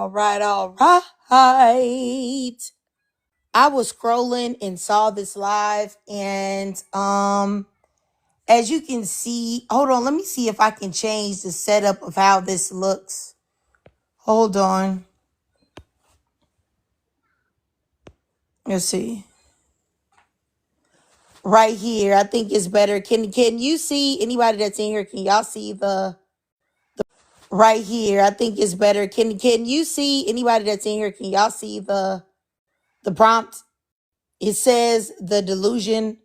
All right, all right. I was scrolling and saw this live and as you can see, hold on, let me see if I can change the setup of how this looks. Hold on. Let's see. Right here, I think it's better. Can you see anybody that's in here? Can y'all see the right here? I think it's better. Can you see anybody that's in here? Can y'all see the prompt? It says the delusion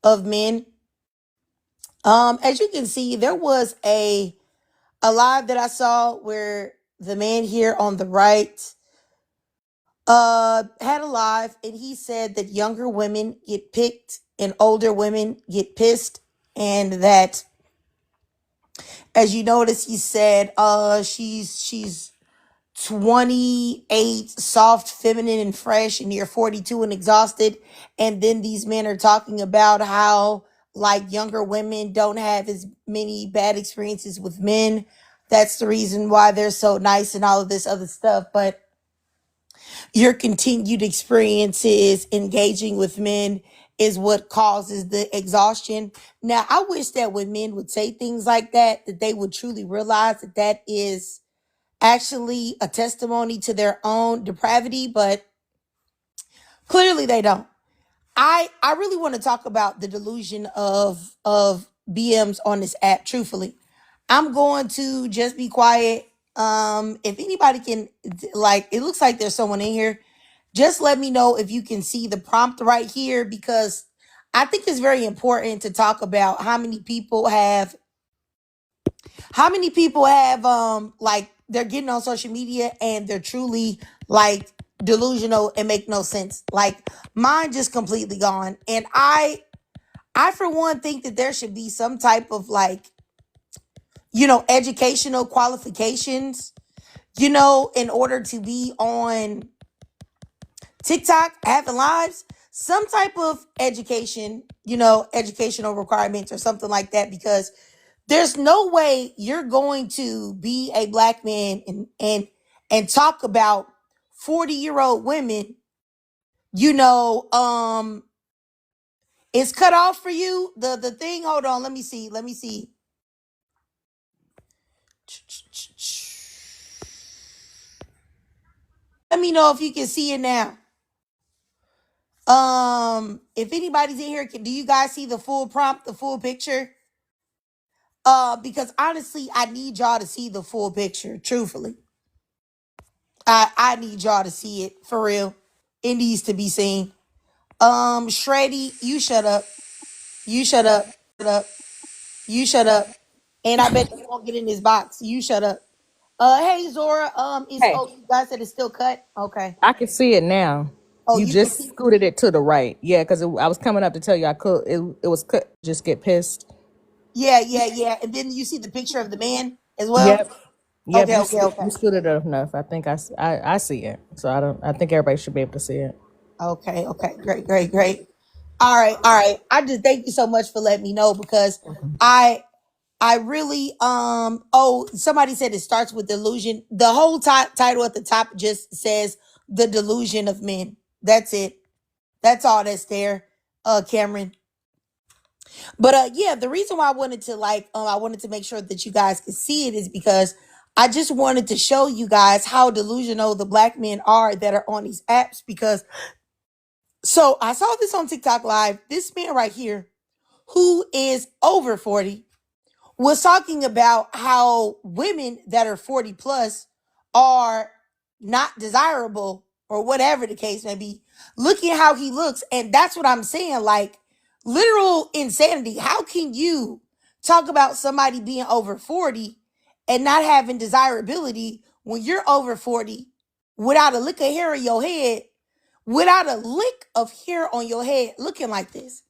of men. As you can see, there was a live that I saw where the man here on the right had a live and he said that younger women get picked and older women get pissed, and that, as you notice, he said she's 28, soft, feminine, and fresh, and you're 42 and exhausted. And then these men are talking about how, like, younger women don't have as many bad experiences with men. That's the reason why they're so nice and all of this other stuff. But your continued experiences engaging with men is what causes the exhaustion. Now, I wish that when men would say things like that, that they would truly realize that that is actually a testimony to their own depravity, but clearly they don't. I really want to talk about the delusion of BMs on this app. Truthfully, I'm going to just be quiet. If anybody can, like, it looks like there's someone in here. Just let me know if you can see the prompt right here, because I think it's very important to talk about how many people have like, they're getting on social media and they're truly, like, delusional and make no sense. Like, mine just completely gone. And I for one think that there should be some type of, like, educational qualifications, in order to be on TikTok having lives, some type of education, educational requirements or something like that, because there's no way you're going to be a black man and talk about 40-year-old women, it's cut off for you. The thing, hold on, let me see. Let me know if you can see it now. If anybody's in here, do you guys see the full prompt, the full picture? Because honestly, I need y'all to see the full picture. Truthfully, I need y'all to see it for real. It needs to be seen. Shreddy, you shut up. You shut up. You shut up. And I bet you won't get in this box. You shut up. Hey Zora, Hey, you guys said it's still cut? Okay. I can see it now. Oh, You you can just see. scooted it to the right. Yeah, because I was coming up to tell you I could. It was cut. Just get pissed. Yeah. And then you see the picture of the man as well? Yep. Yep. Okay, You okay, okay. you scooted it enough. I think I see it. So I don't. I think everybody should be able to see it. Okay. Great. All right. I just thank you so much for letting me know, because I really somebody said it starts with delusion. The whole title at the top just says the delusion of men. That's it. That's all that's there, Cameron. But yeah, the reason why I wanted to, like, I wanted to make sure that you guys could see it is because I just wanted to show you guys how delusional the black men are that are on these apps. Because so I saw this on TikTok live. This man right here, who is over 40, was talking about how women that are 40 plus are not desirable, or whatever the case may be. Looking at how he looks. And that's what I'm saying. Like, literal insanity. How can you talk about somebody being over 40 and not having desirability when you're over 40 without a lick of hair on your head, without a lick of hair on your head, looking like this?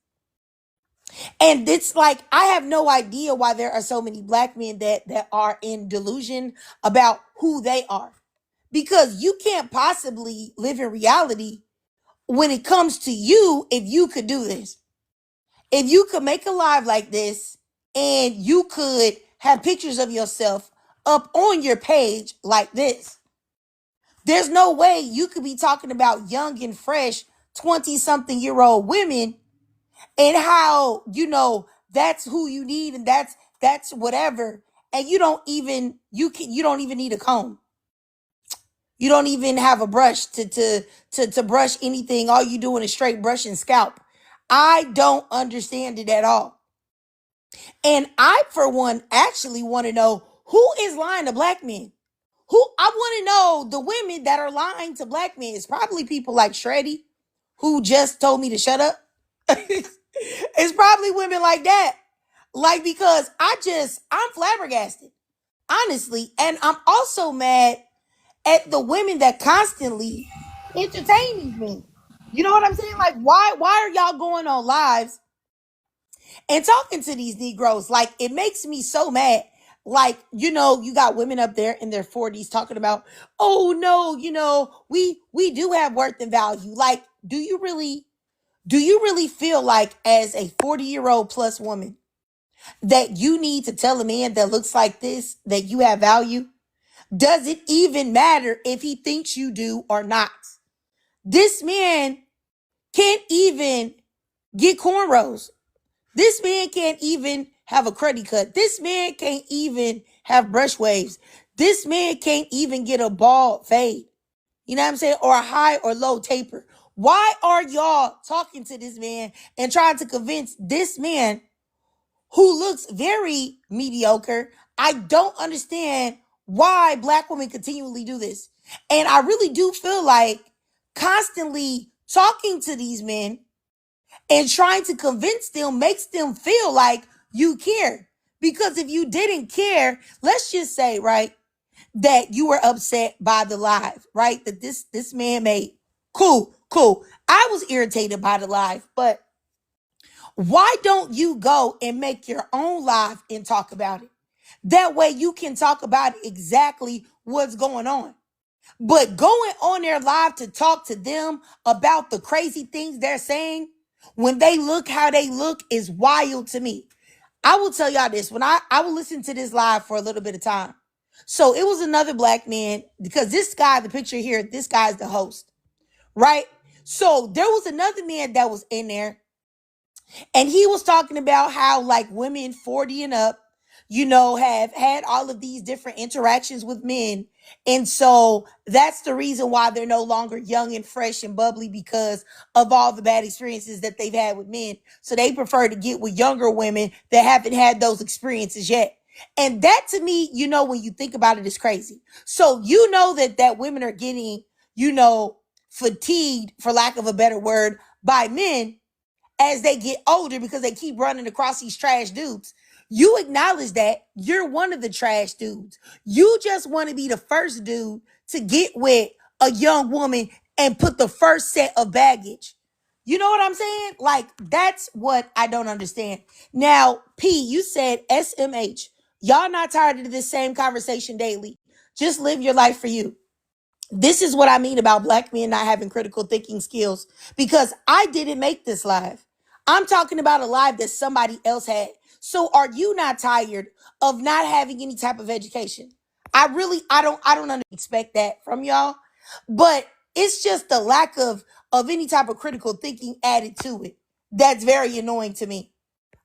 And it's like, I have no idea why there are so many black men that are in delusion about who they are. Because you can't possibly live in reality when it comes to you. If you could do this, if you could make a live like this and you could have pictures of yourself up on your page like this, There's no way you could be talking about young and fresh 20-something-year-old women and how, that's who you need and that's whatever. And you don't even need a comb. You don't even have a brush to brush anything. All you doing is straight brushing scalp. I don't understand it at all. And I, for one, actually want to know who is lying to black men. I want to know the women that are lying to black men. It's probably people like Shreddy, who just told me to shut up. It's probably women like that. Like, because I'm flabbergasted, honestly. And I'm also mad at the women that constantly entertain these men. You know what I'm saying? Like, why are y'all going on lives and talking to these Negroes? Like, it makes me so mad. Like, you got women up there in their 40s talking about, oh no, we do have worth and value. Like, do you really feel like, as a 40-year-old plus woman, that you need to tell a man that looks like this that you have value? Does it even matter if he thinks you do or not? This man can't even get cornrows. This man can't even have a cruddy cut. This man can't even have brush waves. This man can't even get a bald fade. You know what I'm saying? Or a high or low taper. Why are y'all talking to this man and trying to convince this man who looks very mediocre? I don't understand why black women continually do this. And I really do feel like constantly talking to these men and trying to convince them makes them feel like you care. Because if you didn't care, let's just say, right, that you were upset by the live, right, that this man made. Cool. I was irritated by the live, but why don't you go and make your own live and talk about it? That way you can talk about exactly what's going on. But going on their live to talk to them about the crazy things they're saying when they look how they look is wild to me. I will tell y'all this. When I will listen to this live for a little bit of time. So it was another black man, because this guy, the picture here, this guy is the host, right? So there was another man that was in there, and he was talking about how, like, women 40 and up, have had all of these different interactions with men. And so that's the reason why they're no longer young and fresh and bubbly, because of all the bad experiences that they've had with men. So they prefer to get with younger women that haven't had those experiences yet. And that, to me, when you think about it, is crazy. So that women are getting, fatigued, for lack of a better word, by men as they get older, because they keep running across these trash dudes. You acknowledge that you're one of the trash dudes. You just want to be the first dude to get with a young woman and put the first set of baggage. You know what I'm saying? Like, that's what I don't understand. Now, P, you said SMH. Y'all not tired of this same conversation daily. Just live your life for you. This is what I mean about black men not having critical thinking skills, because I didn't make this live. I'm talking about a live that somebody else had. So are you not tired of not having any type of education? I don't expect that from y'all, but it's just the lack of any type of critical thinking added to it that's very annoying to me.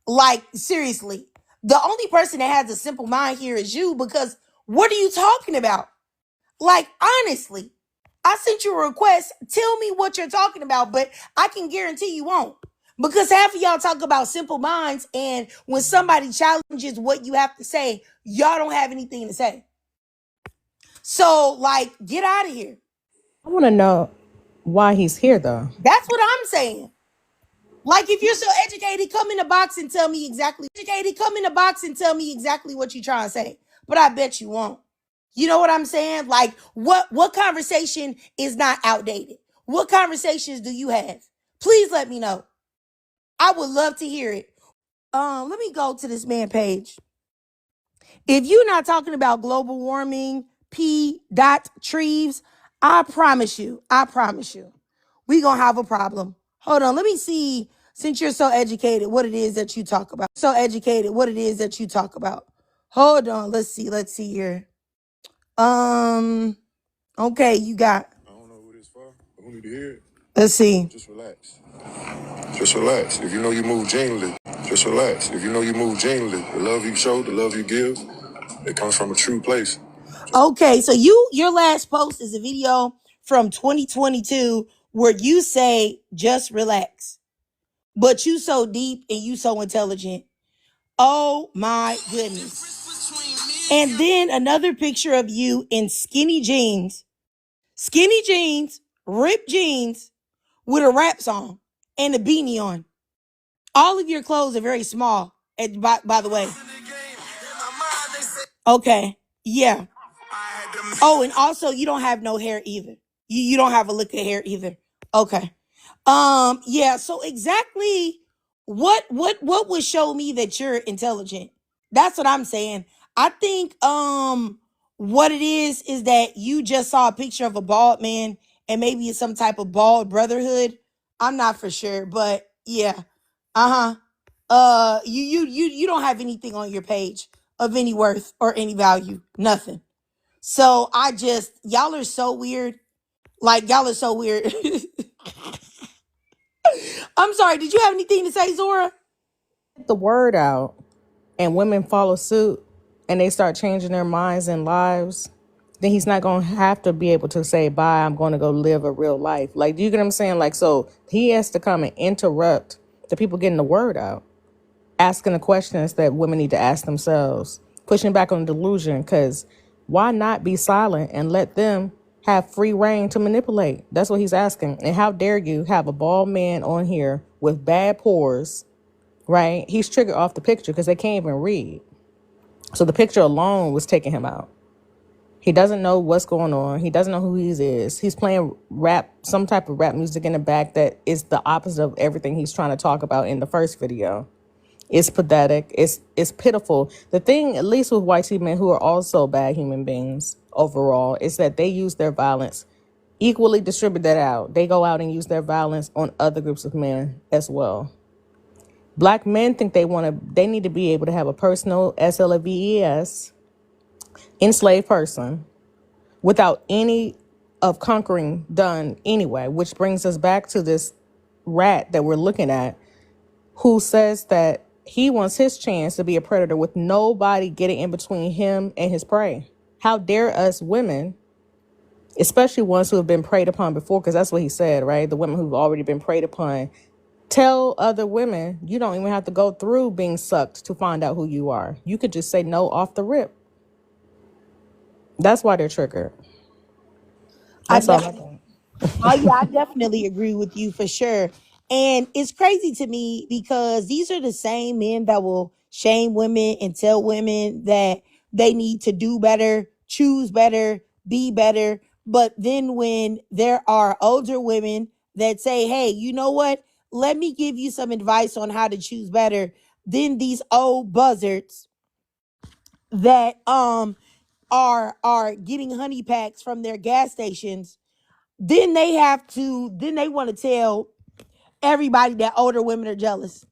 Like, seriously, the only person that has a simple mind here is you, because what are you talking about? Like, honestly, I sent you a request. Tell me what you're talking about, but I can guarantee you won't. Because half of y'all talk about simple minds, and when somebody challenges what you have to say, y'all don't have anything to say. So, like, get out of here. I want to know why he's here, though. That's what I'm saying. Like, if you're so educated, come in the box and tell me exactly. What you're trying to say. But I bet you won't. You know what I'm saying? Like, what conversation is not outdated? What conversations do you have? Please let me know. I would love to hear it. Let me go to this man page. If you're not talking about global warming, P. Treves, I promise you, we gonna have a problem. Hold on, let me see, since you're so educated, what it is that you talk about. Hold on, let's see here. Okay, you got. I don't know who this for. Who need to hear it? Let's see. Just relax. Just relax. If you know you move genuinely, just relax. If you know you move genuinely, the love you show, the love you give, it comes from a true place. Okay, so your last post is a video from 2022 where you say just relax. But you so deep and you so intelligent. Oh my goodness. And then another picture of you in skinny jeans, ripped jeans with a rap song and a beanie on. All of your clothes are very small, by the way. Okay, yeah. Oh, and also you don't have no hair either. You don't have a lick of hair either. Okay. Yeah, so exactly what would show me that you're intelligent? That's what I'm saying. I think what it is that you just saw a picture of a bald man and maybe it's some type of bald brotherhood. I'm not for sure, but yeah. Uh-huh. You don't have anything on your page of any worth or any value. Nothing. So y'all are so weird. Like y'all are so weird. I'm sorry. Did you have anything to say, Zora? Get the word out and women follow suit and they start changing their minds and lives, then he's not going to have to be able to say, bye, I'm going to go live a real life. Like, do you get what I'm saying? Like, so he has to come and interrupt the people getting the word out, asking the questions that women need to ask themselves, pushing back on delusion, because why not be silent and let them have free reign to manipulate? That's what he's asking. And how dare you have a bald man on here with bad pores, right? He's triggered off the picture because they can't even read. So the picture alone was taking him out. He doesn't know what's going on. He doesn't know who he is. He's playing rap, some type of rap music in the back that is the opposite of everything he's trying to talk about in the first video. It's pathetic. It's pitiful. The thing, at least with white men who are also bad human beings overall, is that they use their violence, equally distribute that out. They go out and use their violence on other groups of men as well. Black men think they need to be able to have a personal SLAVES enslaved person without any of conquering done anyway, which brings us back to this rat that we're looking at, who says that he wants his chance to be a predator with nobody getting in between him and his prey. How dare us women, especially ones who have been preyed upon before, because that's what he said, right? The women who've already been preyed upon, tell other women you don't even have to go through being sucked to find out who you are. You could just say no off the rip. That's why they're triggered. That's all I think. Oh yeah, I definitely agree with you for sure. And it's crazy to me because these are the same men that will shame women and tell women that they need to do better, choose better, be better. But then when there are older women that say, hey, you know what? Let me give you some advice on how to choose better. Then these old buzzards that are getting honey packs from their gas stations, then they want to tell everybody that older women are jealous.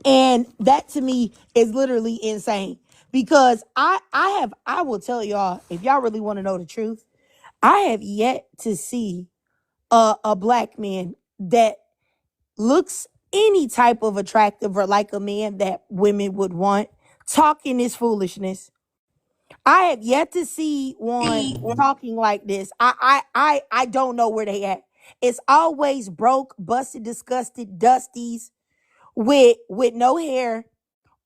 And that to me is literally insane because I will tell y'all, if y'all really want to know the truth, I have yet to see a black man that looks any type of attractive or like a man that women would want talking this foolishness. I have yet to see one talking like this. I don't know where they at. It's always broke, busted, disgusted, dusties with no hair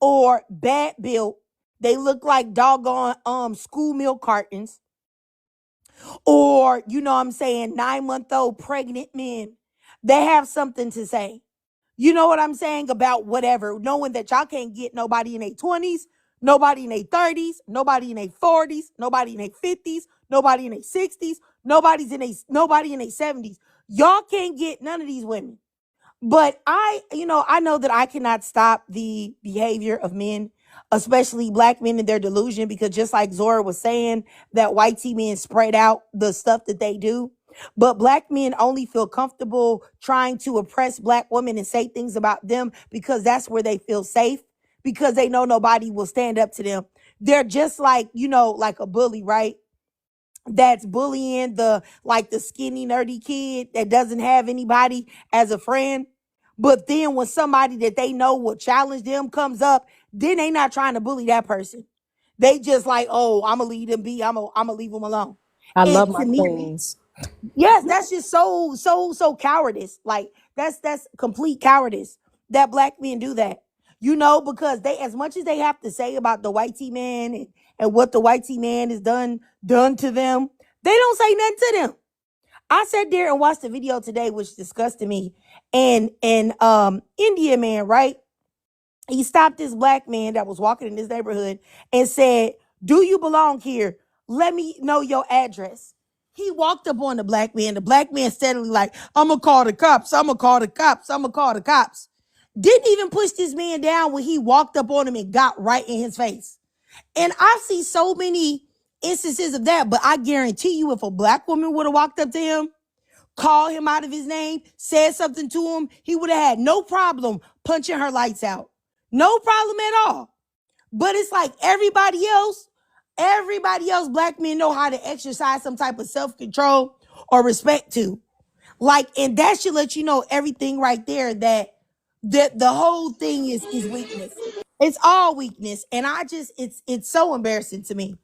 or bad built. They look like doggone school milk cartons. Or, you know what I'm saying, 9-month-old pregnant men. They have something to say. You know what I'm saying about whatever, knowing that y'all can't get nobody in their 20s, nobody in their 30s, nobody in their 40s, nobody in their 50s, nobody in their 60s, nobody in their 70s. Y'all can't get none of these women. But I know that I cannot stop the behavior of men, especially black men in their delusion, because just like Zora was saying, that white men spread out the stuff that they do. But black men only feel comfortable trying to oppress black women and say things about them because that's where they feel safe, because they know nobody will stand up to them. They're just like, like a bully, right? that's bullying the like the skinny nerdy kid that doesn't have anybody as a friend. But then when somebody that they know will challenge them comes up, then they not trying to bully that person. They just like, oh, I'm gonna leave them be. I'm gonna leave them alone. I love And my to me, queens. yes, that's just so cowardice. Like that's complete cowardice that black men do that. Because they, as much as they have to say about the white T man and what the white T man has done to them, they don't say nothing to them. I sat there and watched the video today, which disgusted me. And Indian man, right? He stopped this black man that was walking in this neighborhood and said, "Do you belong here? Let me know your address." He walked up on the black man. The black man steadily like, "I'm gonna call the cops. I'm gonna call the cops. I'm gonna call the cops." Didn't even push this man down when he walked up on him and got right in his face. And I see so many instances of that, but I guarantee you, if a black woman would have walked up to him, called him out of his name, said something to him, he would have had no problem punching her lights out. No problem at all. But it's like everybody else, black men know how to exercise some type of self-control or respect to. Like, and that should let you know everything right there, that the whole thing is weakness. It's all weakness. And it's so embarrassing to me.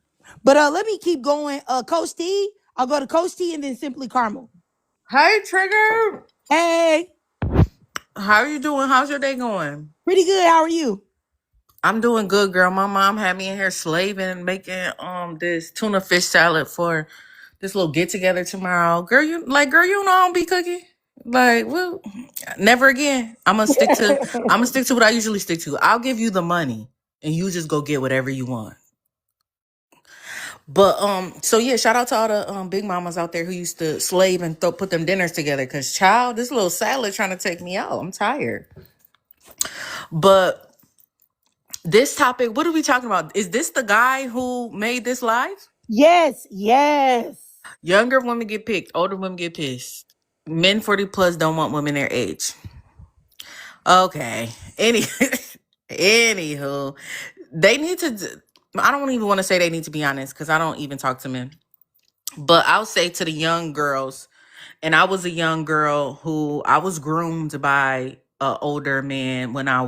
But let me keep going. Coach T, I'll go to Coach T and then Simply Caramel. Hey, Trigger. Hey, How are you doing? How's your day going? pretty good. How are you? I'm doing good, girl. My mom had me in here slaving and making this tuna fish salad for this little get together tomorrow. Girl, you know I don't be cooking. Like, well, never again. I'm gonna stick to what I usually stick to. I'll give you the money and you just go get whatever you want. But so yeah, shout out to all the big mamas out there who used to slave and put them dinners together. Cause child, this little salad trying to take me out. I'm tired. But this topic, what are we talking about? Is this the guy who made this live? Yes, yes. Younger women get picked, older women get pissed. Men 40 plus don't want women their age. Okay. Anywho, they need to. I don't even want to say they need to be honest because I don't even talk to men. But I'll say to the young girls, and I was a young girl who I was groomed by an older man when I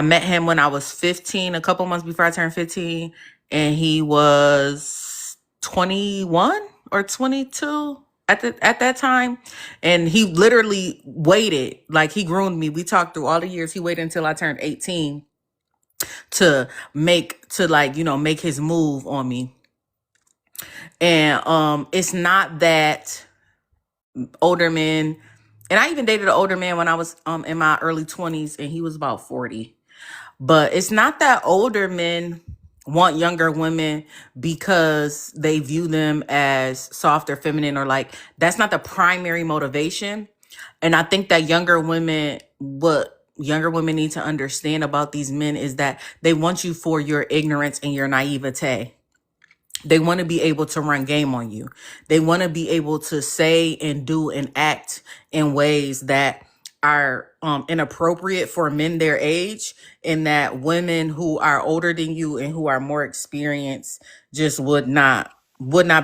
met him when I was 15, a couple months before I turned 15, and he was 21 or 22 at that time. And he literally waited, like he groomed me. We talked through all the years. He waited until I turned 18 to make his move on me. And it's not that older men, and I even dated an older man when I was in my early 20s and he was about 40. But it's not that older men want younger women because they view them as soft or feminine, or like that's not the primary motivation. And I think that what younger women need to understand about these men is that they want you for your ignorance and your naivete. They want to be able to run game on you. They want to be able to say and do and act in ways that are inappropriate for men their age, and that women who are older than you and who are more experienced just would not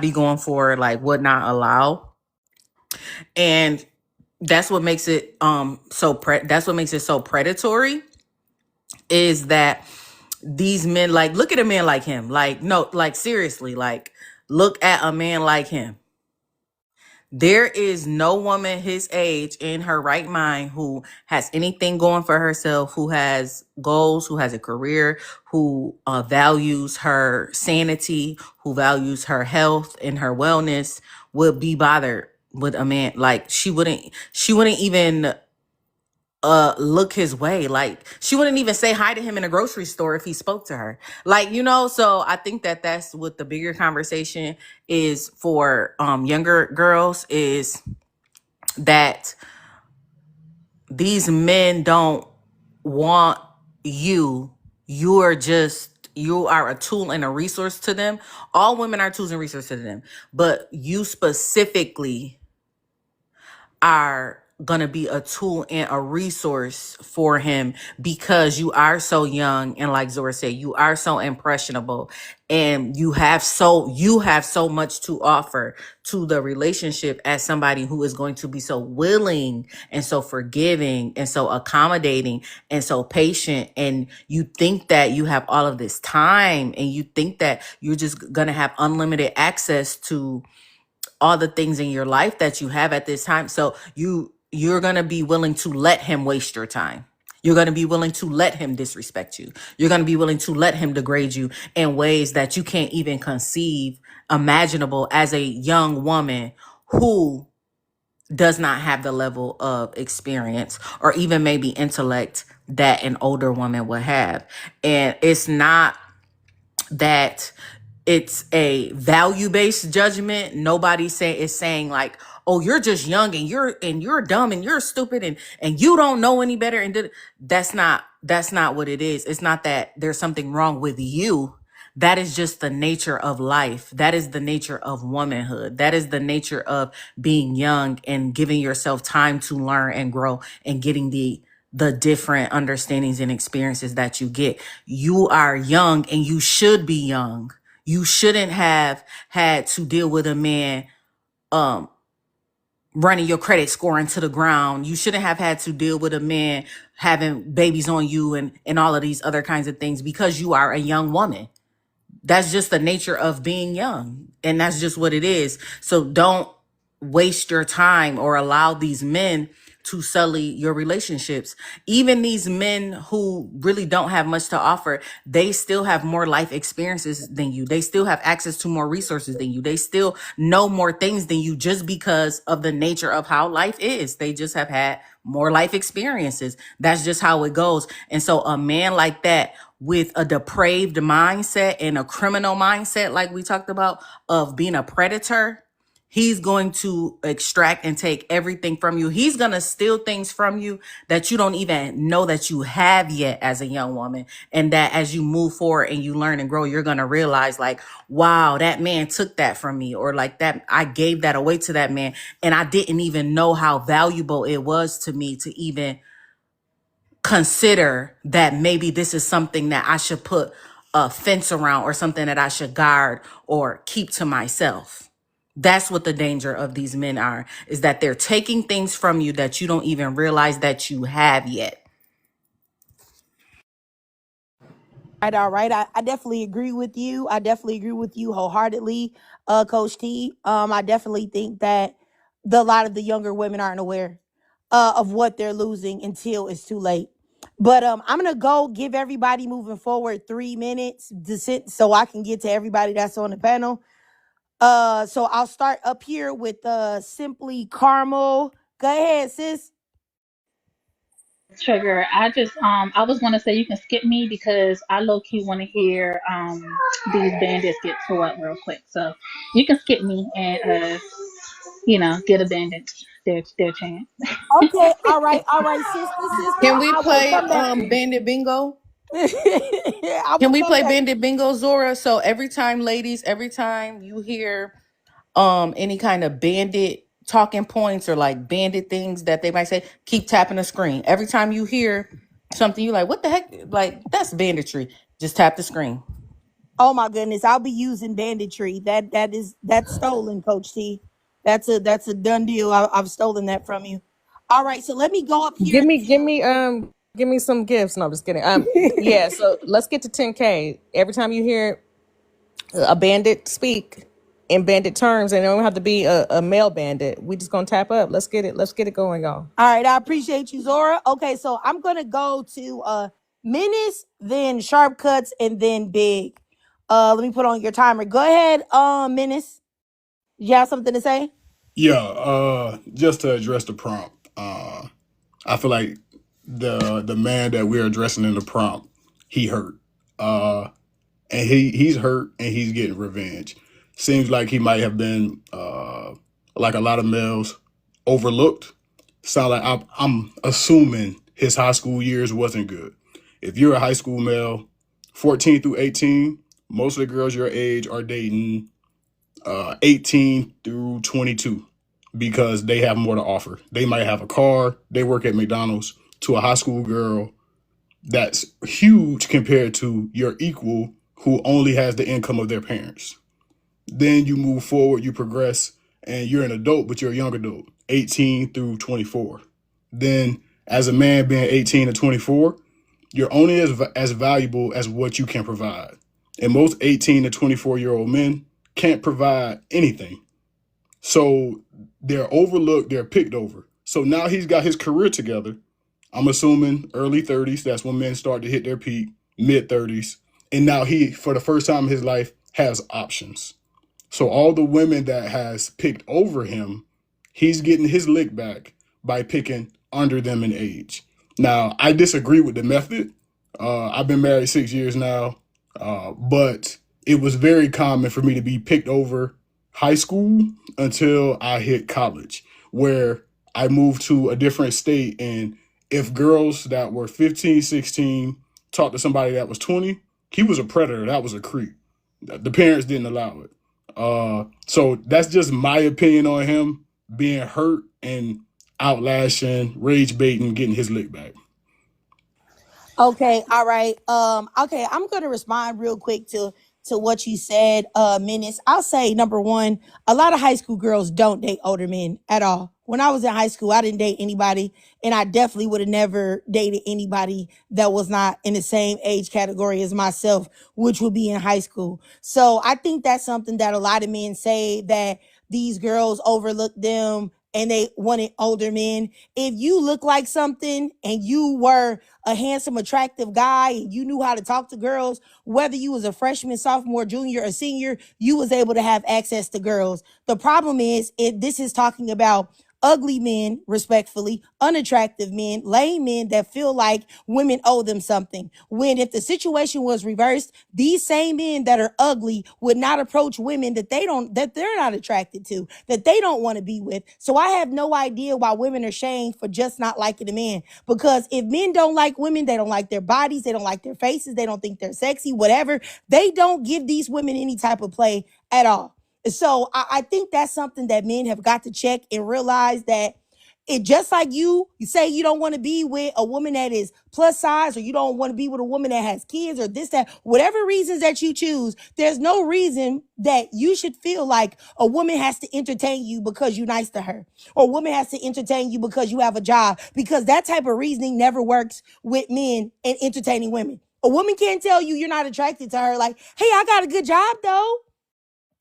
be going for, like would not allow. And that's what makes it that's what makes it so predatory, is that these men, like, look at a man like him. Like, no, like seriously, like look at a man like him. There is no woman his age in her right mind who has anything going for herself, who has goals, who has a career, who values her sanity, who values her health and her wellness, would be bothered with a man. Like she wouldn't even look his way. Like she wouldn't even say hi to him in a grocery store if he spoke to her. Like, so I think that that's what the bigger conversation is for younger girls, is that these men don't want you. You are a tool and a resource to them. All women are tools and resources to them, but you specifically are going to be a tool and a resource for him because you are so young, and like Zora said, you are so impressionable, and you have so much to offer to the relationship as somebody who is going to be so willing and so forgiving and so accommodating and so patient. And you think that you have all of this time, and you think that you're just going to have unlimited access to all the things in your life that you have at this time. So you're going to be willing to let him waste your time. You're going to be willing to let him disrespect you. You're going to be willing to let him degrade you in ways that you can't even conceive imaginable as a young woman who does not have the level of experience or even maybe intellect that an older woman would have. And it's not that it's a value-based judgment. Nobody is saying like, oh, you're just young and you're dumb and you're stupid and you don't know any better. And that's not what it is. It's not that there's something wrong with you. That is just the nature of life. That is the nature of womanhood. That is the nature of being young and giving yourself time to learn and grow and getting the different understandings and experiences that you get. You are young and you should be young. You shouldn't have had to deal with a man running your credit score into the ground. You shouldn't have had to deal with a man having babies on you and all of these other kinds of things because you are a young woman. That's just the nature of being young. And that's just what it is. So don't waste your time or allow these men to sully your relationships. Even these men who really don't have much to offer, they still have more life experiences than you. They still have access to more resources than you. They still know more things than you just because of the nature of how life is. They just have had more life experiences. That's just how it goes. And so a man like that with a depraved mindset and a criminal mindset, like we talked about, of being a predator, he's going to extract and take everything from you. He's going to steal things from you that you don't even know that you have yet as a young woman. And that as you move forward and you learn and grow, you're going to realize like, wow, that man took that from me, or like that I gave that away to that man. And I didn't even know how valuable it was to me to even consider that maybe this is something that I should put a fence around or something that I should guard or keep to myself. That's what the danger of these men are, is that they're taking things from you that you don't even realize that you have yet. All right. I definitely agree with you. I definitely agree with you wholeheartedly, Coach T. I definitely think that a lot of the younger women aren't aware of what they're losing until it's too late. But I'm gonna go give everybody moving forward 3 minutes to sit so I can get to everybody that's on the panel. So I'll start up here with Simply Caramel. Go ahead, sis. Trigger. I was gonna say you can skip me because I low key want to hear these bandits get tore up real quick. So you can skip me and get a bandit their chance. Okay, all right, sister. Can we I will play come back to you. Bandit Bingo? I Can will we come play back. Bandit Bingo, Zora? So every time, ladies, every time you hear any kind of bandit talking points or like bandit things that they might say, keep tapping the screen. Every time you hear something you like, what the heck? Like, that's banditry. Just tap the screen. Oh my goodness, I'll be using banditry. That's stolen, Coach T. That's a done deal. I've stolen that from you. All right, so let me go up here Give me some gifts. No, I'm just kidding. Yeah, so let's get to 10K. Every time you hear a bandit speak in bandit terms, and it don't have to be a male bandit. We just gonna tap up. Let's get it going, y'all. All right, I appreciate you, Zora. Okay, so I'm gonna go to Menace, then Sharp Cuts, and then Big. Let me put on your timer. Go ahead, Menace. You have something to say? Yeah, just to address the prompt. I feel like the man that we're addressing in the prompt, he hurt. And he's hurt and he's getting revenge. Seems like he might have been like a lot of males overlooked. Sound like I'm assuming his high school years wasn't good. If you're a high school male, 14 through 18, most of the girls your age are dating 18 through 22. because they have more to offer. They might have a car, they work at McDonald's, to a high school girl that's huge compared to your equal who only has the income of their parents. Then you move forward, you progress, and you're an adult, but you're a young adult, 18 through 24. Then, as a man being 18 to 24, you're only as valuable as what you can provide. And most 18 to 24-year-old men can't provide anything. So they're overlooked, they're picked over. So now he's got his career together. I'm assuming early 30s, that's when men start to hit their peak, mid 30s. And now he, for the first time in his life, has options. So all the women that has picked over him, he's getting his lick back by picking under them in age. Now, I disagree with the method. I've been married 6 years now, but it was very common for me to be picked over high school until I hit college, where I moved to a different state. And if girls that were 15, 16 talked to somebody that was 20, he was a predator. That was a creep. The parents didn't allow it. So that's just my opinion on him being hurt and outlashing, rage baiting, getting his lick back. Okay, all right. Okay, I'm gonna respond real quick to what you said, Menace. I'll say number one, a lot of high school girls don't date older men at all. When I was in high school, I didn't date anybody, and I definitely would have never dated anybody that was not in the same age category as myself, which would be in high school. So I think that's something that a lot of men say, that these girls overlook them and they wanted older men. If you look like something and you were a handsome, attractive guy and you knew how to talk to girls, whether you was a freshman, sophomore, junior, or senior, you was able to have access to girls. The problem is, this is talking about ugly men, respectfully, unattractive men, lame men that feel like women owe them something. When if the situation was reversed, these same men that are ugly would not approach women that they're not attracted to, that they don't want to be with. So I have no idea why women are shamed for just not liking a man. Because if men don't like women, they don't like their bodies, they don't like their faces, they don't think they're sexy, whatever, they don't give these women any type of play at all. So I think that's something that men have got to check and realize, that it just like you say you don't want to be with a woman that is plus size, or you don't want to be with a woman that has kids, or this, that, whatever reasons that you choose, there's no reason that you should feel like a woman has to entertain you because you're nice to her, or a woman has to entertain you because you have a job, because that type of reasoning never works with men and entertaining women. A woman can't tell you you're not attracted to her like, hey, I got a good job though,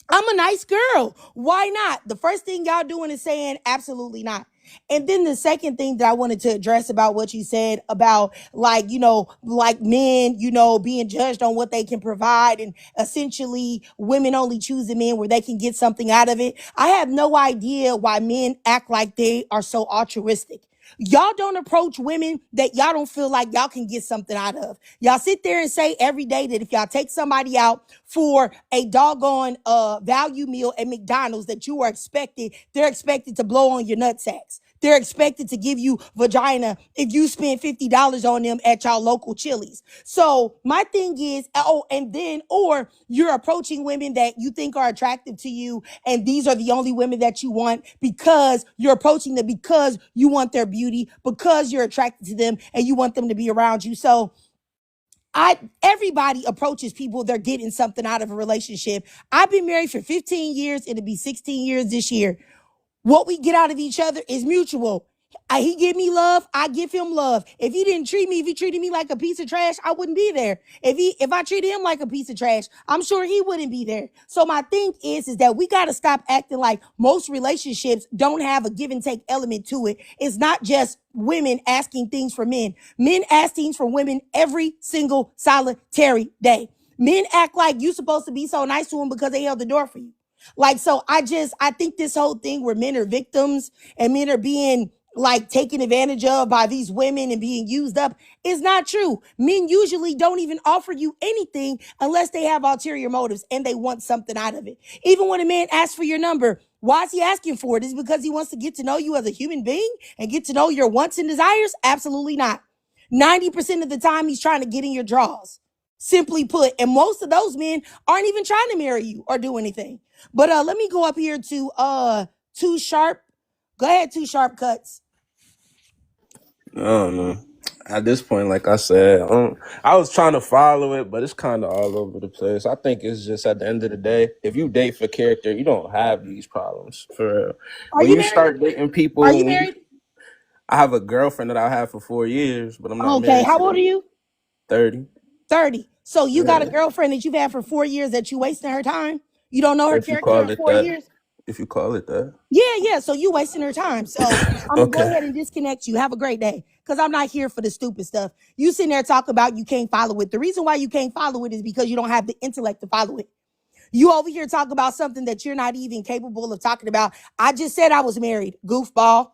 I'm a nice girl. Why not? The first thing y'all doing is saying absolutely not. And then the second thing that I wanted to address about what you said about, like, like men, being judged on what they can provide, and essentially women only choosing men where they can get something out of it. I have no idea why men act like they are so altruistic. Y'all don't approach women that y'all don't feel like y'all can get something out of. Y'all sit there and say every day that if y'all take somebody out for a doggone value meal at McDonald's, that they're expected to blow on your nutsacks. They're expected to give you vagina if you spend $50 on them at y'all local Chili's. So my thing is, or you're approaching women that you think are attractive to you, and these are the only women that you want because you're approaching them because you want their beauty, because you're attracted to them and you want them to be around you. So everybody approaches people they're getting something out of a relationship. I've been married for 15 years. It'll be 16 years this year. What we get out of each other is mutual. He give me love, I give him love. If he treated me like a piece of trash, I wouldn't be there. If I treated him like a piece of trash, I'm sure he wouldn't be there. So my thing is that we got to stop acting like most relationships don't have a give and take element to it. It's not just women asking things from men. Men ask things from women every single solitary day. Men act like you're supposed to be so nice to them because they held the door for you. Like, so I think this whole thing where men are victims and men are being like taken advantage of by these women and being used up is not true. Men usually don't even offer you anything unless they have ulterior motives and they want something out of it. Even when a man asks for your number, why is he asking for it? Is it because he wants to get to know you as a human being and get to know your wants and desires? Absolutely not. 90% of the time, he's trying to get in your drawers. Simply put, and most of those men aren't even trying to marry you or do anything. But let me go up here to Too Sharp. Go ahead, Two Sharp Cuts. I don't know. At this point, like I said, I was trying to follow it, but it's kind of all over the place. I think it's just at the end of the day, if you date for character, you don't have these problems for real. Are When you you married? start dating Are people, you married? I have a girlfriend that I had for 4 years, but I'm not Okay. married How to old her. are you? 30. 30. So you got a Yeah, girlfriend that you've had for 4 years that you wasting her time? You don't know her if you character call in it four that. years? If you call it that. Yeah. So you wasting her time. So I'm gonna go Okay. ahead and disconnect you. Have a great day. Because I'm not here for the stupid stuff. You sitting there talking about you can't follow it. The reason why you can't follow it is because you don't have the intellect to follow it. You over here talk about something that you're not even capable of talking about. I just said I was married, goofball.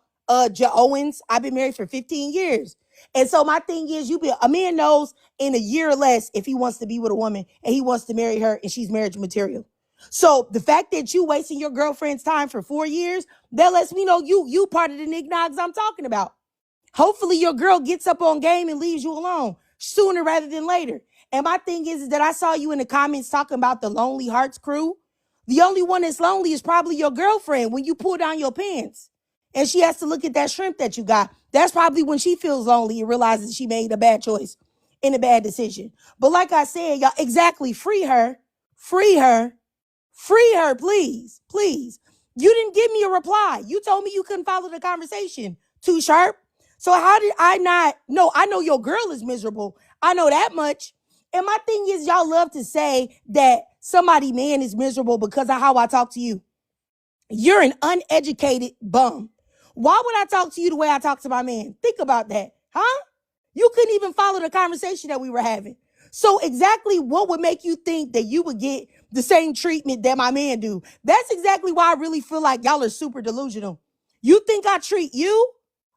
Joe Owens, I've been married for 15 years. And so my thing is, a man knows in a year or less if he wants to be with a woman and he wants to marry her and she's marriage material. So the fact that you wasting your girlfriend's time for 4 years, that lets me know you part of the nignogs I'm talking about. Hopefully your girl gets up on game and leaves you alone sooner rather than later. And my thing is that I saw you in the comments talking about the Lonely Hearts crew. The only one that's lonely is probably your girlfriend when you pull down your pants and she has to look at that shrimp that you got. That's probably when she feels lonely and realizes she made a bad choice and a bad decision. But like I said, y'all, exactly, free her, free her, free her, please, please. You didn't give me a reply. You told me you couldn't follow the conversation. Too Sharp. So how did I not? No, I know your girl is miserable. I know that much. And my thing is, y'all love to say that somebody man is miserable because of how I talk to you. You're an uneducated bum. Why would I talk to you the way I talk to my man? Think about that, huh? You couldn't even follow the conversation that we were having. So exactly what would make you think that you would get the same treatment that my man do? That's exactly why I really feel like y'all are super delusional. You think I treat you,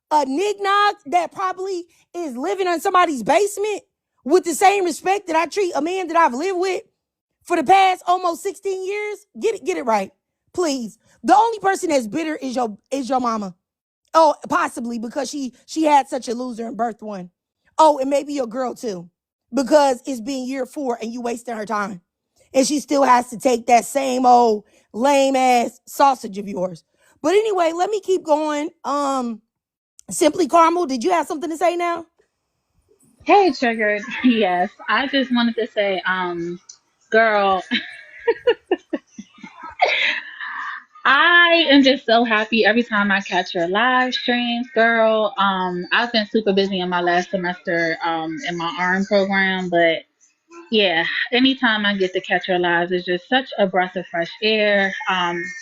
a nignog that probably is living in somebody's basement, with the same respect that I treat a man that I've lived with for the past almost 16 years? Get it right. Please. The only person that's bitter is your mama. Oh, possibly because she had such a loser and birthed one. Oh, and maybe your girl too. Because it's been year 4 and you wasting her time. And she still has to take that same old lame ass sausage of yours. But anyway, let me keep going. Simply Caramel, did you have something to say now? Hey, Triggered. Yes, I just wanted to say, girl, I am just so happy every time I catch your live streams, girl. I've been super busy in my last semester, in my ARM program, but yeah, anytime I get to catch your lives, it's just such a breath of fresh air.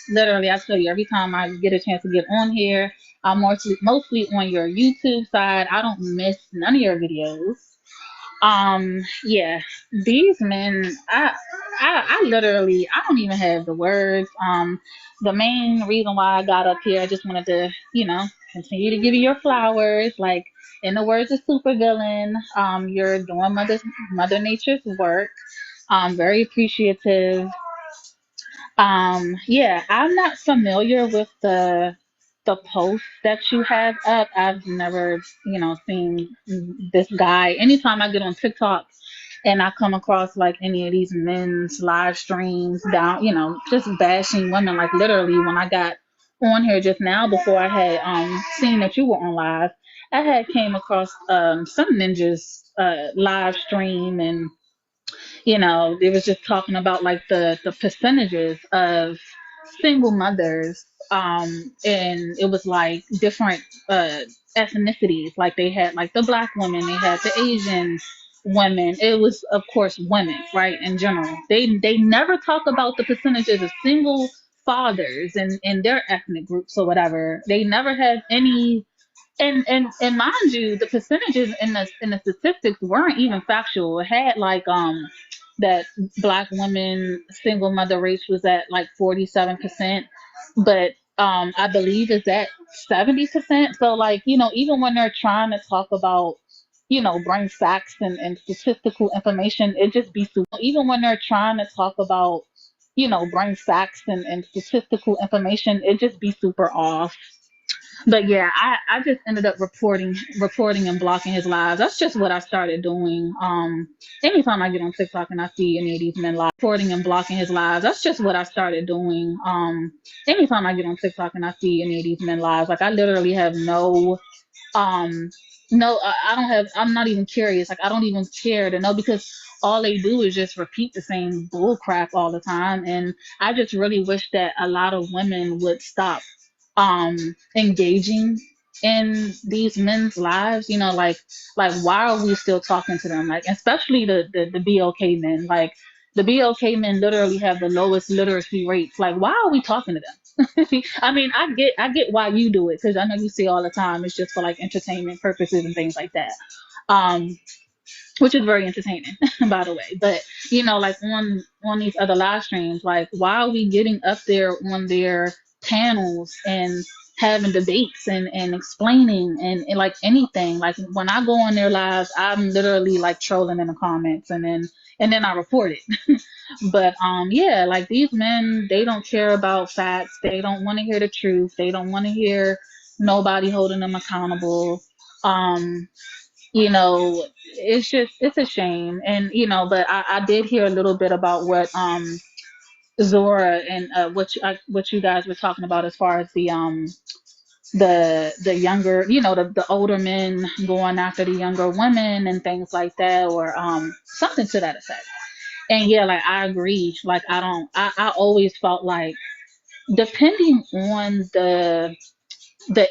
Literally, I tell you, every time I get a chance to get on here, I'm mostly on your YouTube side. I don't miss none of your videos. Yeah, these men, I literally, I don't even have the words. The main reason why I got up here, I just wanted to, continue to give you your flowers. Like, in the words of Supervillain, you're doing Mother Nature's work. Very appreciative. Yeah, I'm not familiar with the post that you have up. I've never, seen this guy. Anytime I get on TikTok and I come across like any of these men's live streams down, just bashing women, like literally when I got on here just now before I had seen that you were on live, I had came across some ninjas live stream, and they was just talking about like the percentages of single mothers, and it was like different ethnicities. Like they had like the black women, they had the Asian women. It was of course women, right? In general, they never talk about the percentages of single fathers in their ethnic groups or whatever. They never have any, and mind you, the percentages in the statistics weren't even factual. It had like that black women single mother rates was at like 47%, but I believe is at 70%. So like, even when they're trying to talk about, bring facts and statistical information, it just be super. Even when they're trying to talk about, bring facts and statistical information, it just be super off. But yeah, I just ended up reporting and blocking his lives. That's just what I started doing. Anytime I get on TikTok and I see any of these men live, reporting and blocking his lives. That's just what I started doing. Anytime I get on TikTok and I see any of these men lives, like I literally have um no, I don't have, I'm not even curious, like I don't even care to know, because all they do is just repeat the same bull crap all the time. And I just really wish that a lot of women would stop engaging in these men's lives, you know, like why are we still talking to them, like especially the BOK men, like the BOK men literally have the lowest literacy rates, like why are we talking to them? I mean, I get why you do it, because I know you see all the time it's just for like entertainment purposes and things like that, um which is very entertaining, by the way. But you know, like on these other live streams, like why are we getting up there on their panels and having debates and explaining and like anything? Like when I go on their lives, I'm literally like trolling in the comments, and then I report it. But yeah, like these men, they don't care about facts. They don't want to hear the truth. They don't want to hear nobody holding them accountable. Um, you know, it's a shame. And you know, but I did hear a little bit about what Zora and what you guys were talking about, as far as the younger, you know, the older men going after the younger women and things like that, or something to that effect. And yeah, like I agree, like I always felt like, depending on the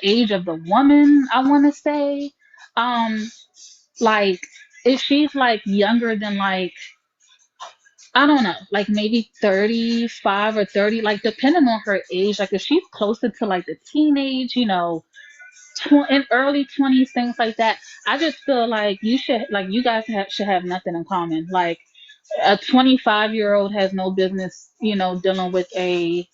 age of the woman, I want to say, um like if she's like younger than, like, I don't know, like maybe 35 or 30, like depending on her age, like if she's closer to like the teenage, you know, in early 20s, things like that, I just feel like you guys should have nothing in common. Like a 25-year-old has no business, you know, dealing with a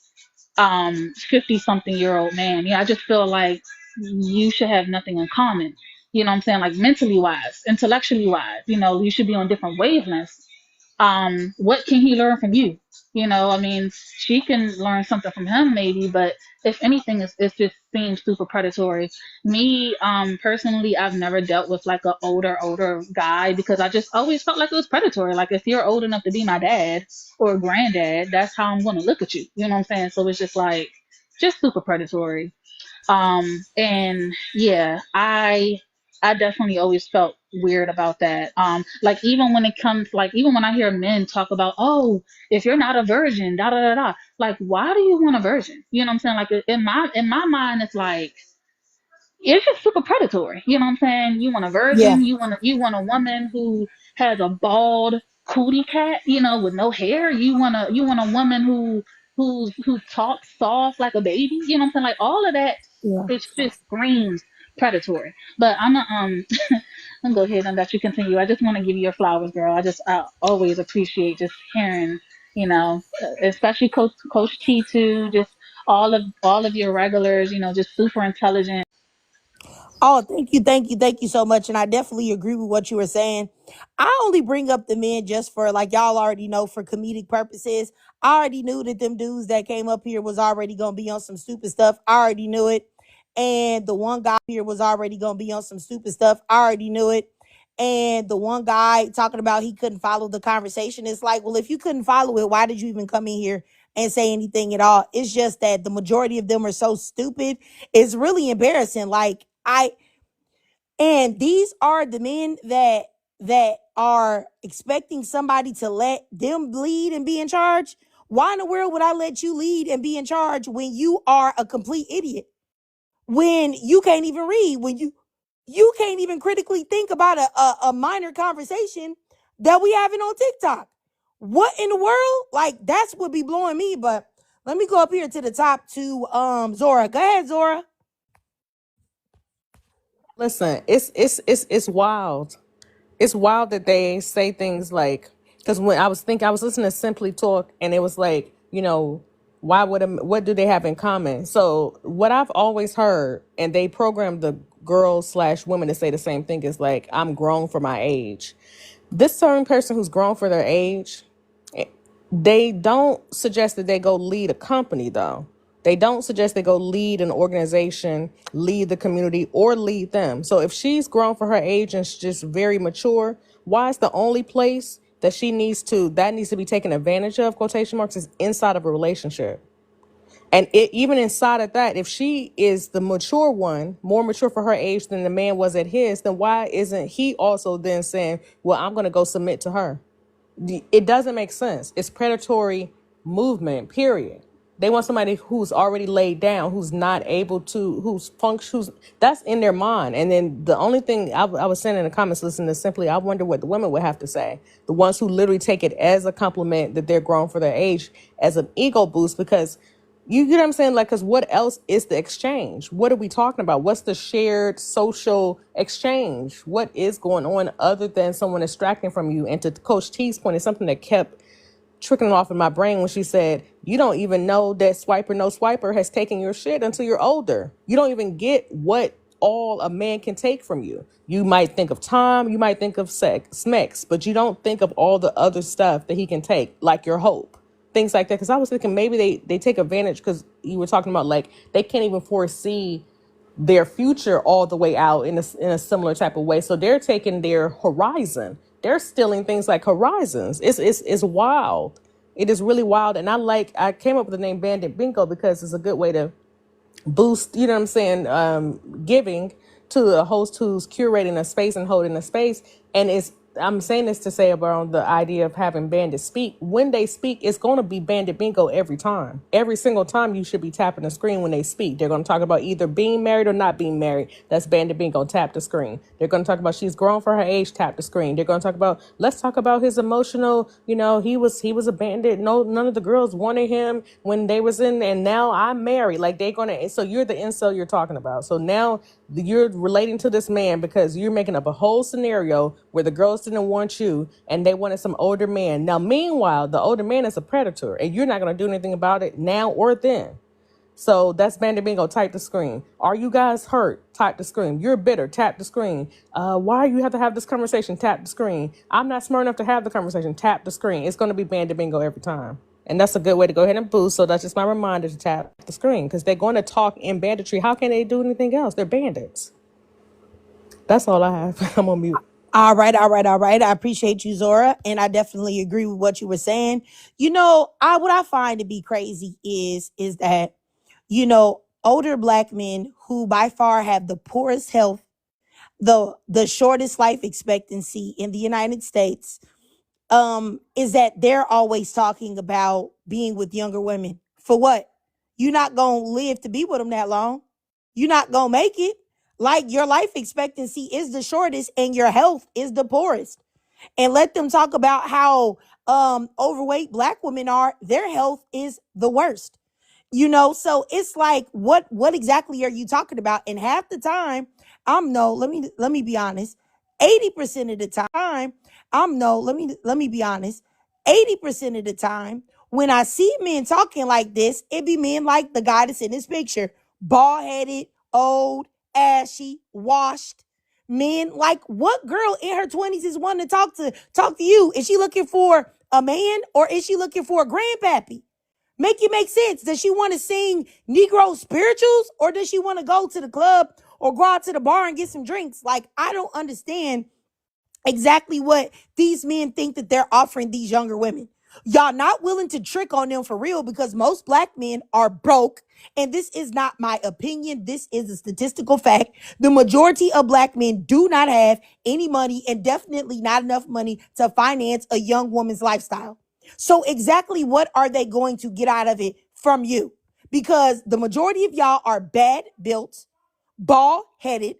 50 something year old man. Yeah, I just feel like you should have nothing in common. You know what I'm saying? Like mentally wise, intellectually wise, you know, you should be on different wavelengths. What can he learn from you? You know, I mean, she can learn something from him maybe, but if anything, it just seems super predatory. Me, personally, I've never dealt with like an older guy, because I just always felt like it was predatory. Like if you're old enough to be my dad or granddad, that's how I'm gonna look at you. You know what I'm saying? So it's just like, just super predatory. And yeah, I definitely always felt weird about that. Like even when it comes, like even when I hear men talk about, oh, if you're not a virgin, da da da da, like why do you want a virgin? You know what I'm saying? Like in my mind, it's like, it's just super predatory. You know what I'm saying? You want a Yeah, virgin, you want a woman who has a bald cootie cat, you know, with no hair. You want a woman who talks soft like a baby. You know what I'm saying? Like all of that, yeah. it just screams predatory. But I'm gonna I'm gonna go ahead and let you continue. I just want to give you your flowers, girl. I always appreciate just hearing, you know, especially Coach T too, just all of your regulars, you know, just super intelligent. Oh, thank you so much. And I definitely agree with what you were saying. I only bring up the men just for, like, y'all already know, for comedic purposes. I already knew that them dudes that came up here was already gonna be on some stupid stuff. I already knew it. And the one guy here was already gonna be on some stupid stuff. I already knew it. And the one guy talking about he couldn't follow the conversation. It's like, well, if you couldn't follow it, why did you even come in here and say anything at all? It's just that the majority of them are so stupid. It's really embarrassing. Like, and these are the men that are expecting somebody to let them lead and be in charge. Why in the world would I let you lead and be in charge when you are a complete idiot? When you can't even read, when you can't even critically think about a minor conversation that we having on TikTok. What in the world? Like, that's what be blowing me. But let me go up here to the top to Zora. Go ahead, Zora. Listen, it's wild. It's wild that they say things like, because when I was listening to Simply Talk, and it was like, you know, what do they have in common? So what I've always heard, and they programmed the girls slash women to say the same thing, is like, I'm grown for my age. This certain person who's grown for their age, they don't suggest that they go lead a company though. They don't suggest they go lead an organization, lead the community, or lead them. So if she's grown for her age and she's just very mature, why is the only place that that needs to be taken advantage of, quotation marks, is inside of a relationship? And even inside of that, if she is the mature one, more mature for her age than the man was at his, then why isn't he also then saying, well, I'm going to go submit to her? It doesn't make sense. It's predatory movement, period. They want somebody who's already laid down, who's not able to, who's that's in their mind. And then the only thing I was saying in the comments, listen to simply, I wonder what the women would have to say. The ones who literally take it as a compliment that they're grown for their age, as an ego boost, because you get what I'm saying? Like, because what else is the exchange? What are we talking about? What's the shared social exchange? What is going on other than someone extracting from you? And to Coach T's point, it's something that kept trickling off in my brain when she said, you don't even know that Swiper No Swiper has taken your shit until you're older. You don't even get what all a man can take from you. You might think of time, you might think of smecks, but you don't think of all the other stuff that he can take, like your hope. Things like that. Because I was thinking maybe they take advantage, because you were talking about like they can't even foresee their future all the way out in a similar type of way. So they're taking their horizon. They're stealing things like horizons. It's wild. It is really wild. And I came up with the name Bandit Bingo because it's a good way to boost, you know what I'm saying, giving to a host who's curating a space and holding a space. And I'm saying this to say about the idea of having bandits speak. When they speak, it's going to be Bandit Bingo every time. Every single time you should be tapping the screen when they speak. They're going to talk about either being married or not being married. That's Bandit Bingo. Tap the screen. They're going to talk about she's grown for her age. Tap the screen. They're going to talk about, let's talk about his emotional, he was a bandit. No, none of the girls wanted him when they was in, and now I'm married. Like they're going to, so you're the incel you're talking about. So now you're relating to this man because you're making up a whole scenario where the girls didn't want you and they wanted some older man. Now, meanwhile, the older man is a predator and you're not going to do anything about it now or then. So that's Bandit Bingo. Type the screen. Are you guys hurt? Type the screen. You're bitter. Tap the screen. Why you have to have this conversation? Tap the screen. I'm not smart enough to have the conversation. Tap the screen. It's going to be Bandit Bingo every time. And that's a good way to go ahead and boost. So that's just my reminder to tap the screen, because they're going to talk in banditry. How can they do anything else? They're bandits. That's all I have. I'm on mute. All right, all right, all right. I appreciate you, Zora, and I definitely agree with what you were saying. What I find to be crazy is that, older Black men who by far have the poorest health, the shortest life expectancy in the United States, is that they're always talking about being with younger women. For what? You're not gonna live to be with them that long. You're not gonna make it. Like, your life expectancy is the shortest and your health is the poorest. And let them talk about how overweight Black women are. Their health is the worst. So it's like, what exactly are you talking about? And half the time, let me be honest. 80% of the time, let me be honest. 80% of the time, when I see men talking like this, it be men like the guy that's in this picture, bald-headed, old, ashy, washed. Men, like, what girl in her 20s is wanting to talk to you? Is she looking for a man, or is she looking for a grandpappy? Make it make sense. Does she want to sing Negro spirituals, or does she want to go to the club or go out to the bar and get some drinks? Like, I don't understand exactly what these men think that they're offering these younger women. Y'all not willing to trick on them for real, because most Black men are broke. And this is not my opinion. This is a statistical fact. The majority of Black men do not have any money, and definitely not enough money to finance a young woman's lifestyle. So exactly what are they going to get out of it from you? Because the majority of y'all are bad built, bald headed,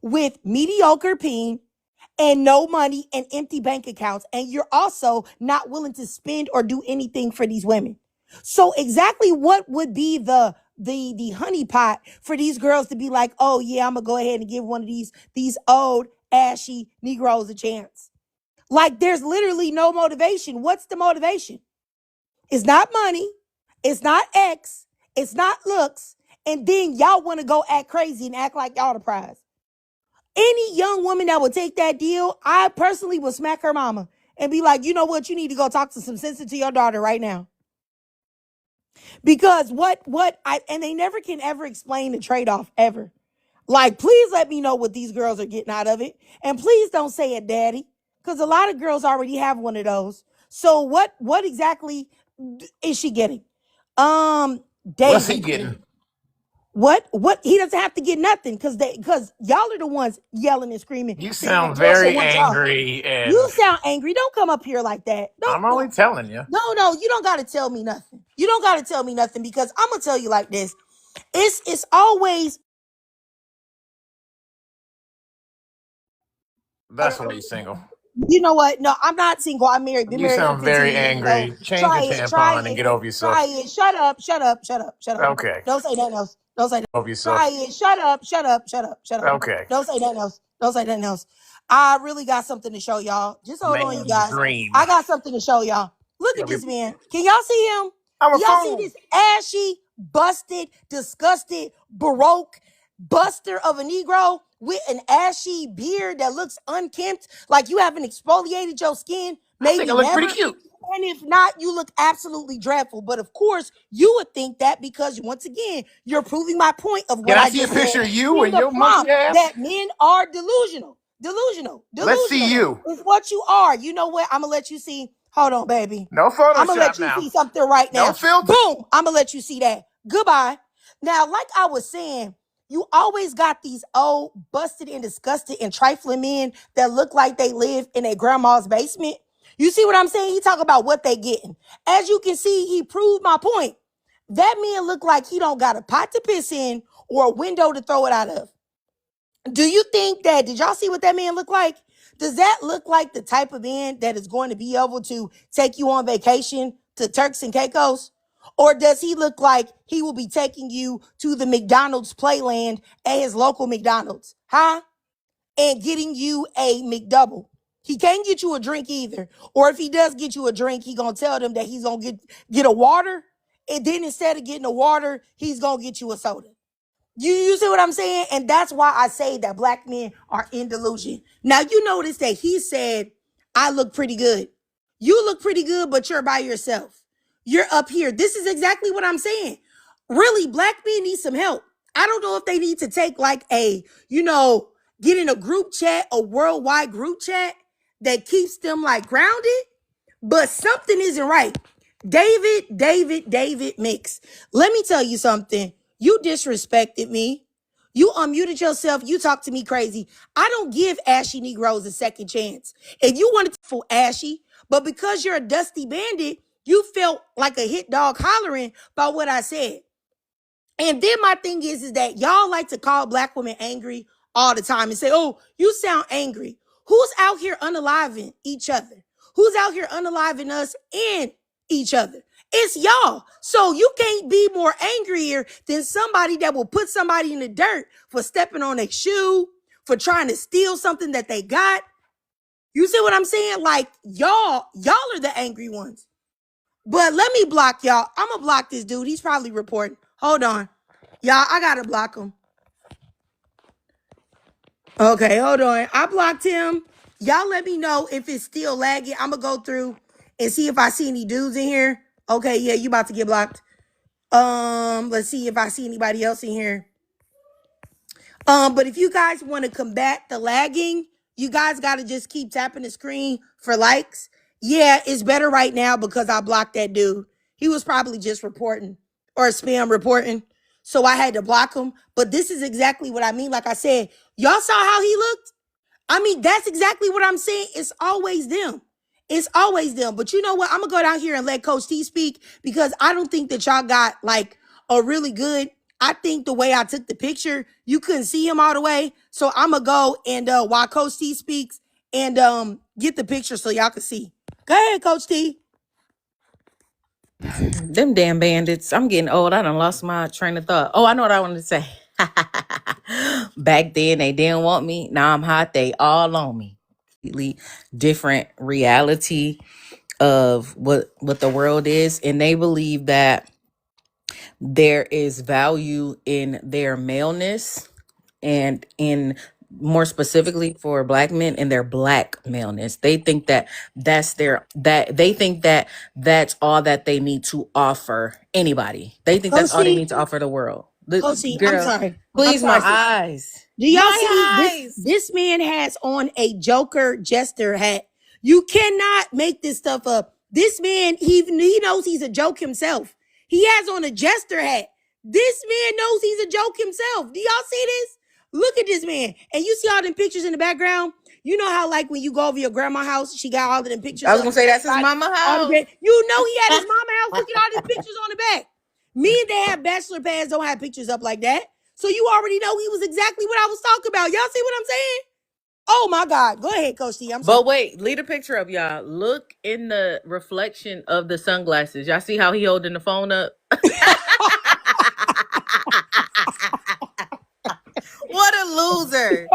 with mediocre peen, and no money and empty bank accounts. And you're also not willing to spend or do anything for these women. So exactly what would be the honey pot for these girls to be like, oh yeah, I'm gonna go ahead and give one of these old ashy Negroes a chance? Like, there's literally no motivation. What's the motivation? It's not money. It's not X. It's not looks. And then y'all want to go act crazy and act like y'all the prize. Any young woman that would take that deal, I personally would smack her mama and be like, you know what? You need to go talk to some sense into your daughter right now. Because and they never can ever explain the trade-off ever. Like, please let me know what these girls are getting out of it. And please don't say it, daddy. Because a lot of girls already have one of those. So what exactly is she getting? What's he David. getting? What he doesn't have to get nothing because y'all are the ones yelling and screaming, You saying that sound Joshua very wants y'all. angry, You and sound angry. Don't come up here like that. I'm only telling you. No, you don't gotta tell me nothing. You don't gotta tell me nothing because I'm gonna tell you like this. It's always That's why you single. you know what? No, I'm not single. I'm married. Been You married for sound 15 very years. So angry. Change your try it. Try tampon and it. get over Try yourself. it. Shut up. Shut up. Shut up. Shut up. Okay. Don't say nothing else. Don't say nothing. Over Try yourself. it. Shut up. Shut up. Shut up. Shut up. Okay. Don't say nothing else. Don't say nothing else. I really got something to show y'all. Just hold on, you Man's guys. dream. I got something to show y'all. Look at this man. Can y'all see him? I'm a Do y'all see fool. this ashy, busted, disgusted, baroque buster of a Negro with an ashy beard that looks unkempt, like you haven't exfoliated your skin? I think Maybe I look never. pretty cute. And if not, you look absolutely dreadful. But of course, you would think that because once again, you're proving my point of Can what I I see a just said picture of you in and the your monkey prompt ass? that men are delusional. Delusional. Let's see Delusional you. is what you are. You know what? I'm gonna let you see. Hold on, baby. No I'm gonna let Photoshop you now. see something right No now. filter. Boom. I'm gonna let you see that. Goodbye. Now, like I was saying, you always got these old, busted and disgusted and trifling men that look like they live in a grandma's basement. You see what I'm saying? He talk about what they getting. As you can see, he proved my point. That man look like he don't got a pot to piss in or a window to throw it out of. Do you think that, did y'all see what that man look like? Does that look like the type of man that is going to be able to take you on vacation to Turks and Caicos? Or does he look like he will be taking you to the McDonald's playland at his local McDonald's? Huh? And getting you a McDouble. He can't get you a drink either. Or if he does get you a drink, he gonna tell them that he's gonna get a water. And then instead of getting a water, he's gonna get you a soda. You see what I'm saying? And that's why I say that black men are in delusion. Now, you notice that he said, I look pretty good. You look pretty good, but you're by yourself. You're up here. This is exactly what I'm saying. Really, black men need some help. I don't know if they need to take like get in a group chat, a worldwide group chat that keeps them like grounded, but something isn't right. David Mix. Let me tell you something. You disrespected me. You unmuted yourself. You talk to me crazy. I don't give ashy Negroes a second chance. And you wanted to fool ashy, but because you're a dusty bandit, you felt like a hit dog hollering about what I said. And then my thing is that y'all like to call black women angry all the time and say, oh, you sound angry. Who's out here unaliving each other? Who's out here unaliving us and each other? It's y'all. So you can't be more angrier than somebody that will put somebody in the dirt for stepping on a shoe, for trying to steal something that they got. You see what I'm saying? Like y'all are the angry ones. But let me block y'all. I'm gonna block this dude. He's probably reporting. Hold on. Y'all, I gotta block him. Okay, hold on. I blocked him. Y'all let me know if it's still lagging. I'm gonna go through and see if I see any dudes in here. Okay, yeah, you about to get blocked. Let's see if I see anybody else in here. But if you guys want to combat the lagging, you guys gotta just keep tapping the screen for likes. Yeah, it's better right now because I blocked that dude. He was probably just reporting or spam reporting. So I had to block him. But this is exactly what I mean. Like I said, y'all saw how he looked? I mean, that's exactly what I'm saying. It's always them. It's always them. But you know what? I'm going to go down here and let Coach T speak because I don't think that y'all got like a really good. I think the way I took the picture, you couldn't see him all the way. So I'm going to go and while Coach T speaks and get the picture so y'all can see. Go ahead, Coach T. Them damn bandits. I'm getting old. I done lost my train of thought. Oh, I know what I wanted to say. Back then, they didn't want me. Now I'm hot. They all on me. Completely different reality of what the world is. And they believe that there is value in their maleness and in more specifically for black men and their black maleness. They think that that's all that they need to offer anybody. They think Coach that's all they C, need to offer the world. Coach C, I'm Girl, sorry. I'm please, my sorry. eyes. Do y'all see My this? eyes. This man has on a Joker jester hat. You cannot make this stuff up. This man, he knows he's a joke himself. He has on a jester hat. This man knows he's a joke himself. Do y'all see this? Look at this man. And you see all them pictures in the background? You know how like when you go over your grandma's house, she got all of them pictures I was up. gonna say that's his mama All the house. you know he had his mama house. Look at all these pictures on the back. Me and they have bachelor pads don't have pictures up like that. So you already know he was exactly what I was talking about. Y'all see what I'm saying? Oh my God. Go ahead, Coach T. I'm sorry. But wait, leave a picture up, y'all. Look in the reflection of the sunglasses. Y'all see how he holding the phone up? What a loser.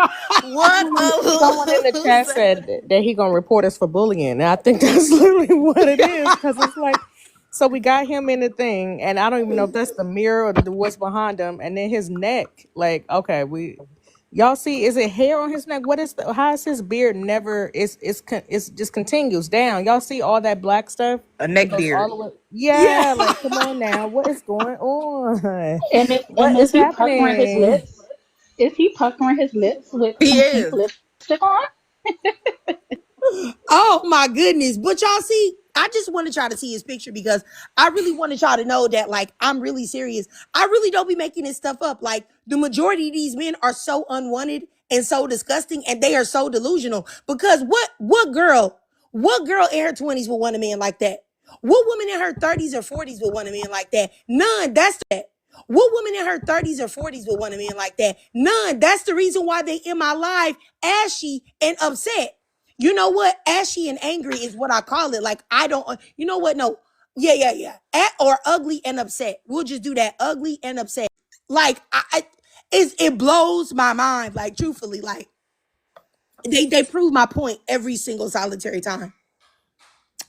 What a Someone in the chat loser. said that he gonna report us for bullying. And I think that's literally what it is. Because it's like, so we got him in the thing, and I don't even know if that's the mirror or what's behind him. And then his neck, like, okay, y'all see, is it hair on his neck? What is how is his beard never? It's just continues down. Y'all see all that black stuff? A neck beard. Yeah. Yeah, like come on now, what is going on? And What is is he puckering his happening? lips? Is he puckering his lips with He some pink is. lipstick on? Oh my goodness. But y'all see, I just want to try to see his picture because I really want to try to know that like I'm really serious. I really don't be making this stuff up. Like the majority of these men are so unwanted and so disgusting and they are so delusional. Because what girl in her 20s would want a man like that? What woman in her 30s or 40s would want a man like that? None. That's that. What woman in her 30s or 40s would want a man like that? None. That's the reason why they in my life ashy and upset. You know what? Ashy and angry is what I call it. Like, I don't, you know what? No. Yeah. Or ugly and upset. We'll just do that. Ugly and upset. Like, it blows my mind. Like, truthfully, like, they prove my point every single solitary time.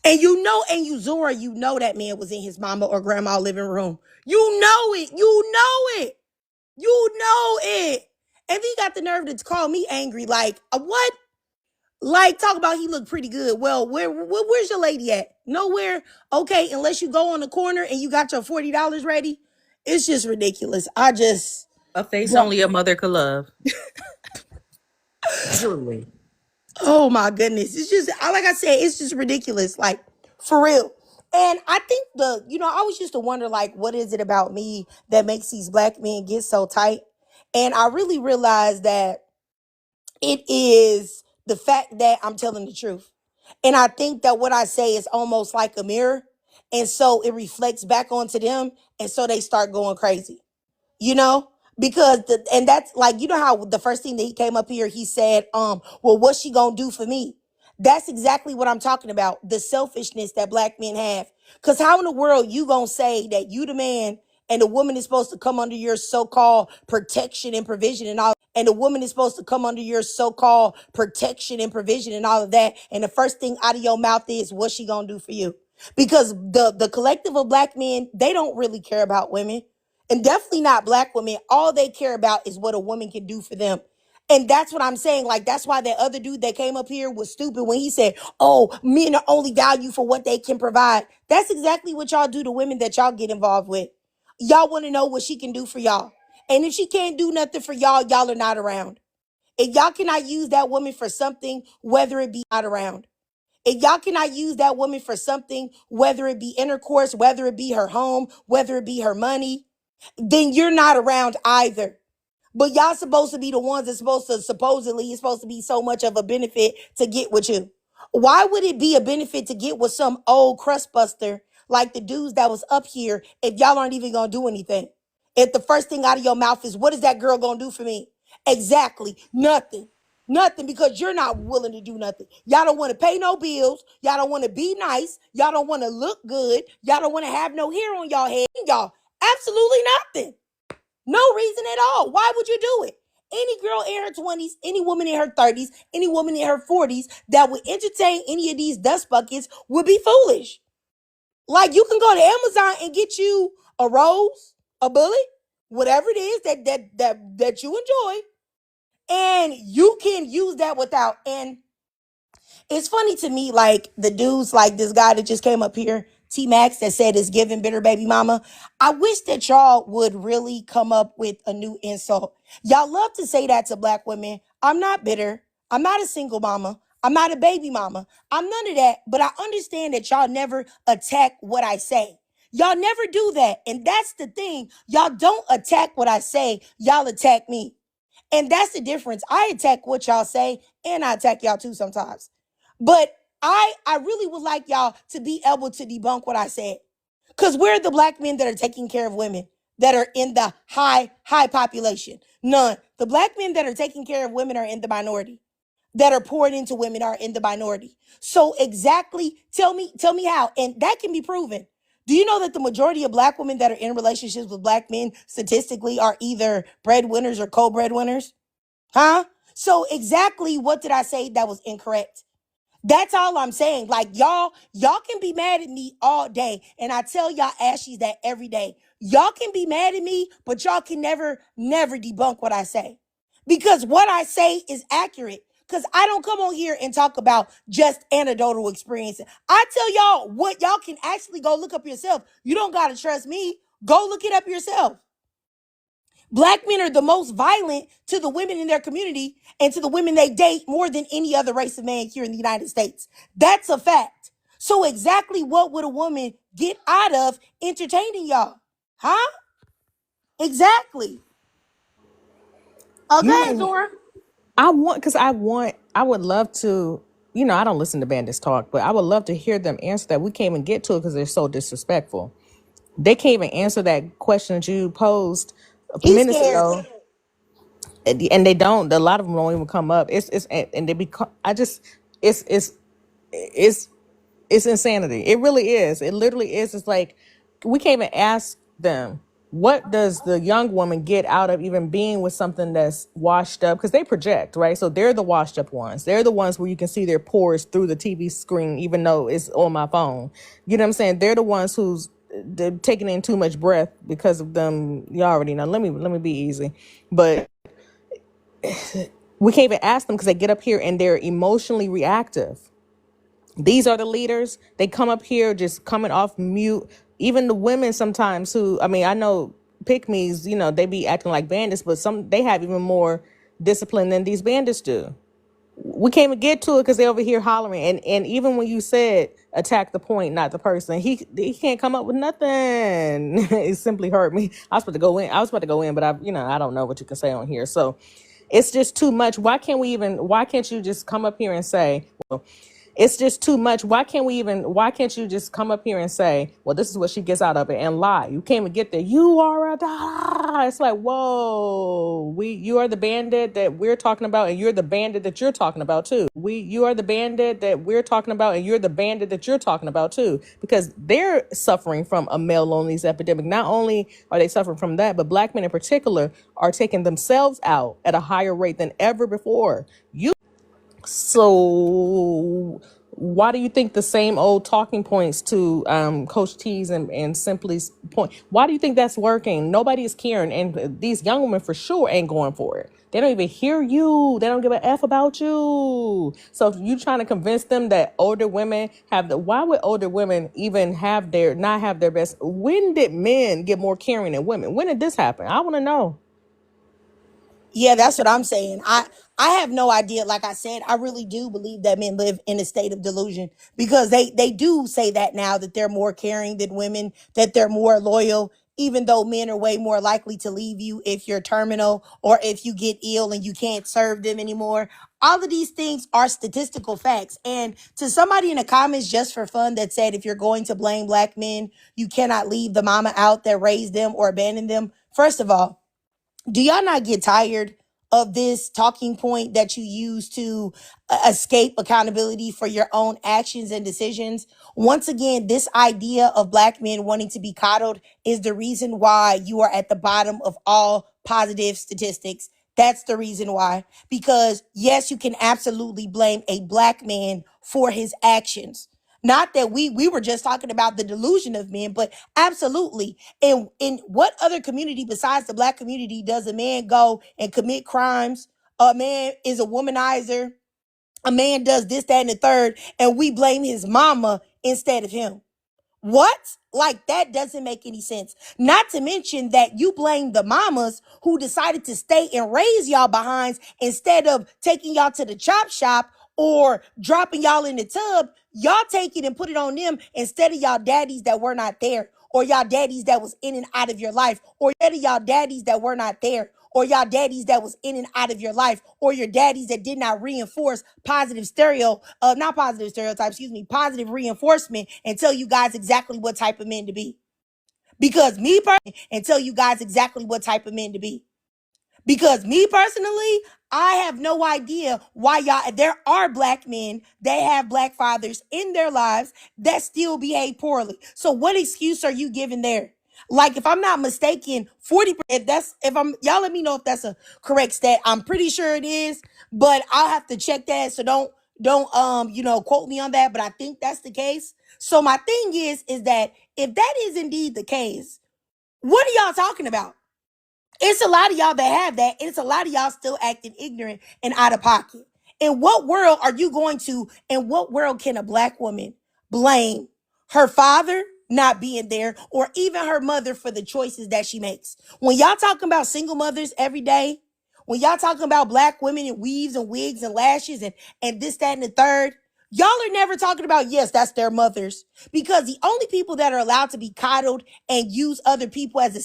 And Zora, you know that man was in his mama or grandma living room. You know it. You know it. You know it. And he got the nerve to call me angry. Like, what? Like, talk about he looked pretty good. Well, where's your lady at? Nowhere. Okay, unless you go on the corner and you got your $40 ready. It's just ridiculous. A face only a mother could love. Truly. Oh my goodness. It's just, like I said, it's just ridiculous. Like, for real. And I think I always used to wonder, like, what is it about me that makes these black men get so tight? And I really realized that it is the fact that I'm telling the truth. And I think that what I say is almost like a mirror. And so it reflects back onto them. And so they start going crazy, you know? Because and that's like, you know how the first thing that he came up here, he said, well, what's she gonna do for me? That's exactly what I'm talking about. The selfishness that black men have. Because how in the world you gonna say that you the man and the woman is supposed to come under your so-called protection and provision and all, and the woman is supposed to come under your so-called protection and provision and all of that, and the first thing out of your mouth is, what's she gonna do for you? Because the collective of black men, they don't really care about women, and definitely not black women. All they care about is what a woman can do for them. And that's what I'm saying. Like, that's why that other dude that came up here was stupid when he said, oh, men are only valued for what they can provide. That's exactly what y'all do to women that y'all get involved with. Y'all want to know what she can do for y'all. And if she can't do nothing for y'all, y'all are not around. If y'all cannot use that woman for something, whether it be not around. If y'all cannot use that woman for something, whether it be intercourse, whether it be her home, whether it be her money, then you're not around either. But y'all supposed to be the ones that's supposedly it's supposed to be so much of a benefit to get with you. Why would it be a benefit to get with some old crust buster like the dudes that was up here if y'all aren't even gonna do anything? If the first thing out of your mouth is, what is that girl gonna do for me? Exactly. Nothing. Nothing, because you're not willing to do nothing. Y'all don't want to pay no bills. Y'all don't want to be nice. Y'all don't want to look good. Y'all don't want to have no hair on y'all head. Y'all, absolutely nothing. No reason at all. Why would you do it? Any girl in her 20s, any woman in her 30s, any woman in her 40s that would entertain any of these dust buckets would be foolish. Like, you can go to Amazon and get you a rose, a bullet, whatever it is that you enjoy, And you can use that without. And it's funny to me, like the dudes, like this guy that just came up here, T Max, that said is giving bitter baby mama. I wish that y'all would really come up with a new insult. Y'all love to say that to black women. I'm not bitter. I'm not a single mama. I'm not a baby mama. I'm none of that. But I understand that y'all never attack what I say. Y'all never do that. And that's the thing. Y'all don't attack what I say. Y'all attack me. And that's the difference. I attack what y'all say and I attack y'all too sometimes. But I really would like y'all to be able to debunk what I said. Because we're the black men that are taking care of women that are in the high population. None. The black men that are taking care of women are in the minority. That are poured into women are in the minority. So exactly, tell me how. And that can be proven. Do you know that the majority of black women that are in relationships with black men statistically are either breadwinners or co-breadwinners? Huh? So exactly what did I say that was incorrect? That's all I'm saying. Like y'all can be mad at me all day. And I tell y'all ashies that every day. Y'all can be mad at me, but y'all can never debunk what I say. Because what I say is accurate. Because I don't come on here and talk about just anecdotal experiences. I tell y'all what y'all can actually go look up yourself. You don't gotta trust me. Go look it up yourself. Black men are the most violent to the women in their community and to the women they date more than any other race of man here in the United States. That's a fact. So exactly what would a woman get out of entertaining y'all? Huh? Exactly. You Okay, know, Zora. I would love to, I don't listen to bandits talk, but I would love to hear them answer that. We can't even get to it because they're so disrespectful. They can't even answer that question that you posed a few He's minutes scared. ago, and they don't. A lot of them don't even come up. It's and they become. It's it's insanity. It really is. It literally is. It's like we can't even ask them, what does the young woman get out of even being with something that's washed up? Because they project, right? So they're the washed up ones. They're the ones where you can see their pores through the TV screen, even though it's on my phone. You know what I'm saying? They're the ones who's they're taking in too much breath because of them. You already know. Let me be easy, but we can't even ask them because they get up here and they're emotionally reactive. These are the leaders. They come up here just coming off mute. Even the women sometimes who, I mean, I know pick me's, they be acting like bandits, but they have even more discipline than these bandits do. We can't even get to it because they over here hollering. And even when you said attack the point, not the person, he can't come up with nothing. It simply hurt me. I was about to go in, but I don't know what you can say on here. So it's just too much. Why can't you just come up here and say, well, it's just too much. Why can't you just come up here and say, well, this is what she gets out of it and lie? You can't even get there. You are a da. It's like, whoa, you are the bandit that we're talking about, and you're the bandit that you're talking about too. You are the bandit that we're talking about, and you're the bandit that you're talking about too, because they're suffering from a male loneliness epidemic. Not only are they suffering from that, but black men in particular are taking themselves out at a higher rate than ever before. So why do you think the same old talking points to Coach T's and Simply's point? Why do you think that's working? Nobody is caring, and these young women for sure ain't going for it. They don't even hear you. They don't give a F about you. So if you trying to convince them that older women why would older women even not have their best? When did men get more caring than women? When did this happen? I want to know. Yeah, that's what I'm saying. I have no idea. Like I said, I really do believe that men live in a state of delusion because they do say that now, that they're more caring than women, that they're more loyal, even though men are way more likely to leave you if you're terminal or if you get ill and you can't serve them anymore. All of these things are statistical facts. And to somebody in the comments just for fun that said, if you're going to blame black men, you cannot leave the mama out that raised them or abandon them. First of all, do y'all not get tired of this talking point that you use to escape accountability for your own actions and decisions? Once again, this idea of black men wanting to be coddled is the reason why you are at the bottom of all positive statistics. That's the reason why. Because yes, you can absolutely blame a black man for his actions. Not that we were just talking about the delusion of men, but absolutely. In what other community besides the black community does a man go and commit crimes, a man is a womanizer, a man does this, that, and the third, and we blame his mama instead of him. What? Like, that doesn't make any sense. Not to mention that you blame the mamas who decided to stay and raise y'all behinds instead of taking y'all to the chop shop or dropping y'all in the tub. Y'all take it and put it on them instead of y'all daddies that were not there, or y'all daddies that was in and out of your life, or instead of y'all daddies that were not there, or y'all daddies that was in and out of your life, or your daddies that did not reinforce positive reinforcement and tell you guys exactly what type of men to be. Because me personally, and tell you guys exactly what type of men to be. Because me personally, I have no idea why there are black men that have black fathers in their lives that still behave poorly. So what excuse are you giving there? Like, if I'm not mistaken, 40%, y'all let me know if that's a correct stat. I'm pretty sure it is, but I'll have to check that. So don't quote me on that, but I think that's the case. So my thing is that if that is indeed the case, what are y'all talking about? It's a lot of y'all that have that, and it's a lot of y'all still acting ignorant and out of pocket. In what world can a black woman blame her father not being there, or even her mother, for the choices that she makes? When y'all talking about single mothers every day, when y'all talking about black women in weaves and wigs and lashes and this, that, and the third, y'all are never talking about, yes, that's their mothers. Because the only people that are allowed to be coddled and use other people as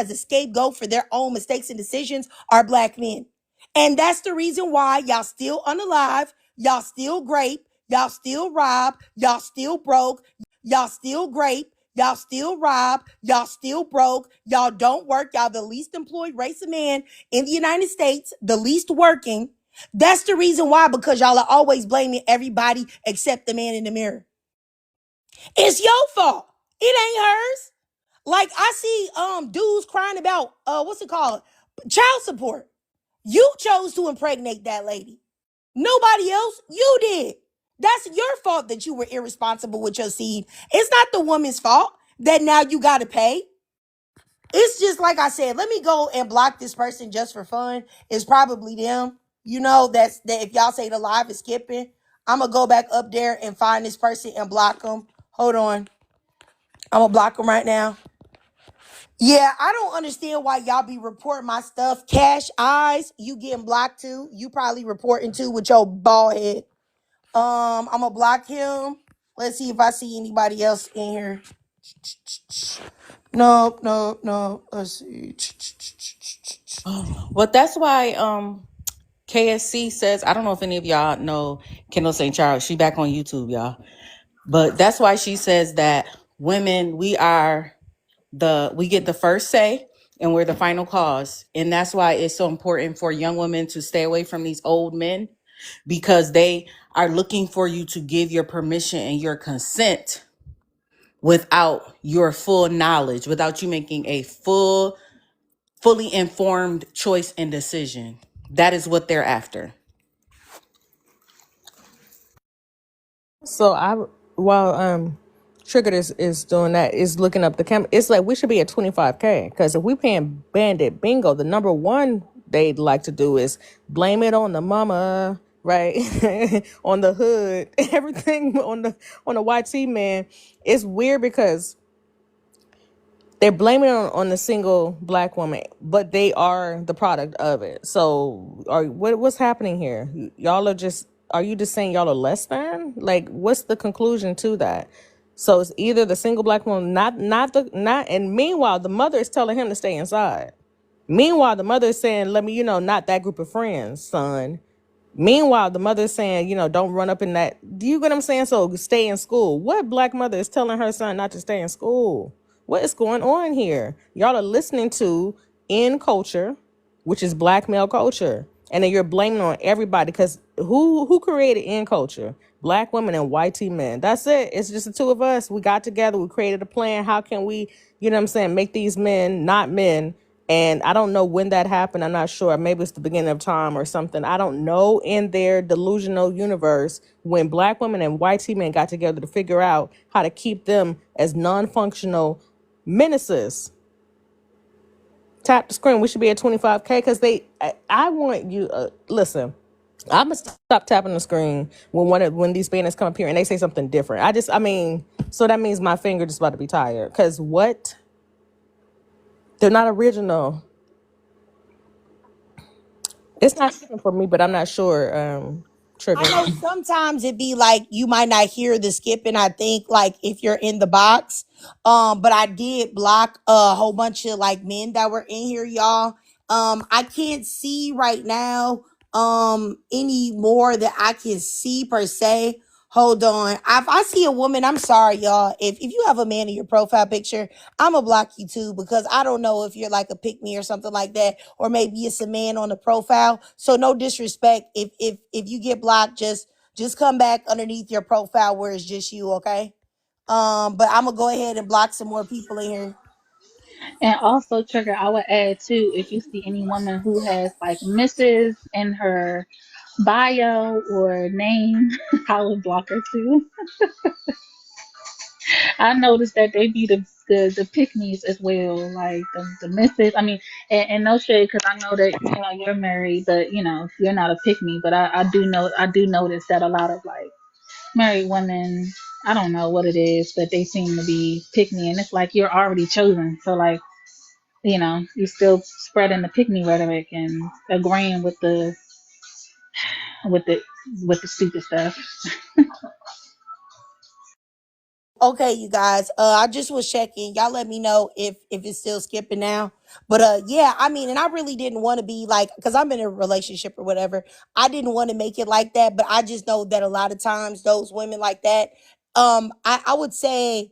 a scapegoat for their own mistakes and decisions are black men. And that's the reason why y'all still unalive, y'all still grape, y'all still rob, y'all still broke, y'all still grape, y'all still rob, y'all still broke, y'all don't work, y'all the least employed race of man in the United States, the least working. That's the reason why, because y'all are always blaming everybody except the man in the mirror. It's your fault. It ain't hers. Like, I see dudes crying about what's it called? Child support. You chose to impregnate that lady. Nobody else. You did. That's your fault that you were irresponsible with your seed. It's not the woman's fault that now you got to pay. It's just like I said, let me go and block this person just for fun. It's probably them. That if y'all say the live is skipping, I'm going to go back up there and find this person and block them. Hold on. I'm going to block them right now. Yeah, I don't understand why y'all be reporting my stuff. Cash Eyes, you getting blocked too. You probably reporting too with your bald head. I'm going to block him. Let's see if I see anybody else in here. Nope. Let's see. But that's why KSC says, I don't know if any of y'all know Kendall St. Charles. She back on YouTube, y'all. But that's why she says that women, we get the first say and we're the final cause. And that's why it's so important for young women to stay away from these old men, because they are looking for you to give your permission and your consent without your full knowledge, without you making a fully informed choice and decision. That is what they're after. So while Triggered is doing that, is looking up the it's like we should be at 25K, because if we paying Bandit bingo, the number one they'd like to do is blame it on the mama, right? On the hood, everything on the YT man. It's weird because they're blaming it on the single black woman, but they are the product of it. So what's happening here? Are you just saying y'all are less than? Like, what's the conclusion to that? So it's either the single black woman, and meanwhile, the mother is telling him to stay inside. Meanwhile, the mother is saying, let me, not that group of friends, son. Meanwhile, the mother is saying, don't run up in that. Do you get what I'm saying? So stay in school. What black mother is telling her son not to stay in school? What is going on here? Y'all are listening to in culture, which is black male culture. And then you're blaming on everybody, because who created in culture? Black women and white men. That's it. It's just the two of us. We got together. We created a plan. How can we, make these men not men? And I don't know when that happened. I'm not sure. Maybe it's the beginning of time or something. I don't know. In their delusional universe, when black women and white men got together to figure out how to keep them as non-functional menaces. Tap the screen. We should be at 25K because I want you. Listen, I'm gonna stop tapping the screen when these bandits come up here and they say something different. So that means my finger just about to be tired. Cause what? They're not original. It's not skipping for me, but I'm not sure. I Trigger. know sometimes it be like you might not hear the skipping. I think like if you're in the box. But I did block a whole bunch of like men that were in here, y'all. I can't see right now any more that I can see per se. Hold on. If I see a woman, I'm sorry, y'all. If you have a man in your profile picture, I'ma block you too, because I don't know if you're like a pick me or something like that, or maybe it's a man on the profile. So no disrespect. If you get blocked, just come back underneath your profile where it's just you, okay? But I'm gonna go ahead and block some more people in here. And also, Trigger, I would add too, if you see any woman who has like Mrs. in her bio or name, I would block her too. I noticed that they be the pick me's as well, like the Mrs. I mean, and no shade, because I know that you're married, but you're not a pick me. But I do notice that a lot of like married women, I don't know what it is, but they seem to be pick me, and it's like you're already chosen. So like, you still spreading the pick me rhetoric and agreeing with the with the stupid stuff. Okay, you guys. I just was checking. Y'all let me know if it's still skipping now. But yeah, I mean, and I really didn't want to be like, because I'm in a relationship or whatever. I didn't want to make it like that, but I just know that a lot of times those women like that, I would say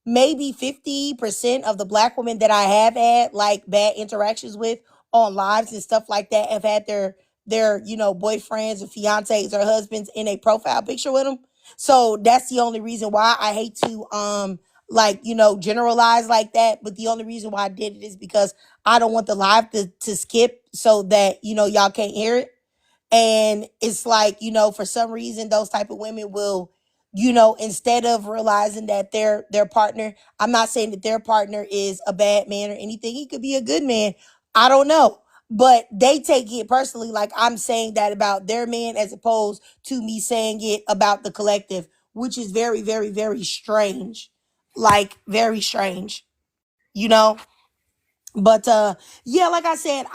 maybe 50% of the black women that I have had like bad interactions with on lives and stuff like that have had their boyfriends or fiancés or husbands in a profile picture with them. So that's the only reason why I hate to generalize like that. But the only reason why I did it is because I don't want the live to skip so that y'all can't hear it. And it's like, for some reason those type of women will, instead of realizing that their partner, I'm not saying that their partner is a bad man or anything, he could be a good man, I don't know, but they take it personally like I'm saying that about their man, as opposed to me saying it about the collective, which is very, very, very strange. Like very strange, you know but yeah, like I said,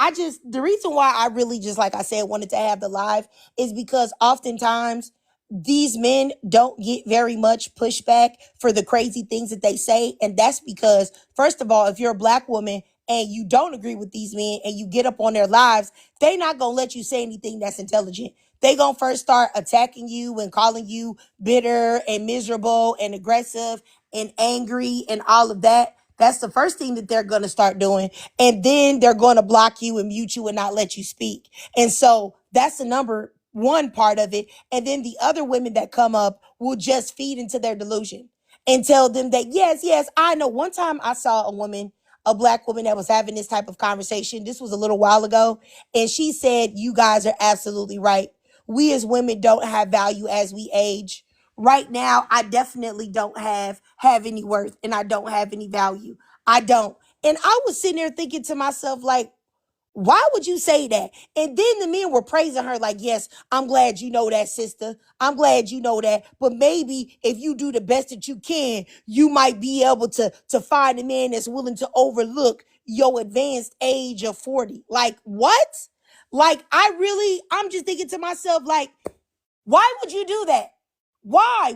the reason why I really just, like I said, wanted to have the live is because oftentimes these men don't get very much pushback for the crazy things that they say. And that's because, first of all, if you're a black woman and you don't agree with these men and you get up on their lives, they not gonna let you say anything that's intelligent. They gonna first start attacking you and calling you bitter and miserable and aggressive and angry and all of that. That's the first thing that they're going to start doing. And then they're going to block you and mute you and not let you speak. And so that's the number one part of it. And then the other women that come up will just feed into their delusion and tell them that, yes, yes, I know. One time I saw a black woman that was having this type of conversation. This was a little while ago. And she said, you guys are absolutely right. We as women don't have value as we age. Right now, I definitely don't have any worth, and I don't have any value. I don't. And I was sitting there thinking to myself, like, why would you say that? And then the men were praising her, like, yes, I'm glad you know that, sister. I'm glad you know that. But maybe if you do the best that you can, you might be able to find a man that's willing to overlook your advanced age of 40. Like, what? Like, I'm just thinking to myself, like, why would you do that? Why?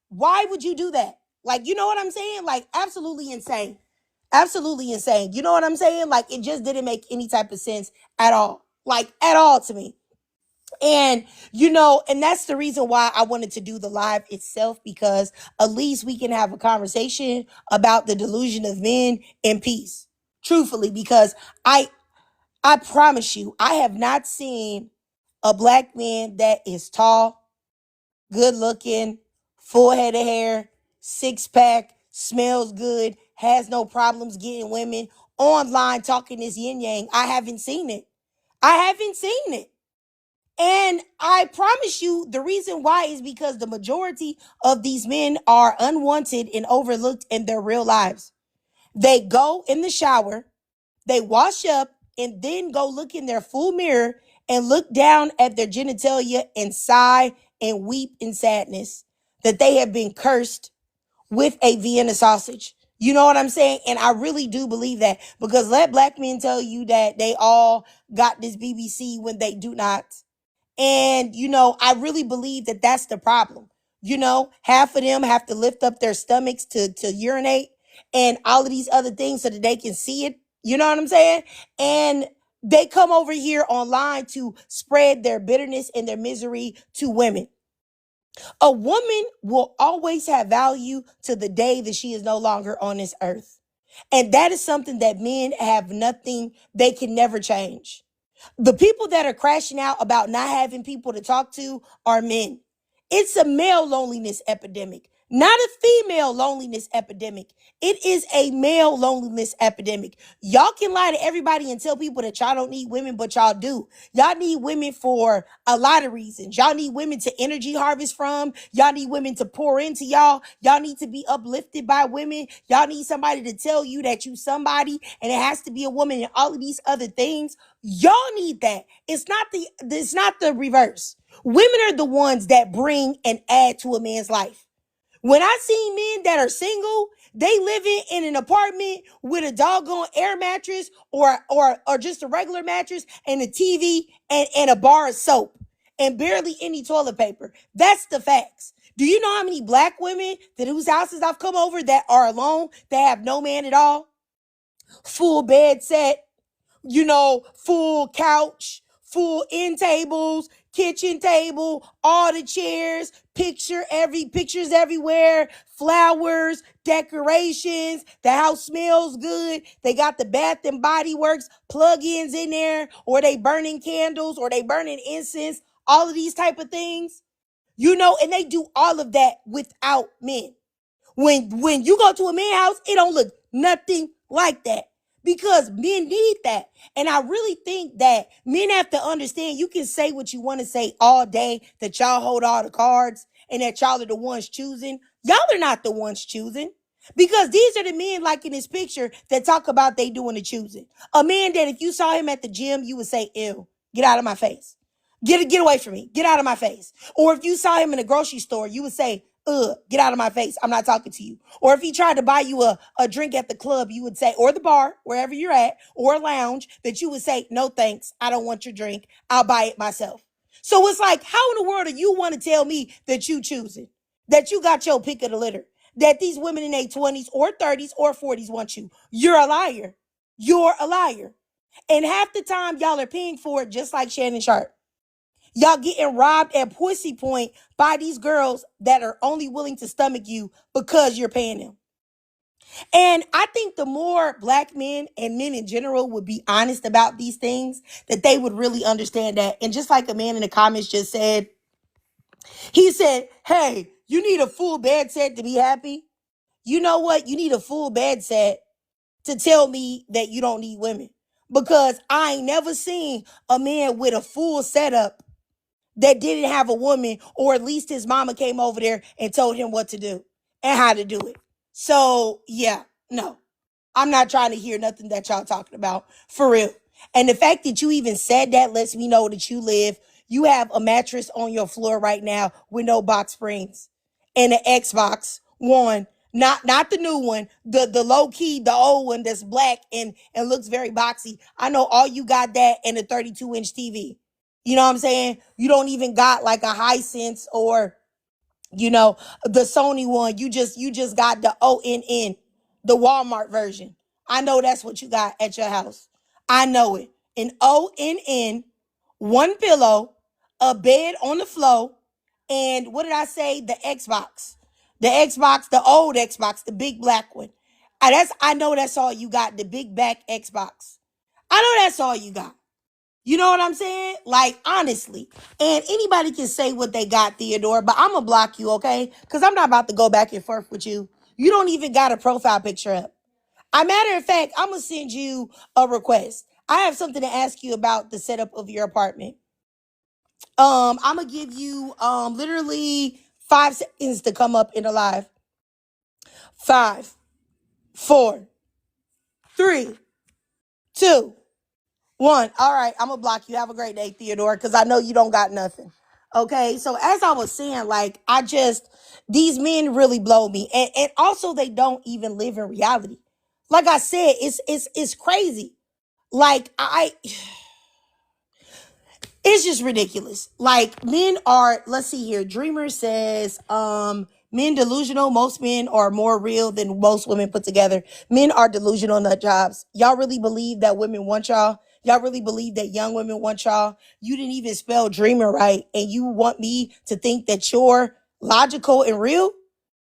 Why would you do that? Like, you know what I'm saying? Like, absolutely insane. Absolutely insane. You know what I'm saying? Like, it just didn't make any type of sense at all. Like, at all to me. And that's the reason why I wanted to do the live itself, because at least we can have a conversation about the delusion of men in peace. Truthfully, because I promise you, I have not seen a black man that is tall, good looking, full head of hair, six pack, smells good, has no problems getting women, online talking this yin yang. I haven't seen it. I haven't seen it. And I promise you, the reason why is because the majority of these men are unwanted and overlooked in their real lives. They go in the shower, They wash up and then go look in their full mirror and look down at their genitalia and sigh and weep in sadness that they have been cursed with a Vienna sausage. You know what I'm saying? And I really do believe that, because let black men tell you that they all got this BBC when they do not. And, I really believe that that's the problem. Half of them have to lift up their stomachs to urinate and all of these other things so that they can see it. You know what I'm saying? And they come over here online to spread their bitterness and their misery to women. A woman will always have value to the day that she is no longer on this earth. And that is something that men have nothing, they can never change. The people that are crashing out about not having people to talk to are men. It's a male loneliness epidemic, not a female loneliness epidemic. It is a male loneliness epidemic. Y'all can lie to everybody and tell people that y'all don't need women, but y'all do. Y'all need women for a lot of reasons. Y'all need women to energy harvest from. Y'all need women to pour into y'all. Y'all need to be uplifted by women. Y'all need somebody to tell you that you somebody, and it has to be a woman, and all of these other things. Y'all need that. It's not the reverse. Women are the ones that bring and add to a man's life. When I see men that are single, they living in an apartment with a doggone air mattress or just a regular mattress and a TV and a bar of soap and barely any toilet paper. That's the facts. Do you know how many black women whose houses I've come over that are alone, that have no man at all? Full bed set, full couch, full end tables, kitchen table, all the chairs, pictures everywhere, flowers, decorations. The house smells good. They got the Bath and Body Works plug-ins in there, or they burning candles, or they burning incense, all of these type of things. And they do all of that without men. When you go to a man's house, it don't look nothing like that, because men need that. And I really think that men have to understand, you can say what you want to say all day, that y'all hold all the cards and that y'all are the ones choosing. Y'all are not the ones choosing, because these are the men, like in this picture, that talk about they doing the choosing. A man that if you saw him at the gym, you would say, ew, get out of my face. Get away from me. Get out of my face. Or if you saw him in a grocery store, you would say, get out of my face. I'm not talking to you. Or if he tried to buy you a drink at the club, you would say, or the bar, wherever you're at, or a lounge, that you would say, no, thanks. I don't want your drink. I'll buy it myself. So it's like, how in the world do you want to tell me that you choosing, that you got your pick of the litter, that these women in their 20s or 30s or 40s want you? You're a liar. You're a liar. And half the time, y'all are paying for it, just like Shannon Sharp. Y'all getting robbed at pussy point by these girls that are only willing to stomach you because you're paying them. And I think the more black men and men in general would be honest about these things, that they would really understand that. And just like a man in the comments just said, he said, hey, you need a full bed set to be happy. You know what? You need a full bed set to tell me that you don't need women. Because I ain't never seen a man with a full setup that didn't have a woman, or at least his mama came over there and told him what to do and how to do it. So yeah, no, I'm not trying to hear nothing that y'all talking about, for real. And the fact that you even said that lets me know that you have a mattress on your floor right now with no box springs and an Xbox One, not the new one, the low key, the old one that's black and looks very boxy. I know all you got that and a 32-inch TV. You know what I'm saying? You don't even got like a Hisense or, the Sony one. You just got the ONN, the Walmart version. I know that's what you got at your house. I know it. An ONN, one pillow, a bed on the floor, and what did I say? The Xbox. The old Xbox, the big black one. I know that's all you got, the big back Xbox. I know that's all you got. You know what I'm saying? Like, honestly. And anybody can say what they got, Theodore, but I'm going to block you, okay? Because I'm not about to go back and forth with you. You don't even got a profile picture up. A matter of fact, I'm going to send you a request. I have something to ask you about the setup of your apartment. I'm going to give you literally 5 seconds to come up in the live. 5, 4, 3, 2, 1. All right, I'm gonna block you. Have a great day, Theodore, because I know you don't got nothing. Okay, so as I was saying, like, these men really blow me, and also they don't even live in reality. Like I said, it's crazy. Like it's just ridiculous. Like, men are, let's see here. Dreamer says, men delusional. Most men are more real than most women put together. Men are delusional nut jobs. Y'all really believe that women want y'all? Y'all really believe that young women want y'all? You didn't even spell dreamer right, and you want me to think that you're logical and real?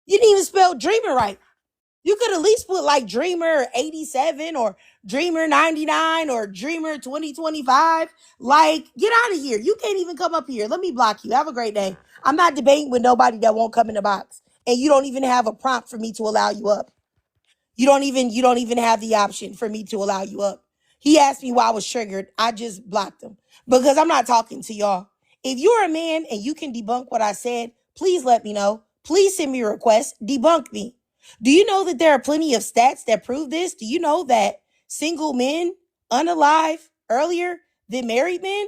You didn't even spell dreamer right. You could at least put like Dreamer 87 or Dreamer 99 or Dreamer 2025. Like, get out of here. You can't even come up here. Let me block you. Have a great day. I'm not debating with nobody that won't come in the box. And you don't even have a prompt for me to allow you up. You don't even have the option for me to allow you up. He asked me why I was triggered. I just blocked him because I'm not talking to y'all. If you're a man and you can debunk what I said, please let me know. Please send me a request. Debunk me. Do you know that there are plenty of stats that prove this? Do you know that single men unalive earlier than married men?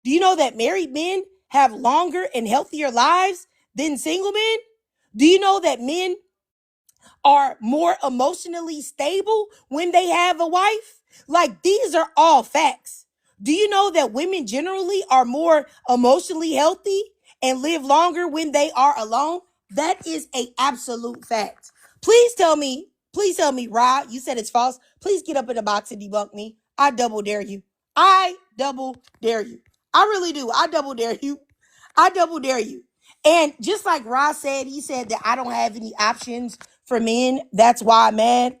Do you know that married men have longer and healthier lives than single men? Do you know that men are more emotionally stable when they have a wife? Like, these are all facts. Do you know that women generally are more emotionally healthy and live longer when they are alone? That is a absolute fact. Please tell me, Rod, you said it's false. Please get up in the box and debunk me. I double dare you. I double dare you. I really do. I double dare you. I double dare you. And just like Ross said, he said that I don't have any options for men. That's why I'm mad.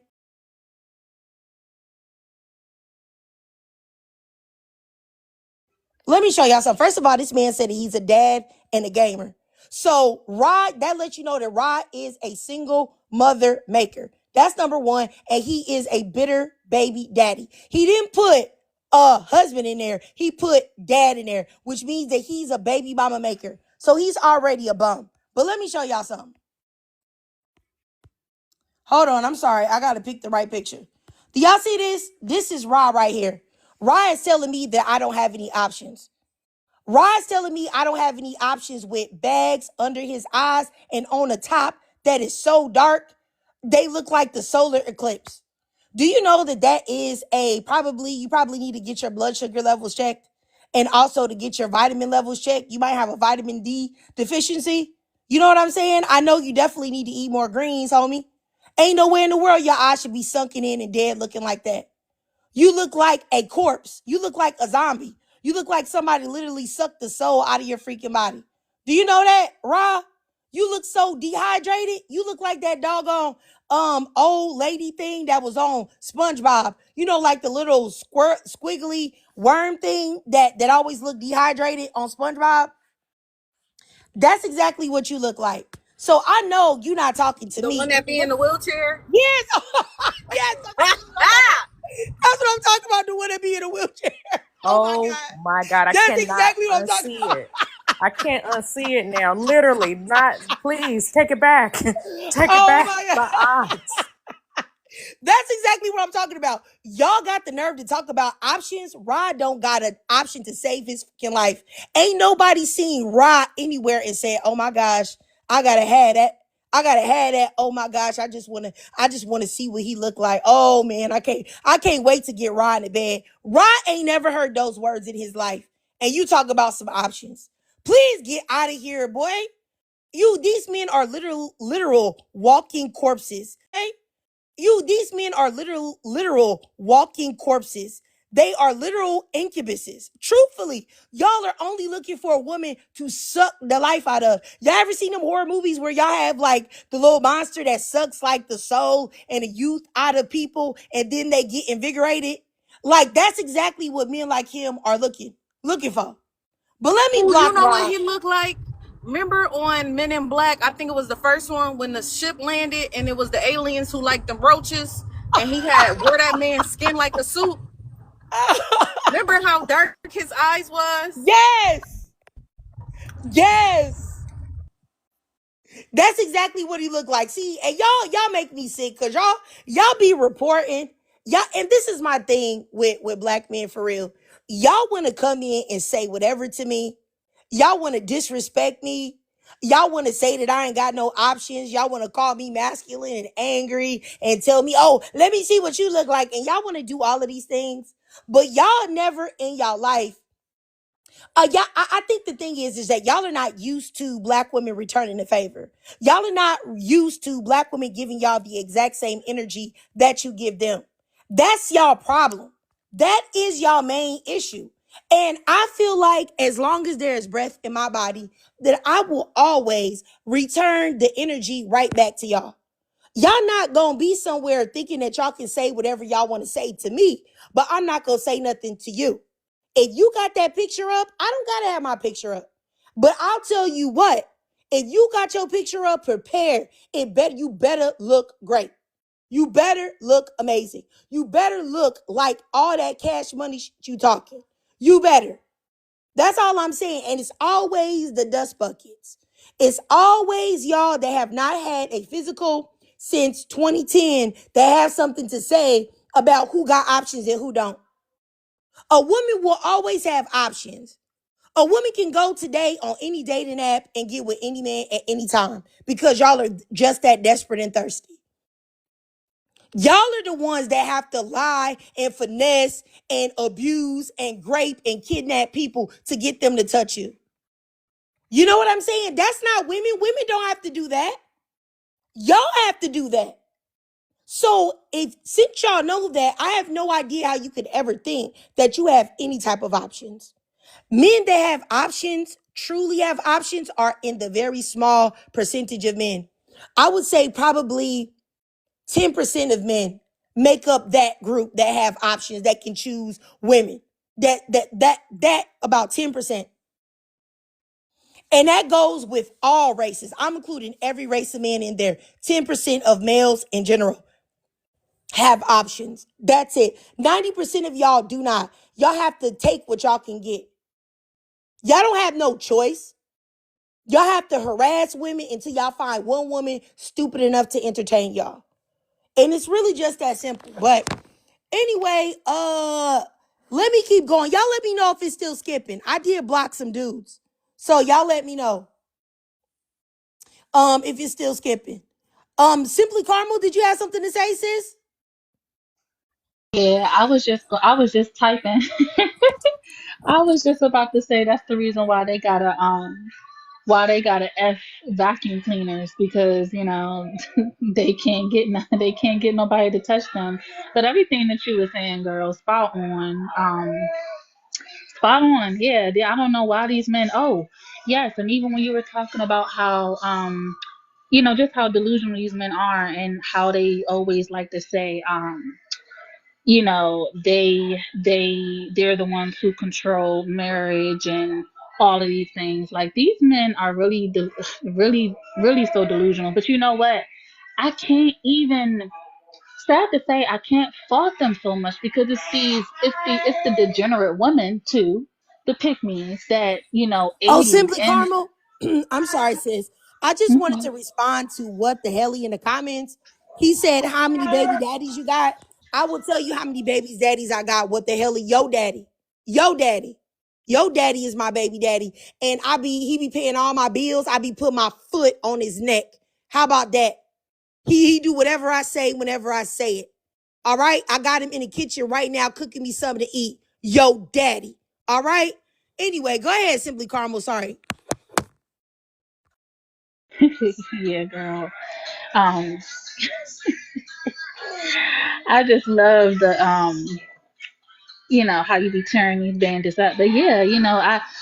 Let me show y'all something. First of all, this man said that he's a dad and a gamer. So Rod, that lets you know that Rod is a single mother maker. That's number one. And he is a bitter baby daddy. He didn't put a husband in there. He put dad in there, which means that he's a baby mama maker. So he's already a bum. But let me show y'all something. Hold on. I'm sorry. I got to pick the right picture. Do y'all see this? This is Rod right here. Rod is telling me that I don't have any options. Rod's telling me I don't have any options with bags under his eyes and on the top that is so dark, they look like the solar eclipse. Do you know that that is you probably need to get your blood sugar levels checked and also to get your vitamin levels checked. You might have a vitamin D deficiency. You know what I'm saying? I know you definitely need to eat more greens, homie. Ain't nowhere in the world your eyes should be sunken in and dead looking like that. You look like a corpse. You look like a zombie. You look like somebody literally sucked the soul out of your freaking body. Do you know that, Ra? You look so dehydrated. You look like that doggone old lady thing that was on SpongeBob. You know, like the little squiggly worm thing that always looked dehydrated on SpongeBob. That's exactly what you look like. So I know you're not talking to me. The one that be in the wheelchair? Yes. Yes. That's what I'm talking about. The one that be in a wheelchair. Oh my God. I That's cannot exactly what I'm talking unsee about. it. I can't unsee it now. Literally, not. Please take it back. Take it back. My God. My eyes. That's exactly what I'm talking about. Y'all got the nerve to talk about options. Rod don't got an option to save his fucking life. Ain't nobody seen Rod anywhere and said, "Oh my gosh, I gotta have that. I gotta have that. Oh my gosh, I just wanna see what he look like. Oh man, I can't wait to get Rod in the bed." Rod ain't never heard those words in his life. And you talk about some options. Please get out of here, boy. These men are literal walking corpses. Okay? These men are literal walking corpses. They are literal incubuses. Truthfully, y'all are only looking for a woman to suck the life out of. Y'all ever seen them horror movies where y'all have like the little monster that sucks like the soul and the youth out of people and then they get invigorated? Like, that's exactly what men like him are looking for. But let me block You know what Rob. he looked like? Remember on Men in Black, I think it was the first one when the ship landed and it was the aliens who liked the roaches and he had wore that man's skin like a suit. Remember how dark his eyes was? Yes. Yes. That's exactly what he looked like. See, and y'all make me sick because y'all be reporting Y'all, and this is my thing with black men for real. Y'all want to come in and say whatever to me. Y'all want to disrespect me. Y'all want to say that I ain't got no options. Y'all want to call me masculine and angry and tell me, oh, let me see what you look like. And y'all want to do all of these things. But y'all never in y'all life. Yeah, I think the thing is that y'all are not used to black women returning the favor. Y'all are not used to black women giving y'all the exact same energy that you give them. That's y'all problem. That is y'all main issue. And I feel like as long as there is breath in my body, that I will always return the energy right back to y'all. Y'all not gonna be somewhere thinking that y'all can say whatever y'all want to say to me, but I'm not gonna say nothing to you. If you got that picture up, I don't gotta have my picture up. But I'll tell you what, if you got your picture up prepared, you better look great. You better look amazing. You better look like all that cash money you talking. You better. That's all I'm saying. And it's always the dust buckets. It's always y'all that have not had a physical since 2010 that have something to say about who got options and who don't. A woman will always have options. A woman can go today on any dating app and get with any man at any time because y'all are just that desperate and thirsty. Y'all are the ones that have to lie and finesse and abuse and grape and kidnap people to get them to touch you. You know what I'm saying? That's not women. Women don't have to do that. Y'all have to do that. So since y'all know that, I have no idea how you could ever think that you have any type of options. Men that have options, truly have options, are in the very small percentage of men. I would say probably 10% of men make up that group that have options that can choose women. That about 10%. And that goes with all races. I'm including every race of men in there. 10% of males in general have options. That's it. 90% of y'all do not. Y'all have to take what y'all can get. Y'all don't have no choice. Y'all have to harass women until y'all find one woman stupid enough to entertain y'all. And it's really just that simple. But anyway, let me keep going. Y'all let me know if it's still skipping. I did block some dudes. So y'all let me know if it's still skipping. Simply Carmel, did you have something to say, sis? Yeah, I was just typing. I was just about to say that's the reason why they gotta F vacuum cleaners, because they can't get nobody to touch them. But everything that you were saying, girl, spot on. Spot on. Yeah, I don't know why these men. Oh, yes, and even when you were talking about how just how delusional these men are, and how they always like to say they're the ones who control marriage and all of these things. Like, these men are really really really so delusional. But you know what, I can't even, sad to say, I can't fault them so much, because it's the degenerate women too, the pick-me's that Oh, aid Simply and Carmel. I'm sorry, sis. I just wanted mhm. to respond to what the hell he in the comments. He said, how many baby daddies you got? I will tell you how many baby daddies I got. What the hell is your daddy? Your daddy. Your daddy is my baby daddy. And he be paying all my bills. I be putting my foot on his neck. How about that? He do whatever I say whenever I say it. All right? I got him in the kitchen right now cooking me something to eat. Yo, daddy. All right? Anyway, go ahead, Simply Carmel. Sorry. Yeah, girl. um I just love the how you be tearing these bandits up. But yeah,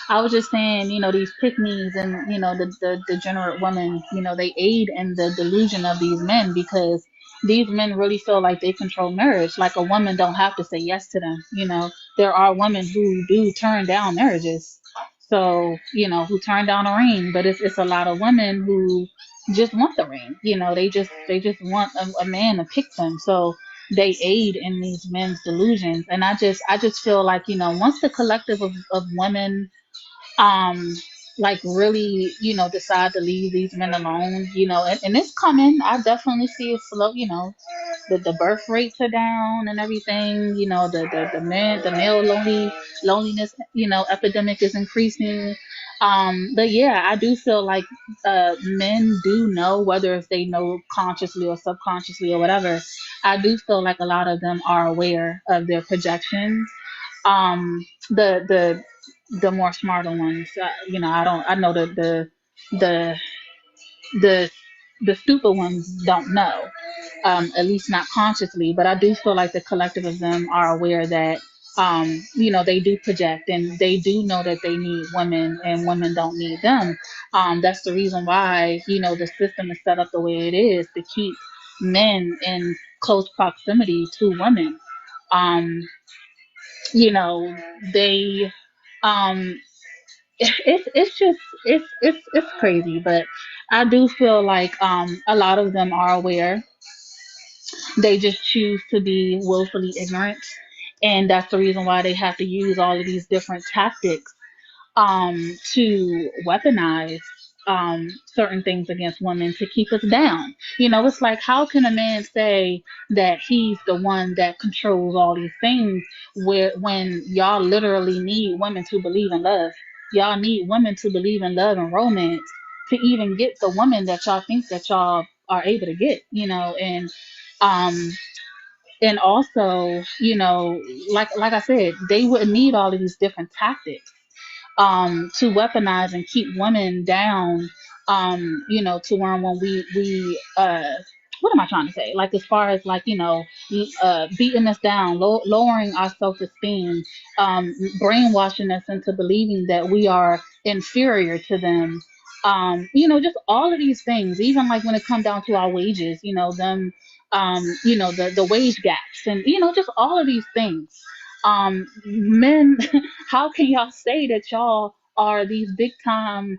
I was just saying, these pick-me's and the degenerate women, they aid in the delusion of these men, because these men really feel like they control marriage. Like, a woman don't have to say yes to them. There are women who do turn down marriages, so who turn down a ring. But it's a lot of women who just want the ring. They just want a man to pick them. So they aid in these men's delusions. And I just feel like, once the collective of women like really decide to leave these men alone, and it's coming. I definitely see it slow, the birth rates are down and everything. You know, the male loneliness, you know, epidemic is increasing. But yeah, I do feel like men do know, whether if they know consciously or subconsciously or whatever. I do feel like a lot of them are aware of their projections. The more smarter ones, you know, I know that the the the stupid ones don't know, at least not consciously. But I do feel like the collective of them are aware that, you know, they do project and they do know that they need women and women don't need them. That's the reason why, you know, the system is set up the way it is, to keep men in close proximity to women. Um, you know, they um it's just it's crazy. But I do feel like a lot of them are aware. They just choose to be willfully ignorant, and that's the reason why they have to use all of these different tactics to weaponize certain things against women to keep us down. You know, it's like, how can a man say that he's the one that controls all these things, where when y'all literally need women to believe in love? Y'all need women to believe in love and romance to even get the woman that y'all think that y'all are able to get, you know. Um and also, you know, like I said, they wouldn't need all of these different tactics to weaponize and keep women down, you know, to where when we what am I trying to say? Like, as far as, like, you know, beating us down, lowering our self-esteem, brainwashing us into believing that we are inferior to them. You know, just all of these things, even like when it comes down to our wages, you know, them, you know, the wage gaps, and, you know, just all of these things. Men, how can y'all say that y'all are these big time,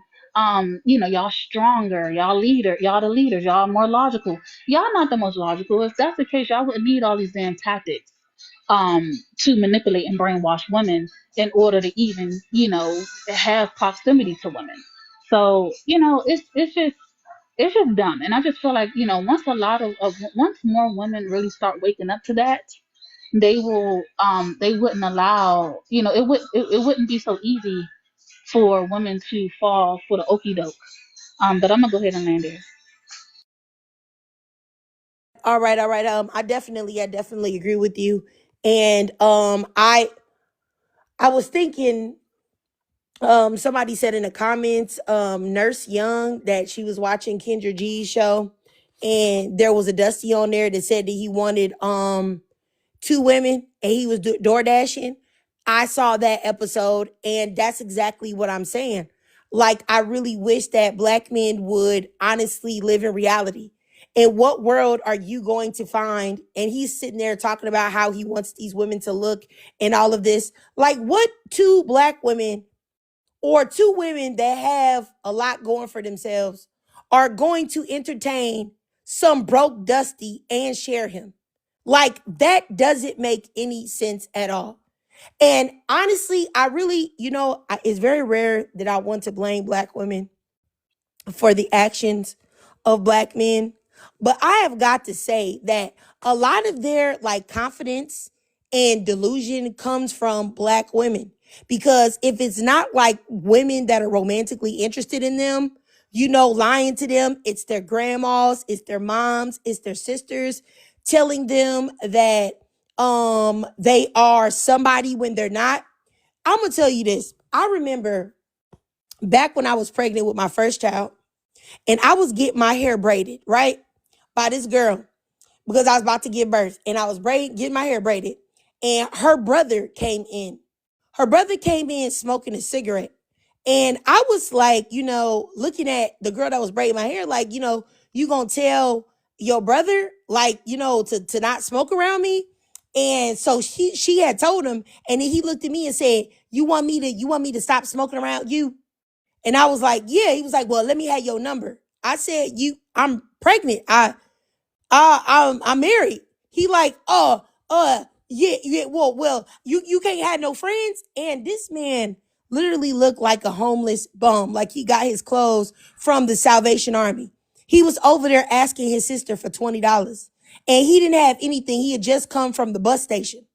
you know, y'all stronger, y'all the leaders, y'all more logical? Y'all not the most logical. If that's the case, y'all wouldn't need all these damn tactics to manipulate and brainwash women in order to even, you know, have proximity to women. So, you know, it's just dumb. And I just feel like, you know, once more women really start waking up to that, they wouldn't allow, you know, it wouldn't be so easy for women to fall for the okie doke. But I'm gonna go ahead and land there. All right, all right. I definitely agree with you. And I was thinking, somebody said in the comments, Nurse Young, that she was watching Kendra G's show, and there was a Dusty on there that said that he wanted two women and he was door dashing. I saw that episode, and that's exactly what I'm saying. Like, I really wish that black men would honestly live in reality. In what world are you going to find? And he's sitting there talking about how he wants these women to look and all of this. Like, what two black women or two women that have a lot going for themselves are going to entertain some broke Dusty and share him? Like, that doesn't make any sense at all. And honestly, I really, you know, it's very rare that I want to blame black women for the actions of black men. But I have got to say that a lot of their, like, confidence and delusion comes from black women. Because if it's not like women that are romantically interested in them, you know, lying to them, it's their grandmas, it's their moms, it's their sisters telling them that they are somebody when they're not. I'm gonna tell you this. I remember back when I was pregnant with my first child, and I was getting my hair braided, right? By this girl, because I was about to give birth, and I was getting my hair braided, and her brother came in. Her brother came in smoking a cigarette. And I was like, you know, looking at the girl that was braiding my hair, like, you know, you gonna tell your brother, like, you know, to not smoke around me? And so she had told him, and then he looked at me and said, you want me to stop smoking around you? And I was like, yeah. He was like, well, let me have your number. I said, I'm pregnant. I'm married. He like, yeah, well, you can't have no friends. And this man literally looked like a homeless bum. Like, he got his clothes from the Salvation Army. He was over there asking his sister for $20. and he didn't have anything. He had just come from the bus station.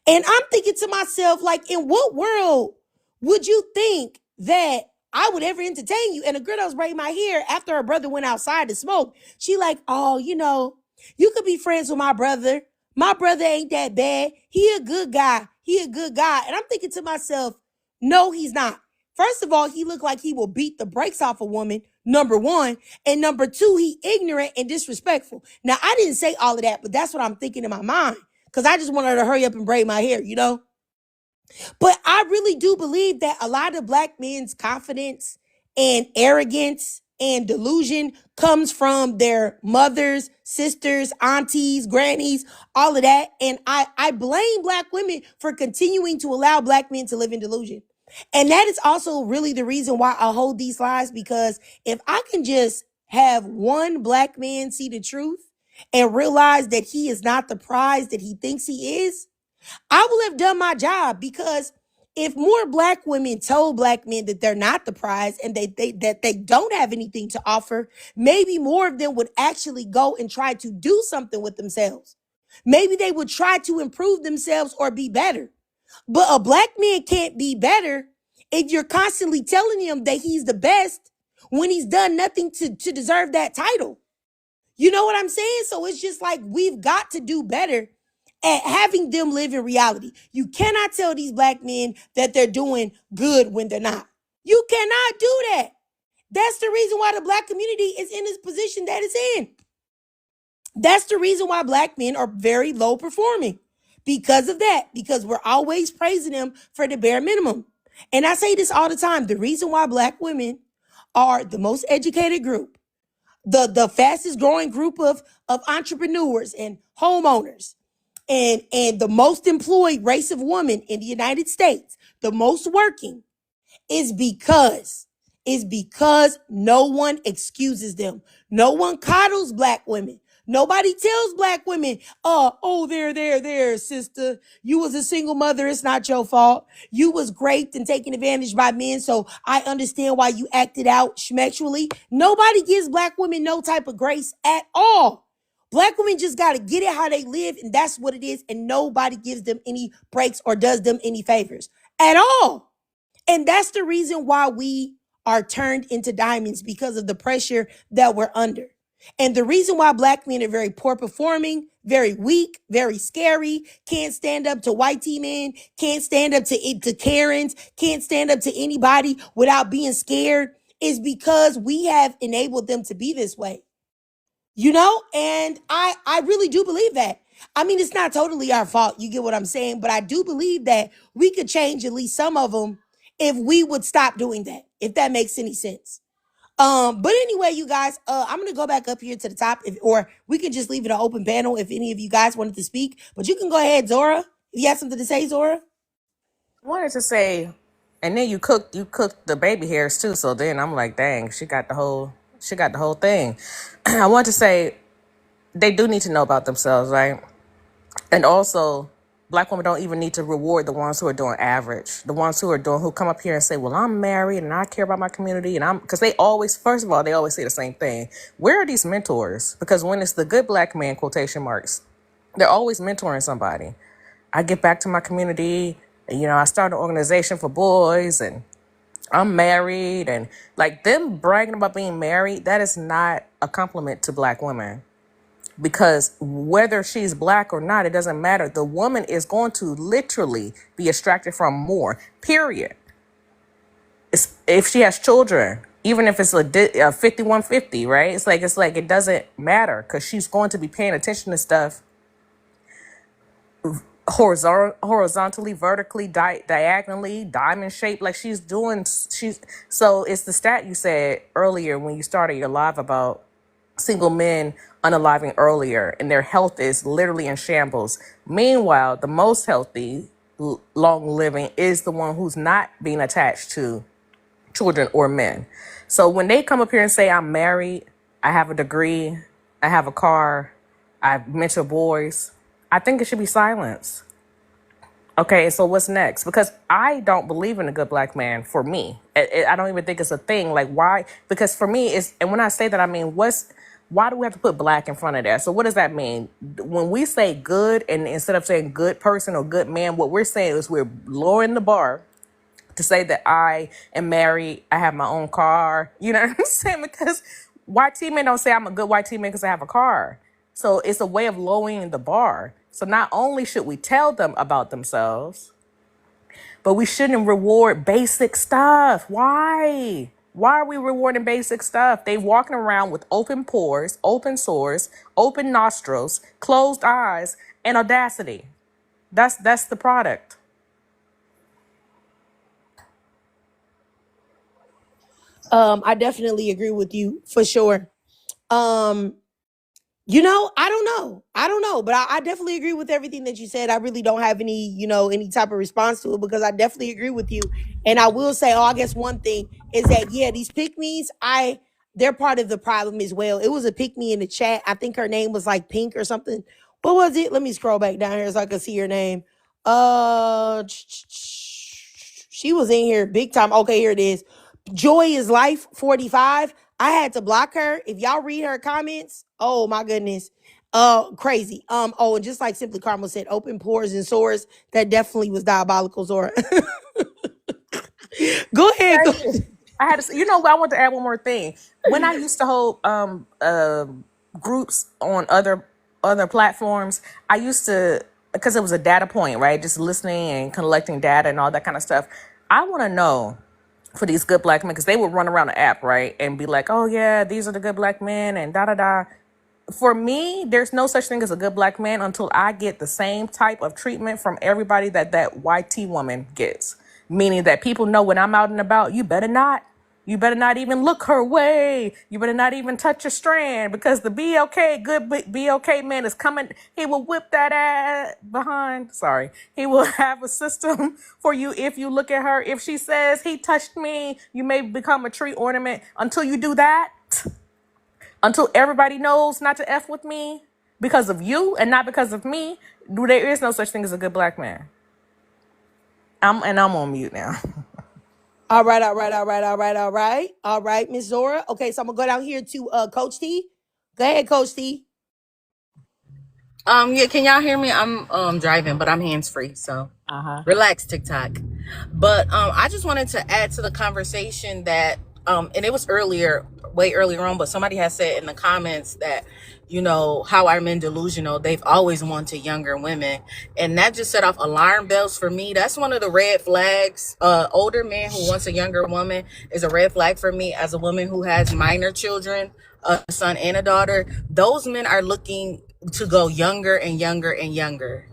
And I'm thinking to myself, like, in what world would you think that I would ever entertain you? And a girl that was braiding my hair after her brother went outside to smoke, she like, oh, you could be friends with my brother. My brother ain't that bad. He a good guy. He a good guy. And I'm thinking to myself, no, he's not. First of all, he looked like he will beat the brakes off a woman, number one. And number two, he ignorant and disrespectful. Now, I didn't say all of that, but that's what I'm thinking in my mind. Because I just want her to hurry up and braid my hair, But I really do believe that a lot of black men's confidence and arrogance and delusion comes from their mothers, sisters, aunties, grannies, all of that. And I blame black women for continuing to allow black men to live in delusion. And that is also really the reason why I hold these lies, because if I can just have one black man see the truth and realize that he is not the prize that he thinks he is, I will have done my job. Because if more black women told black men that they're not the prize and that they don't have anything to offer, maybe more of them would actually go and try to do something with themselves. Maybe they would try to improve themselves or be better. But a black man can't be better if you're constantly telling him that he's the best when he's done nothing to deserve that title. You know what I'm saying? So it's just like, we've got to do better at having them live in reality. You cannot tell these black men that they're doing good when they're not. You cannot do that. That's the reason why the black community is in this position that it's in. That's the reason why black men are very low performing. Because of that. Because we're always praising them for the bare minimum. And I say this all the time. The reason why black women are the most educated group, the fastest growing group of entrepreneurs and homeowners, and the most employed race of women in the United States, the most working, is because no one excuses them. No one coddles black women. Nobody tells black women, oh, there, sister. You was a single mother. It's not your fault. You was raped and taken advantage by men. So I understand why you acted out schmexually. Nobody gives black women no type of grace at all. Black women just got to get it how they live, and that's what it is. And nobody gives them any breaks or does them any favors at all. And that's the reason why we are turned into diamonds, because of the pressure that we're under. And the reason why black men are very poor performing, very weak, very scary, can't stand up to white men, can't stand up to Karens, can't stand up to anybody without being scared, is because we have enabled them to be this way. And I really do believe that. I mean, it's not totally our fault. You get what I'm saying? But I do believe that we could change at least some of them if we would stop doing that, if that makes any sense. But anyway, you guys, I'm going to go back up here to the top, or we can just leave it an open panel if any of you guys wanted to speak. But you can go ahead, Zora. If you have something to say, Zora. I wanted to say, and then you cooked the baby hairs too. So then I'm like, dang, she got the whole thing. I want to say they do need to know about themselves, right? And also, black women don't even need to reward the ones who are doing average. The ones who come up here and say, well, I'm married and I care about my community. And because they always, first of all, they always say the same thing. Where are these mentors? Because when it's the good black man, quotation marks, they're always mentoring somebody. I get back to my community. I started an organization for boys and I'm married. And like them bragging about being married, that is not a compliment to black women. Because whether she's black or not, it doesn't matter. The woman is going to literally be extracted from more, period. If she has children, even if it's a 5150, right? It's like it doesn't matter, because she's going to be paying attention to stuff horizontally, vertically, diagonally, diamond shaped, like so it's the stat you said earlier when you started your live about single men unaliving earlier, and their health is literally in shambles. Meanwhile, the most healthy, long living is the one who's not being attached to children or men. So when they come up here and say, I'm married, I have a degree, I have a car, I mentor boys, I think it should be silenced. Okay, so what's next? Because I don't believe in a good black man for me. I don't even think it's a thing. Like, why? Because for me, and when I say that, I mean, Why do we have to put black in front of that? So what does that mean? When we say good, and instead of saying good person or good man, what we're saying is we're lowering the bar to say that I am married, I have my own car. You know what I'm saying? Because white men don't say I'm a good white man because I have a car. So it's a way of lowering the bar. So not only should we tell them about themselves, but we shouldn't reward basic stuff. Why? Why are we rewarding basic stuff? They walking around with open pores, open sores, open nostrils, closed eyes, and audacity. That's the product. I definitely agree with you for sure. Um, I don't know. I don't know, but I definitely agree with everything that you said. I really don't have any, any type of response to it because I definitely agree with you. And I will say, I guess one thing is that, yeah, these pick-me's, they're part of the problem as well. It was a pick-me in the chat. I think her name was like Pink or something. What was it? Let me scroll back down here so I can see her name. She was in here big time. Okay, here it is. Joy is Life 45. I had to block her. If y'all read her comments, oh my goodness. Crazy. And just like Simply Carmel said, open pores and sores, that definitely was diabolical, Zora. Go ahead. I had to, I want to add one more thing. When I used to hold groups on other platforms, I used to, because it was a data point, right? Just listening and collecting data and all that kind of stuff. I want to know for these good black men, because they would run around the app, right, and be like, oh yeah, these are the good black men and da da da. For me, there's no such thing as a good black man until I get the same type of treatment from everybody that YT woman gets. Meaning that people know when I'm out and about, you better not even look her way. You better not even touch a strand, because the good BLK man is coming. He will whip that ass behind. Sorry. He will have a system for you if you look at her. If she says he touched me, you may become a tree ornament. Until you do that, until everybody knows not to F with me because of you and not because of me, there is no such thing as a good black man. I'm on mute now. All right, Miss Zora. Okay, so I'm gonna go down here to Coach T. Go ahead, Coach T. Yeah, can y'all hear me? I'm driving, but I'm hands free, so relax, TikTok. But I just wanted to add to the conversation that and it was way earlier on, but somebody has said in the comments that, how are men delusional? They've always wanted younger women, and that just set off alarm bells for me. That's one of the red flags. Older man who wants a younger woman is a red flag for me as a woman who has minor children, a son and a daughter. Those men are looking to go younger and younger and younger.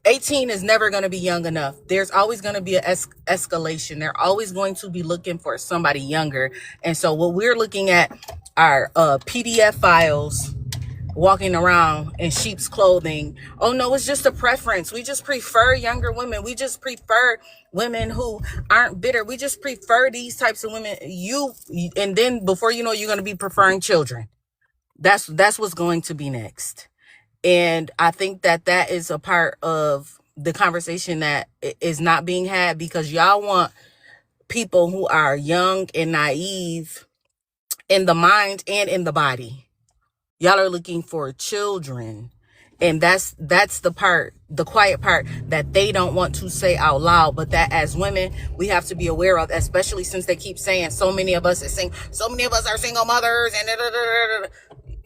18 is never going to be young enough. There's always going to be an escalation. They're always going to be looking for somebody younger. And so what we're looking at are PDF files, walking around in sheep's clothing. Oh no, it's just a preference. We just prefer younger women. We just prefer women who aren't bitter. We just prefer these types of women. And then before you know, you're going to be preferring children. That's what's going to be next. And I think that is a part of the conversation that is not being had, because y'all want people who are young and naive in the mind and in the body. Y'all are looking for children. And that's the quiet part that they don't want to say out loud, but that as women, we have to be aware of, especially since they keep saying so many of us are single mothers and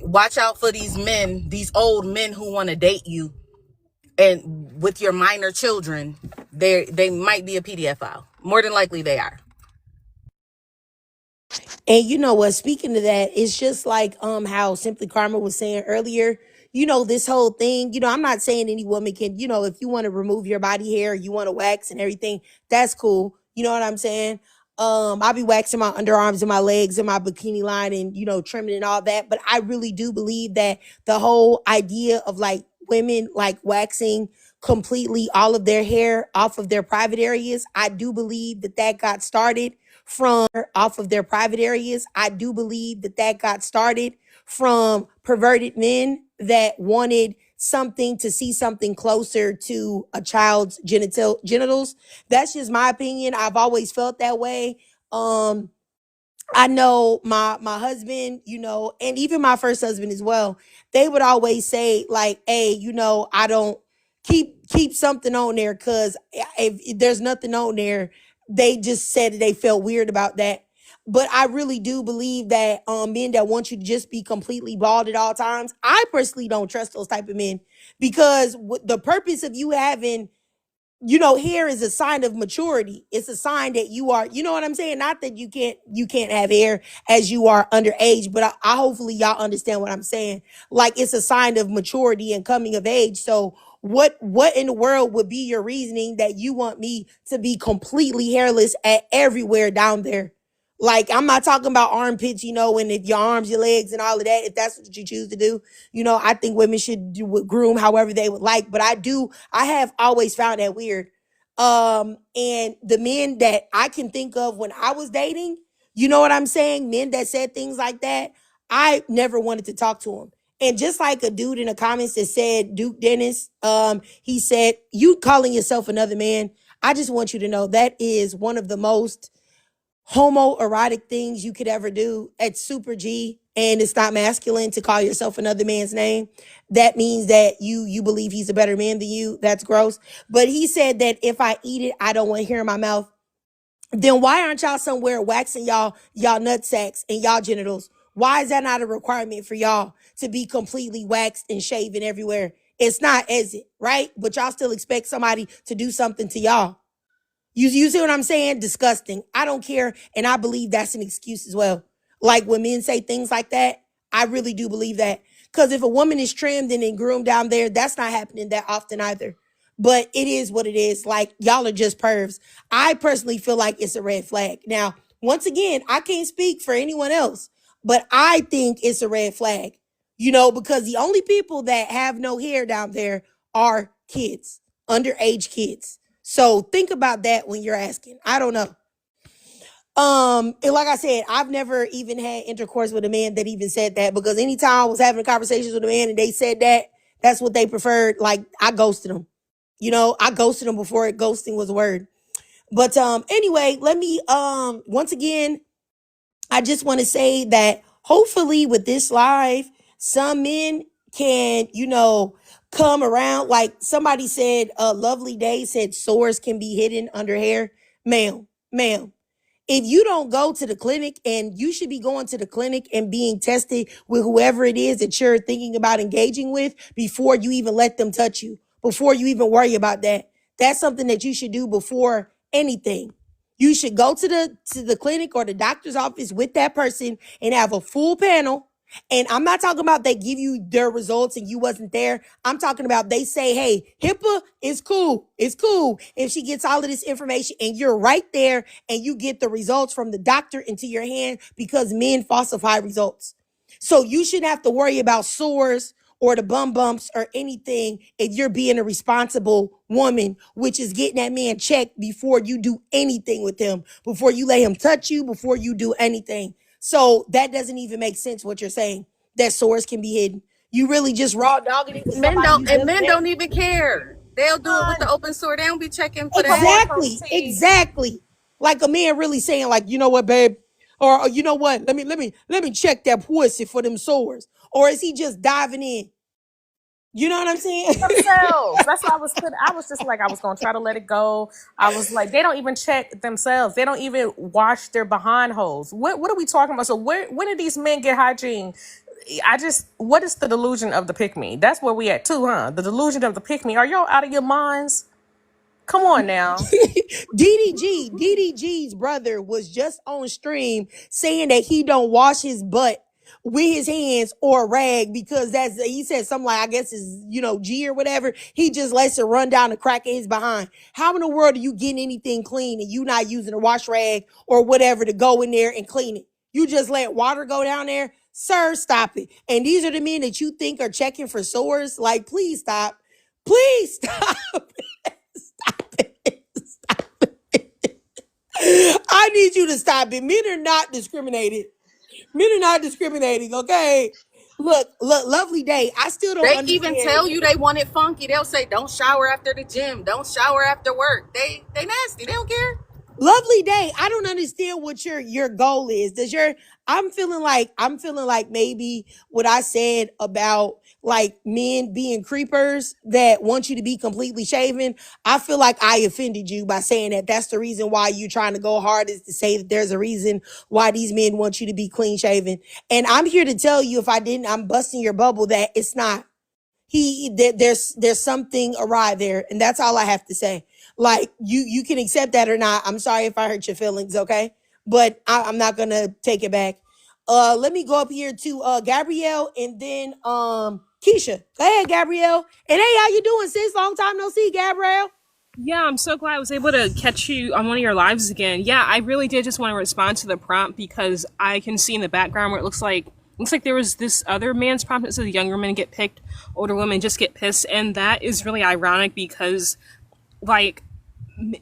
watch out for these men, these old men who want to date you, and with your minor children, they might be a PDF file. More than likely they are. And you know what? Speaking to that, it's just like how Simply Karma was saying earlier. This whole thing. I'm not saying any woman can. If you want to remove your body hair, you want to wax and everything, that's cool. You know what I'm saying? I'll be waxing my underarms and my legs and my bikini line and trimming and all that. But I really do believe that the whole idea of like women like waxing completely all of their hair off of their private areas, I do believe that got started from off of their private areas. I do believe that got started from perverted men that wanted something to see something closer to a child's genitals. That's just my opinion. I've always felt that way. I know my husband, and even my first husband as well, they would always say like, hey, I don't keep something on there, because if there's nothing on there, they just said that they felt weird about that. But I really do believe that men that want you to just be completely bald at all times, I personally don't trust those type of men, because the purpose of you having hair is a sign of maturity. It's a sign that you are, you know what I'm saying? Not that you can't have hair as you are underage, but I hopefully y'all understand what I'm saying. Like, it's a sign of maturity and coming of age. So what in the world would be your reasoning that you want me to be completely hairless at everywhere down there? Like, I'm not talking about armpits, and if your arms, your legs, and all of that, if that's what you choose to do, I think women should groom however they would like. But I have always found that weird. And the men that I can think of when I was dating, you know what I'm saying? Men that said things like that, I never wanted to talk to them. And just like a dude in the comments that said, Duke Dennis, he said, you calling yourself another man, I just want you to know that is one of the most homoerotic things you could ever do. It's super G, and it's not masculine to call yourself another man's name. That means that you believe he's a better man than you. That's gross. But he said that if I eat it, I don't want to hear in my mouth. Then why aren't y'all somewhere waxing y'all nut sacks and y'all genitals? Why is that not a requirement for y'all to be completely waxed and shaven everywhere? It's not, is it? Right? But y'all still expect somebody to do something to y'all. You see what I'm saying? Disgusting. I don't care. And I believe that's an excuse as well. Like, when men say things like that, I really do believe that. Because if a woman is trimmed and then groomed down there, that's not happening that often either. But it is what it is. Like, y'all are just pervs. I personally feel like it's a red flag. Now, once again, I can't speak for anyone else, but I think it's a red flag. Because the only people that have no hair down there are kids, underage kids. So think about that when you're asking. I don't know. And like I said, I've never even had intercourse with a man that even said that, because anytime I was having conversations with a man and they said that, that's what they preferred. Like, I ghosted them. I ghosted them before ghosting was a word. But anyway, let me once again, I just want to say that hopefully with this live, some men can, come around. Like somebody said, Lovely Day said sores can be hidden under hair. Ma'am, if you don't go to the clinic, and you should be going to the clinic and being tested with whoever it is that you're thinking about engaging with before you even let them touch you, before you even worry about that. That's something that you should do before anything. You should go to the clinic or the doctor's office with that person and have a full panel. And I'm not talking about they give you their results and you wasn't there. I'm talking about they say, hey, HIPAA is cool. It's cool if she gets all of this information and you're right there and you get the results from the doctor into your hand, because men falsify results. So you shouldn't have to worry about sores or the bum bumps or anything if you're being a responsible woman, which is getting that man checked before you do anything with him, before you let him touch you, before you do anything. So that doesn't even make sense what you're saying, that sores can be hidden. You really just raw dogging it with Men somebody you don't, and just men met. don't even care. They'll do it with the open sore. They don't be checking for that. Exactly. Like a man really saying, like, you know what, babe? Or you know what? Let me check that pussy for them sores. Or is he just diving in? You know what I'm saying? Themselves. That's why I was just like, I was gonna try to let it go. I was like, they don't even check themselves. They don't even wash their behind holes. What are we talking about? So when did these men get hygiene? What is the delusion of the pick me? That's where we at too, huh? The delusion of the pick me. Are y'all out of your minds? Come on now. DDG's brother was just on stream saying that he don't wash his butt with his hands or a rag, because he said something like, I guess is, G or whatever. He just lets it run down the crack of his behind. How in the world are you getting anything clean and you not using a wash rag or whatever to go in there and clean it? You just let water go down there? Sir, stop it. And these are the men that you think are checking for sores? Like, please stop. Please stop. I need you to stop it. Men are not discriminated. Men are not discriminating, okay? Look, Lovely Day. I still don't They even understand. tell you they want it funky. They'll say, don't shower after the gym. Don't shower after work. They nasty. They don't care. Lovely day. I don't understand what your goal is. I'm feeling like maybe what I said about like men being creepers that want you to be completely shaven. I feel like I offended you by saying that. That's the reason why you're trying to go hard, is to say that there's a reason why these men want you to be clean shaven. And I'm here to tell you, if I didn't, I'm busting your bubble, that it's not. There's something awry there, and that's all I have to say. Like, you can accept that or not. I'm sorry if I hurt your feelings, okay? But I'm not gonna take it back. Let me go up here to Gabrielle, and then Keisha. Go ahead, Gabrielle. And hey, how you doing, sis? Long time no see, Gabrielle. Yeah, I'm so glad I was able to catch you on one of your lives again. Yeah, I really did just want to respond to the prompt because I can see in the background where it looks like there was this other man's prompt that says younger men get picked, older women just get pissed, and that is really ironic because like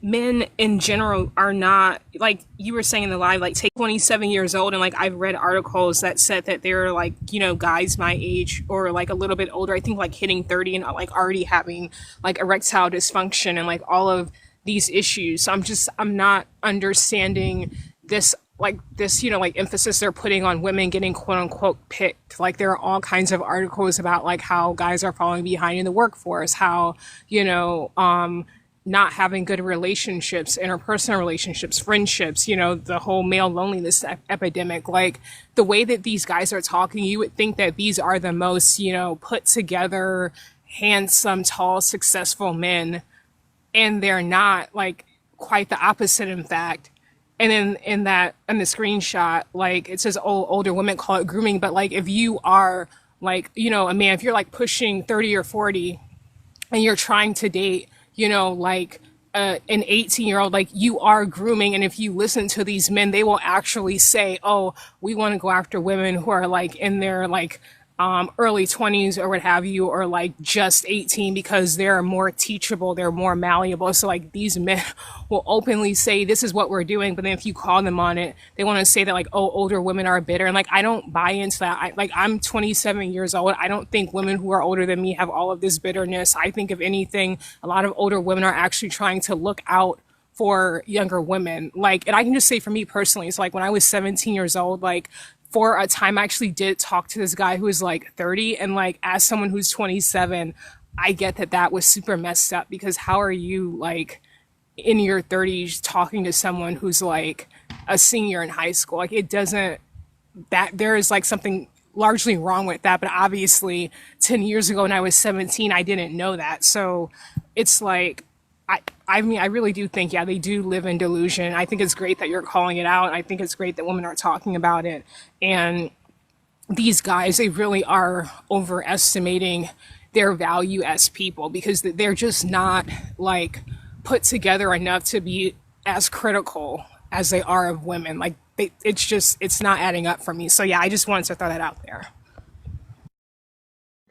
men in general are not, like you were saying in the live, like take 27 years old, and like I've read articles that said that they're like, you know, guys my age or like a little bit older, I think like hitting 30 and like already having like erectile dysfunction and like all of these issues. So I'm not understanding this, you know, like emphasis they're putting on women getting quote unquote picked. Like there are all kinds of articles about like how guys are falling behind in the workforce, how, you know, not having good relationships, interpersonal relationships, friendships, you know, the whole male loneliness epidemic. Like the way that these guys are talking, you would think that these are the most, you know, put together, handsome, tall, successful men. And they're not, like quite the opposite, in fact. And then in the screenshot, like it says, oh, older women call it grooming. But like if you are like, you know, a man, if you're like pushing 30 or 40 and you're trying to date, you know, like an 18-year-old, like you are grooming. And if you listen to these men, they will actually say, oh, we want to go after women who are like in their like early 20s or what have you, or like just 18, because they're more teachable, they're more malleable. So like these men will openly say this is what we're doing, but then if you call them on it, they want to say that like, oh, older women are bitter. And like I don't buy into that. I'm 27 years old. I don't think women who are older than me have all of this bitterness. I think if anything, a lot of older women are actually trying to look out for younger women. Like, and I can just say for me personally, it's like when I was 17 years old, like for a time I actually did talk to this guy who was like 30, and like as someone who's 27, I get that that was super messed up, because how are you like in your 30s talking to someone who's like a senior in high school? Like it doesn't, that there is like something largely wrong with that. But obviously 10 years ago when I was 17, I didn't know that. So it's like, I mean, I really do think, yeah, they do live in delusion. I think it's great that you're calling it out. I think it's great that women are talking about it. And these guys, they really are overestimating their value as people, because they're just not like put together enough to be as critical as they are of women. Like it's not adding up for me. So yeah, I just wanted to throw that out there.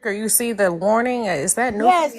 Or you see the warning? Is that new? Yes.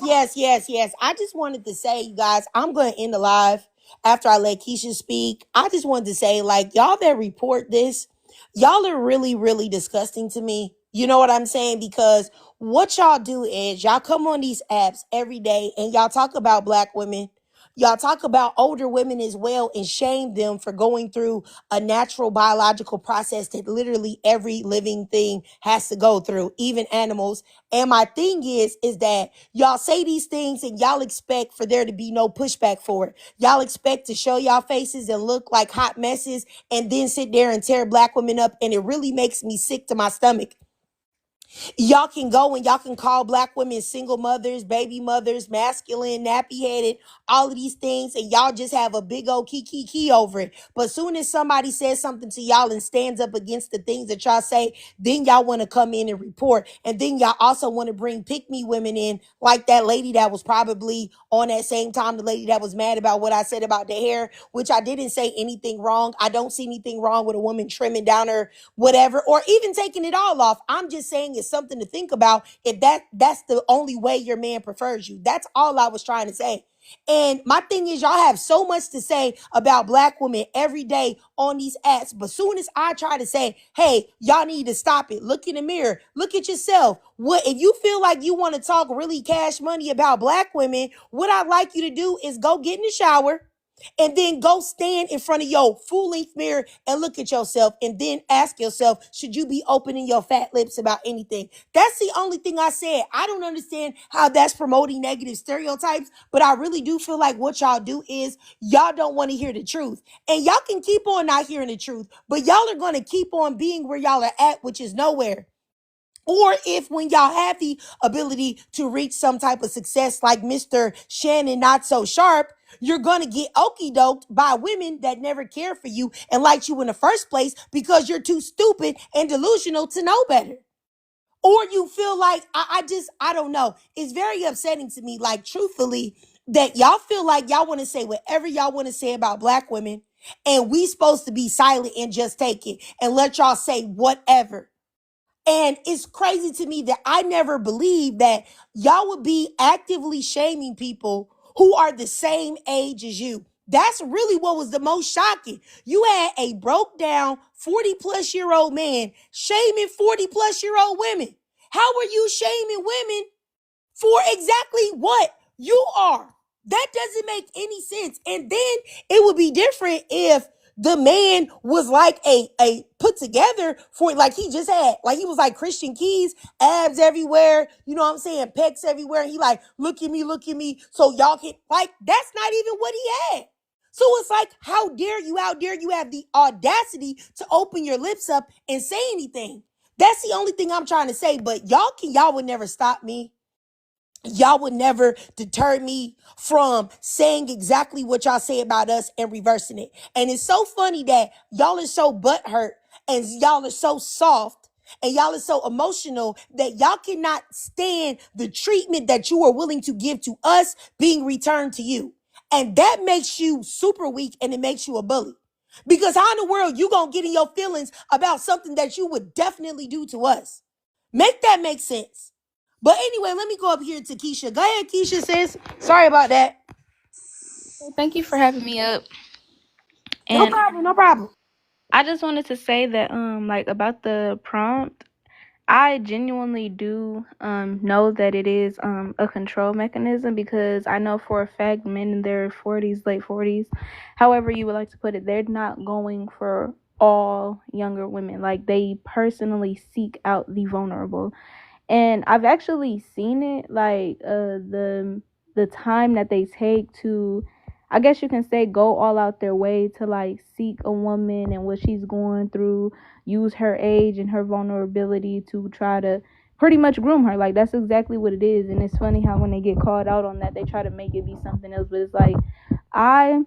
I just wanted to say, you guys, I'm going to end the live after I let Keisha speak. I just wanted to say, like, y'all that report this, y'all are really, really disgusting to me. You know what I'm saying? Because what y'all do is y'all come on these apps every day and y'all talk about black women. Y'all talk about older women as well and shame them for going through a natural biological process that literally every living thing has to go through, even animals. And my thing is that y'all say these things and y'all expect for there to be no pushback for it. Y'all expect to show y'all faces and look like hot messes and then sit there and tear black women up. And it really makes me sick to my stomach. Y'all can go and y'all can call black women single mothers, baby mothers, masculine, nappy headed, all of these things, and y'all just have a big old key over it. But soon as somebody says something to y'all and stands up against the things that y'all say, then y'all want to come in and report. And then y'all also want to bring pick me women in, like that lady that was probably on that same time, the lady that was mad about what I said about the hair, which I didn't say anything wrong. I don't see anything wrong with a woman trimming down her whatever, or even taking it all off. I'm just saying it's something to think about if that's the only way your man prefers you. That's all I was trying to say. And my thing is, y'all have so much to say about black women every day on these apps. But soon as I try to say, hey, y'all need to stop it. Look in the mirror. Look at yourself. What if you feel like you want to talk really cash money about black women? What I'd like you to do is go get in the shower. And then go stand in front of your full-length mirror and look at yourself and then ask yourself, should you be opening your fat lips about anything? That's the only thing I said. I don't understand how that's promoting negative stereotypes, but I really do feel like what y'all do is y'all don't want to hear the truth. And y'all can keep on not hearing the truth, but y'all are going to keep on being where y'all are at, which is nowhere. Or if when y'all have the ability to reach some type of success like Mr. Shannon Not So Sharp, you're going to get okey doked by women that never cared for you and liked you in the first place because you're too stupid and delusional to know better. Or you feel like, I don't know. It's very upsetting to me, like truthfully, that y'all feel like y'all want to say whatever y'all want to say about black women and we supposed to be silent and just take it and let y'all say whatever. And it's crazy to me that I never believed that y'all would be actively shaming people who are the same age as you. That's really what was the most shocking. You had a broke down 40 plus year old man shaming 40 plus year old women. How are you shaming women for exactly what you are? That doesn't make any sense. And then it would be different if the man was like a put together for like he just had, like he was like Christian Keys, abs everywhere, you know what I'm saying, pecs everywhere. And he like, look at me. So y'all can like, that's not even what he had. So it's like, how dare you have the audacity to open your lips up and say anything? That's the only thing I'm trying to say. But y'all would never stop me. Y'all would never deter me from saying exactly what y'all say about us and reversing it. And it's so funny that y'all are so butthurt and y'all are so soft and y'all are so emotional that y'all cannot stand the treatment that you are willing to give to us being returned to you. And that makes you super weak and it makes you a bully. Because how in the world you gonna get in your feelings about something that you would definitely do to us? Make that make sense. But anyway, let me go up here to Keisha. Go ahead, Keisha, sis. Sorry about that. Thank you for having me up. No And problem, no problem. I just wanted to say that like about the prompt, I genuinely do know that it is a control mechanism because I know for a fact men in their 40s, late 40s, however you would like to put it, they're not going for all younger women. Like they personally seek out the vulnerable. And I've actually seen it, like the time that they take to, I guess you can say, go all out their way to like seek a woman and what she's going through, use her age and her vulnerability to try to pretty much groom her. Like that's exactly what it is. And it's funny how when they get called out on that, they try to make it be something else. But it's like I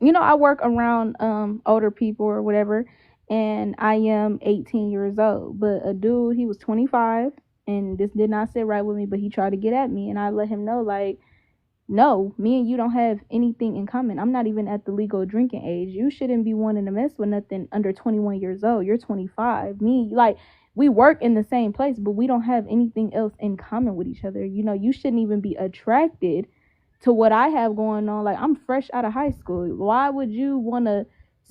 I work around older people or whatever, and I am 18 years old. But a dude, he was 25, and this did not sit right with me, but he tried to get at me, and I let him know, like, no, me and you don't have anything in common. I'm not even at the legal drinking age. You shouldn't be wanting to mess with nothing under 21 years old. You're 25. We work in the same place, but we don't have anything else in common with each other. You shouldn't even be attracted to what I have going on. Like, I'm fresh out of high school. Why would you want to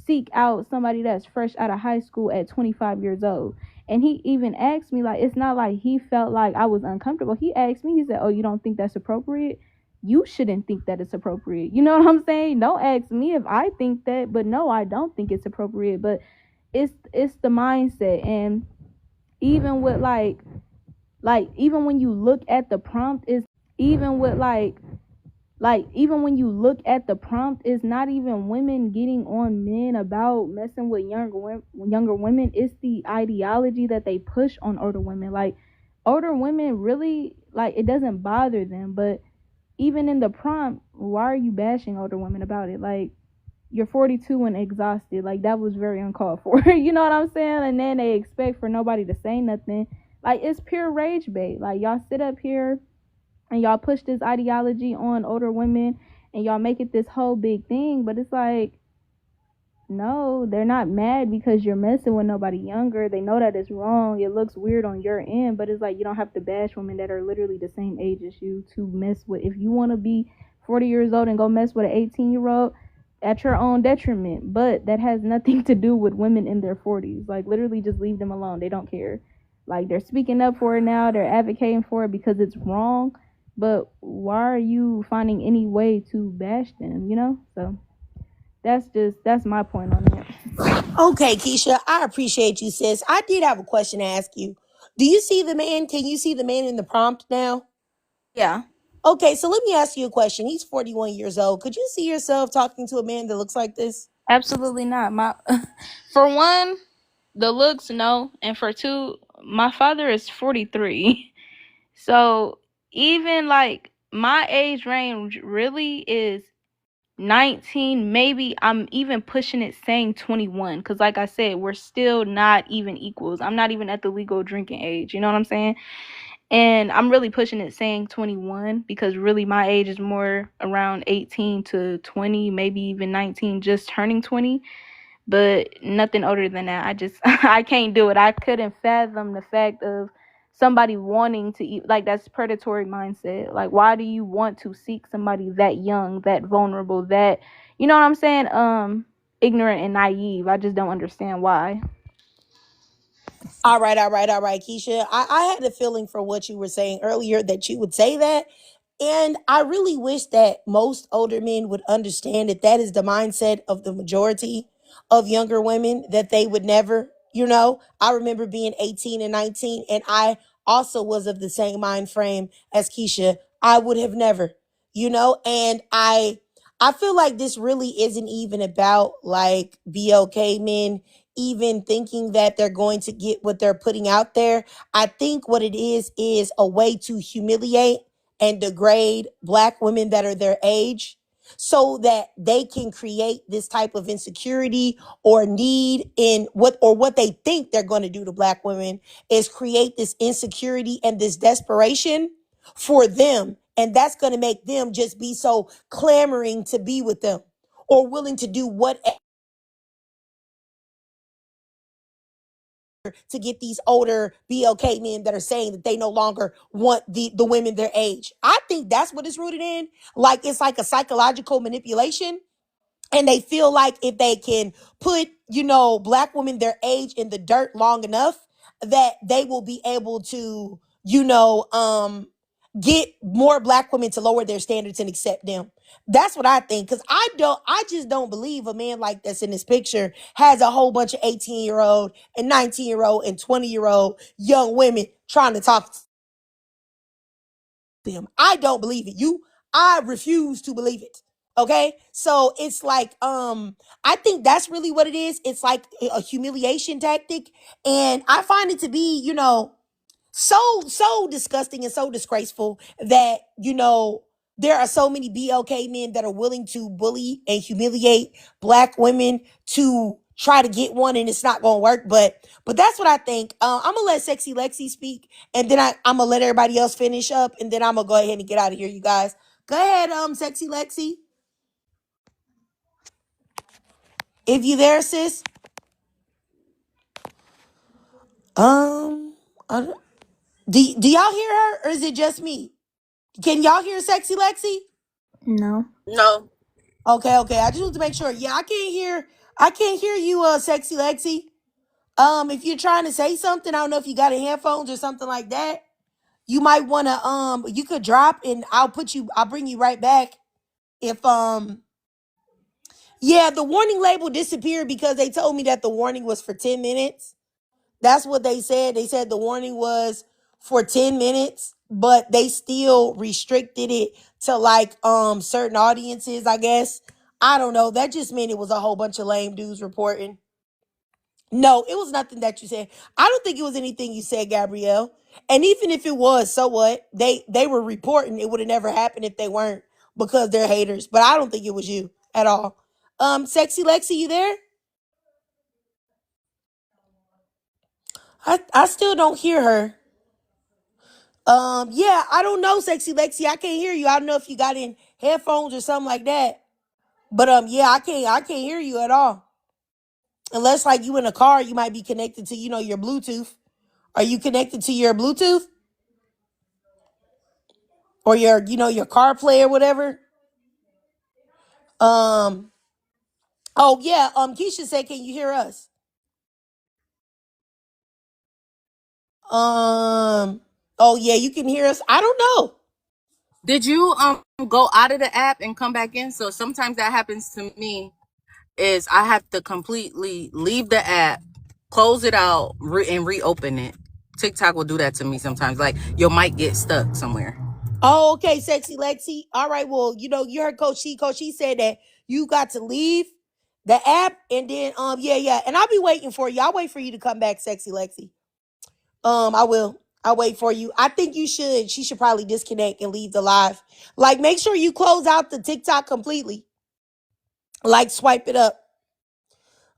seek out somebody that's fresh out of high school at 25 years old? And he even asked me, like, it's not like he felt like I was uncomfortable. He asked me, he said, oh, you don't think that's appropriate? You shouldn't think that it's appropriate. You know what I'm saying? Don't ask me if I think that, but no, I don't think it's appropriate. But it's the mindset. And even with like even when you look at the prompt, is even with even when you look at the prompt, it's not even women getting on men about messing with younger women. It's the ideology that they push on older women. Like, older women really, like, it doesn't bother them. But even in the prompt, why are you bashing older women about it? Like, you're 42 and exhausted. Like, that was very uncalled for. You know what I'm saying? And then they expect for nobody to say nothing. Like, it's pure rage bait. Like, y'all sit up here and y'all push this ideology on older women and y'all make it this whole big thing, but it's like, no, they're not mad because you're messing with nobody younger. They know that it's wrong. It looks weird on your end, but it's like, you don't have to bash women that are literally the same age as you to mess with. If you want to be 40 years old and go mess with an 18-year-old, at your own detriment. But that has nothing to do with women in their 40s. Like, literally just leave them alone. They don't care. Like, they're speaking up for it now. They're advocating for it because it's wrong. But why are you finding any way to bash them, So That's my point on it. Okay, Keisha, I appreciate you, sis. I did have a question to ask you. Do you see the man? Can you see the man in the prompt now? Yeah, Okay, so let me ask you a question. He's 41 years old. Could you see yourself talking to a man that looks like this? absolutely not. My for one, the looks no, and for two, my father is 43. So even like my age range really is 19, maybe I'm even pushing it saying 21, cuz like I said, we're still not even equals. I'm not even at the legal drinking age, you know what I'm saying? And I'm really pushing it saying 21 because really my age is more around 18 to 20, maybe even 19, just turning 20, but nothing older than that. I just I can't do it. I couldn't fathom the fact of somebody wanting to eat, like, that's predatory mindset. Like, why do you want to seek somebody that young, that vulnerable, that, you know what I'm saying, ignorant and naive? I just don't understand why. All right, Keisha. I had a feeling from what you were saying earlier that you would say that. And I really wish that most older men would understand that that is the mindset of the majority of younger women, that they would never, I remember being 18 and 19, and I also was of the same mind frame as Keisha. I would have never, and I feel like this really isn't even about like BLK men even thinking that they're going to get what they're putting out there. I think what it is a way to humiliate and degrade Black women that are their age so that they can create this type of insecurity or need in what they think they're going to do to Black women is create this insecurity and this desperation for them. And that's going to make them just be so clamoring to be with them or willing to do whatever to get these older BLK men that are saying that they no longer want the women their age. I think that's what it's rooted in. Like, it's like a psychological manipulation. And they feel like if they can put, Black women their age in the dirt long enough, that they will be able to, get more Black women to lower their standards and accept them. That's what I think. Cause I just don't believe a man like this in this picture has a whole bunch of 18-year-old and 19-year-old and 20-year-old young women trying to talk to him. I don't believe it. I refuse to believe it. Okay. So it's like, I think that's really what it is. It's like a humiliation tactic. And I find it to be, so disgusting and so disgraceful that there are so many BLK men that are willing to bully and humiliate Black women to try to get one, and it's not gonna work. But that's what I think. I'm gonna let Sexy Lexi speak, and then I'm gonna let everybody else finish up, and then I'm gonna go ahead and get out of here, you guys. Go ahead, Sexy Lexi, if you there, sis. I don't- do y'all hear her, or is it just me? Can y'all hear Sexy Lexi? No. No. Okay. I just want to make sure. Yeah, I can't hear you, Sexy Lexi. If you're trying to say something, I don't know if you got a headphones or something like that. You might wanna you could drop and I'll bring you right back. If yeah, the warning label disappeared because they told me that the warning was for 10 minutes. That's what they said. They said the warning was for 10 minutes, but they still restricted it to like certain audiences, I guess. I don't know. That just meant it was a whole bunch of lame dudes reporting. No, it was nothing that you said. I don't think it was anything you said, Gabrielle. And even if it was, so what? They were reporting. It would have never happened if they weren't, because they're haters. But I don't think it was you at all. Sexy Lexi, you there? I still don't hear her. Yeah, I don't know, Sexy Lexi. I can't hear you. I don't know if you got in headphones or something like that. But yeah, I can't hear you at all. Unless like you in a car, you might be connected to, your Bluetooth. Are you connected to your Bluetooth? Or your car play or whatever? Um, oh yeah, Keisha said, can you hear us? Oh yeah, you can hear us. I don't know. Did you go out of the app and come back in? So sometimes that happens to me. is I have to completely leave the app, close it out, and reopen it. TikTok will do that to me sometimes. Like your mic get stuck somewhere. Oh, okay, Sexy Lexi. All right, well, you heard Coach C. Coach C said that you got to leave the app and then yeah. And I'll be waiting for you. I'll wait for you to come back, Sexy Lexi. I will. I'll wait for you. I think she should probably disconnect and leave the live. Like, make sure you close out the TikTok completely. Like, swipe it up.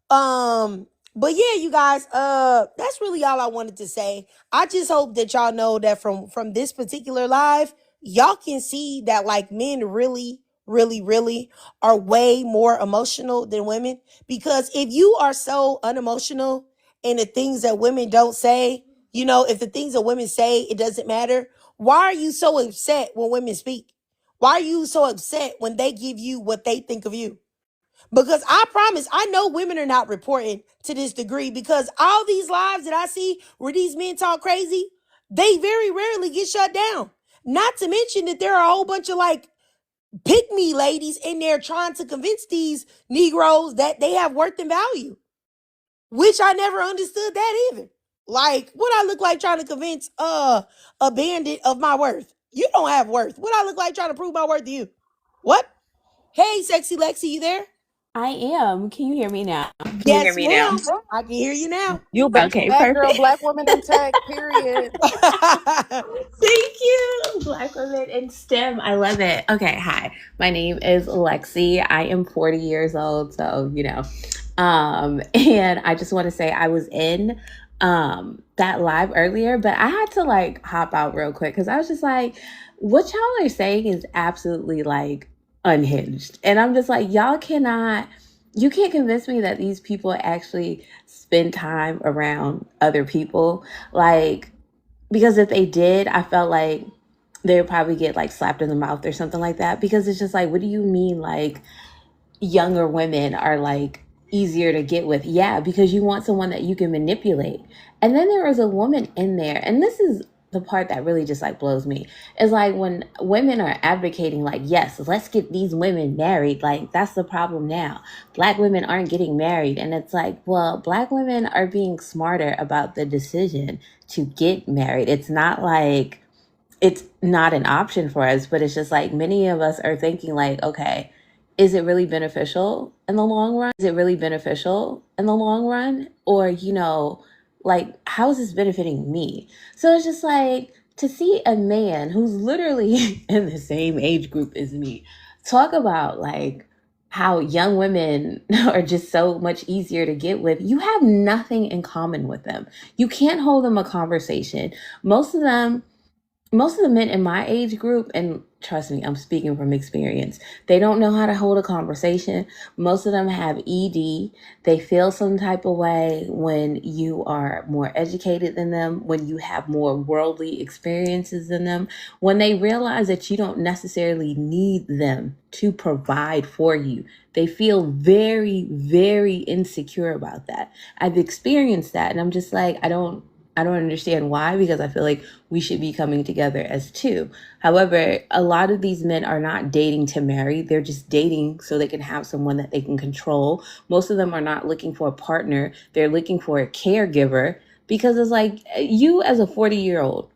But yeah, you guys, that's really all I wanted to say. I just hope that y'all know that from this particular live, y'all can see that like men really, really, really are way more emotional than women. Because if you are so unemotional in the things that women don't say, if the things that women say, it doesn't matter. Why are you so upset when women speak? Why are you so upset when they give you what they think of you? Because I promise, I know women are not reporting to this degree because all these lives that I see where these men talk crazy, they very rarely get shut down. Not to mention that there are a whole bunch of like pick me ladies in there trying to convince these Negroes that they have worth and value, which I never understood that either. Like, what I look like trying to convince a bandit of my worth? You don't have worth. What I look like trying to prove my worth to you? What? Hey, Sexy Lexi, you there? I am. Can you hear me now? Yes, ma'am. I can hear you now. You Okay, bad girl, perfect. black women in tech, period. Thank you. Black women in STEM. I love it. Okay, hi. My name is Lexi. I am 40 years old, so and I just want to say I was in that live earlier, but I had to like hop out real quick because I was just like, what y'all are saying is absolutely like unhinged. And I'm just like, you can't convince me that these people actually spend time around other people. Like, because if they did, I felt like they would probably get like slapped in the mouth or something like that. Because it's just like, what do you mean like younger women are like easier to get with? Yeah, because you want someone that you can manipulate. And then there was a woman in there, and this is the part that really just like blows me, is like when women are advocating like, yes, let's get these women married, like that's the problem now, black women aren't getting married. And it's like, well, black women are being smarter about the decision to get married. It's not like it's not an option for us, but it's just like many of us are thinking like, okay, is it really beneficial in the long run? Is it really beneficial in the long run? Or, like, how is this benefiting me? So it's just like to see a man who's literally in the same age group as me talk about like how young women are just so much easier to get with. You have nothing in common with them. You can't hold them a conversation. Most of the men in my age group, and trust me, I'm speaking from experience, they don't know how to hold a conversation. Most of them have ED. They feel some type of way when you are more educated than them, when you have more worldly experiences than them, when they realize that you don't necessarily need them to provide for you. They feel very, very insecure about that. I've experienced that, and I'm just like, I don't understand why, because I feel like we should be coming together as two. However, a lot of these men are not dating to marry. They're just dating so they can have someone that they can control. Most of them are not looking for a partner. They're looking for a caregiver, because it's like, you as a 40-year-old,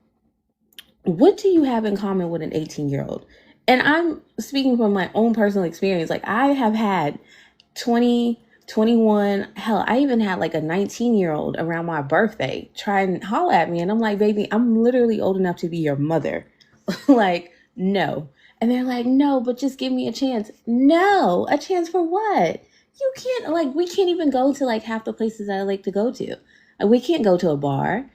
what do you have in common with an 18-year-old? And I'm speaking from my own personal experience. Like, I have had 20, 21, hell, I even had like a 19-year-old around my birthday try and holler at me. And I'm like, baby, I'm literally old enough to be your mother. Like, no. And they're like, no, but just give me a chance. No, a chance for what? You can't, like, we can't even go to like half the places that I like to go to. We can't go to a bar.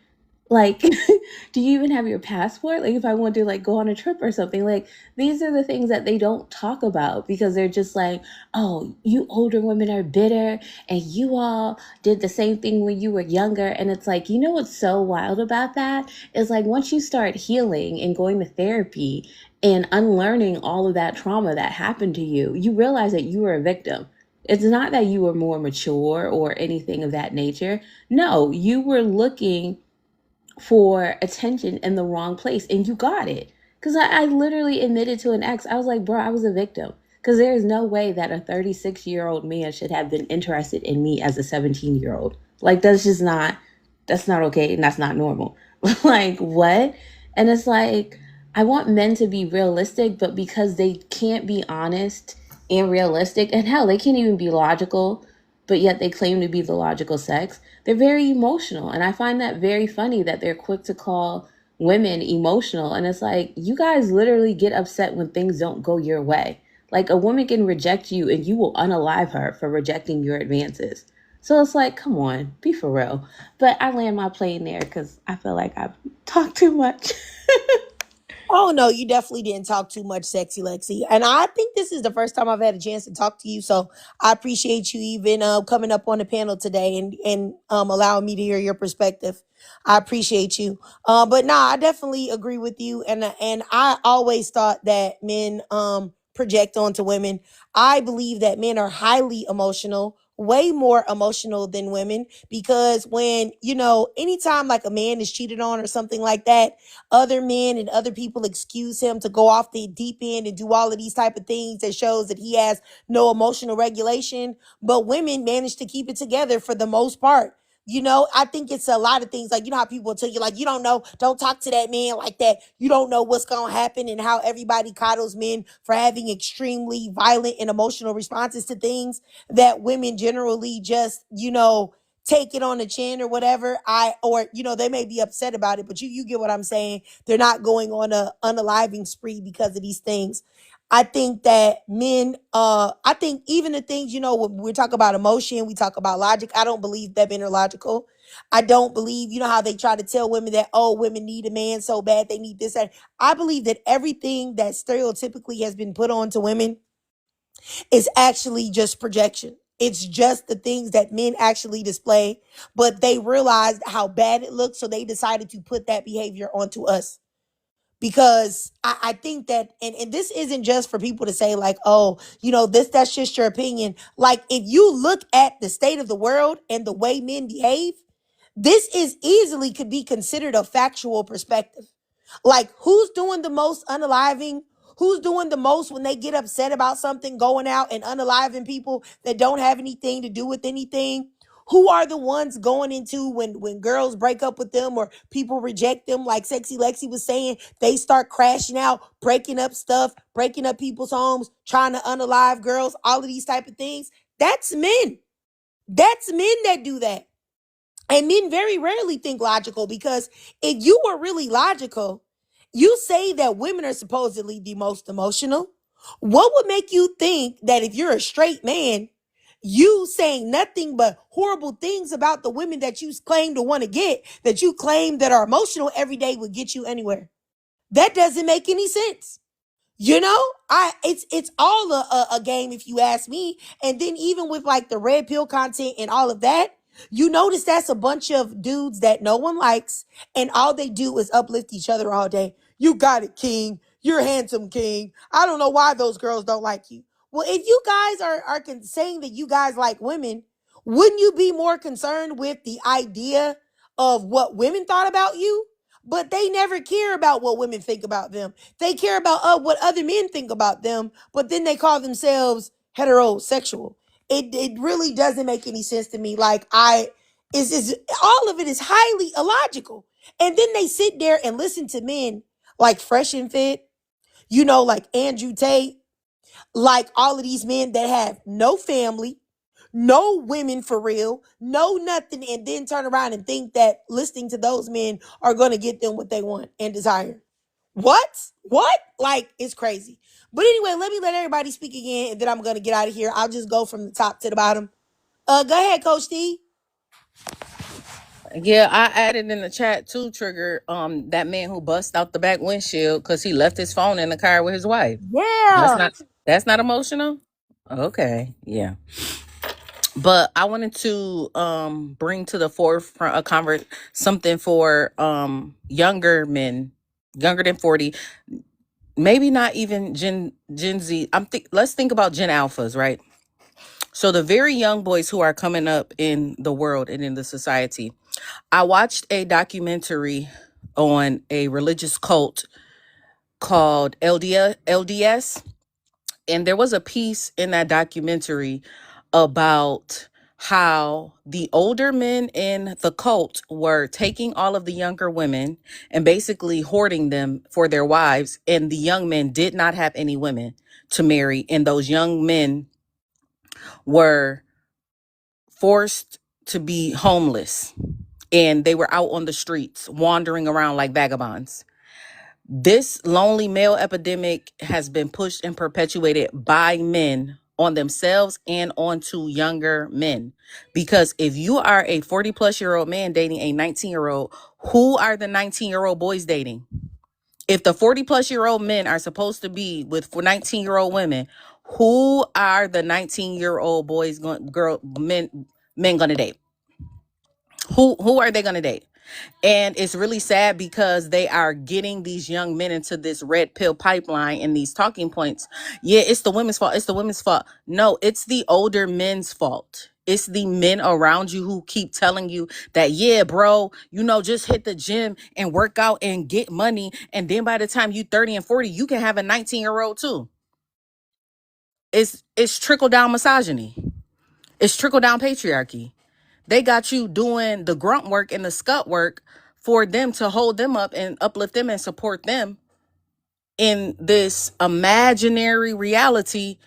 Like, do you even have your passport? Like, if I want to like go on a trip or something, like these are the things that they don't talk about, because they're just like, oh, you older women are bitter and you all did the same thing when you were younger. And it's like, you know what's so wild about that is like, once you start healing and going to therapy and unlearning all of that trauma that happened to you, you realize that you were a victim. It's not that you were more mature or anything of that nature. No, you were looking for attention in the wrong place, and you got it. Because I literally admitted to an ex, I was like, bro, I was a victim. Because there is no way that a 36-year-old man should have been interested in me as a 17-year-old. Like, that's not okay, and that's not normal. Like, what? And it's like, I want men to be realistic, but because they can't be honest and realistic, and hell, they can't even be logical, but yet they claim to be the logical sex, they're very emotional. And I find that very funny that they're quick to call women emotional. And it's like, you guys literally get upset when things don't go your way. Like, a woman can reject you and you will unalive her for rejecting your advances. So it's like, come on, be for real. But I land my plane there because I feel like I've talked too much. Oh no, you definitely didn't talk too much, Sexy Lexi. And I think this is the first time I've had a chance to talk to you, so I appreciate you even coming up on the panel today and allowing me to hear your perspective. I appreciate you. But nah, I definitely agree with you, and I always thought that men project onto women. I believe that men are highly emotional, way more emotional than women, because when anytime like a man is cheated on or something like that, other men and other people excuse him to go off the deep end and do all of these type of things that shows that he has no emotional regulation. But women manage to keep it together for the most part. I think it's a lot of things. Like, how people tell you, like, you don't know, don't talk to that man like that. You don't know what's going to happen, and how everybody coddles men for having extremely violent and emotional responses to things that women generally just, take it on the chin or whatever. They may be upset about it, but you get what I'm saying. They're not going on a unaliving spree because of these things. I think that men, I think even the things, when we talk about emotion, we talk about logic. I don't believe that men are logical. I don't believe, how they try to tell women that, oh, women need a man so bad, they need this. That. I believe that everything that stereotypically has been put on to women is actually just projection. It's just the things that men actually display, but they realized how bad it looked, so they decided to put that behavior onto us. Because I think that, and this isn't just for people to say like, oh, that's just your opinion. Like, if you look at the state of the world and the way men behave, this is easily could be considered a factual perspective. Like, who's doing the most unaliving? Who's doing the most when they get upset about something, going out and unaliving people that don't have anything to do with anything? Who are the ones going into when girls break up with them or people reject them? Like Sexy Lexi was saying, they start crashing out, breaking up stuff, breaking up people's homes, trying to unalive girls, all of these type of things. That's men. That's men that do that. And men very rarely think logical, because if you were really logical, you say that women are supposedly the most emotional. What would make you think that if you're a straight man, you saying nothing but horrible things about the women that you claim to want to get, that you claim that are emotional every day, would get you anywhere? That doesn't make any sense. It's all a game, if you ask me. And then even with like the red pill content and all of that, you notice that's a bunch of dudes that no one likes, and all they do is uplift each other all day. You got it, king. You're handsome, king. I don't know why those girls don't like you. Well, if you guys are saying that you guys like women, wouldn't you be more concerned with the idea of what women thought about you? But they never care about what women think about them. They care about what other men think about them, but then they call themselves heterosexual. It really doesn't make any sense to me. Like, is all of it is highly illogical. And then they sit there and listen to men like Fresh and Fit, like Andrew Tate, like all of these men that have no family, no women for real, no nothing, and then turn around and think that listening to those men are going to get them what they want and desire. What? Like, it's crazy. But anyway, let everybody speak again, and then I'm going to get out of here. I'll just go from the top to the bottom. Go ahead, Coach T. Yeah, I added in the chat too, Trigger, that man who bust out the back windshield because he left his phone in the car with his wife. Yeah. That's not emotional? Okay, yeah. But I wanted to bring to the forefront something for younger men, younger than 40, maybe not even Gen Z. Let's think about Gen Alphas, right? So the very young boys who are coming up in the world and in the society. I watched a documentary on a religious cult called LDS. And there was a piece in that documentary about how the older men in the cult were taking all of the younger women and basically hoarding them for their wives. And the young men did not have any women to marry. And those young men were forced to be homeless, and they were out on the streets wandering around like vagabonds. This lonely male epidemic has been pushed and perpetuated by men on themselves and onto younger men. Because if you are a 40-plus-year-old man dating a 19-year-old, who are the 19-year-old boys dating? If the 40-plus-year-old men are supposed to be with 19-year-old women, who are the 19-year-old boys men gonna date? Who are they gonna date? And it's really sad because they are getting these young men into this red pill pipeline and these talking points. Yeah, it's the women's fault. It's the women's fault. No, it's the older men's fault. It's the men around you who keep telling you that, yeah, bro, just hit the gym and work out and get money. And then by the time you 30 and 40, you can have a 19-year-old too. It's trickle down misogyny. It's trickle down patriarchy. They got you doing the grunt work and the scut work for them to hold them up and uplift them and support them in this imaginary reality,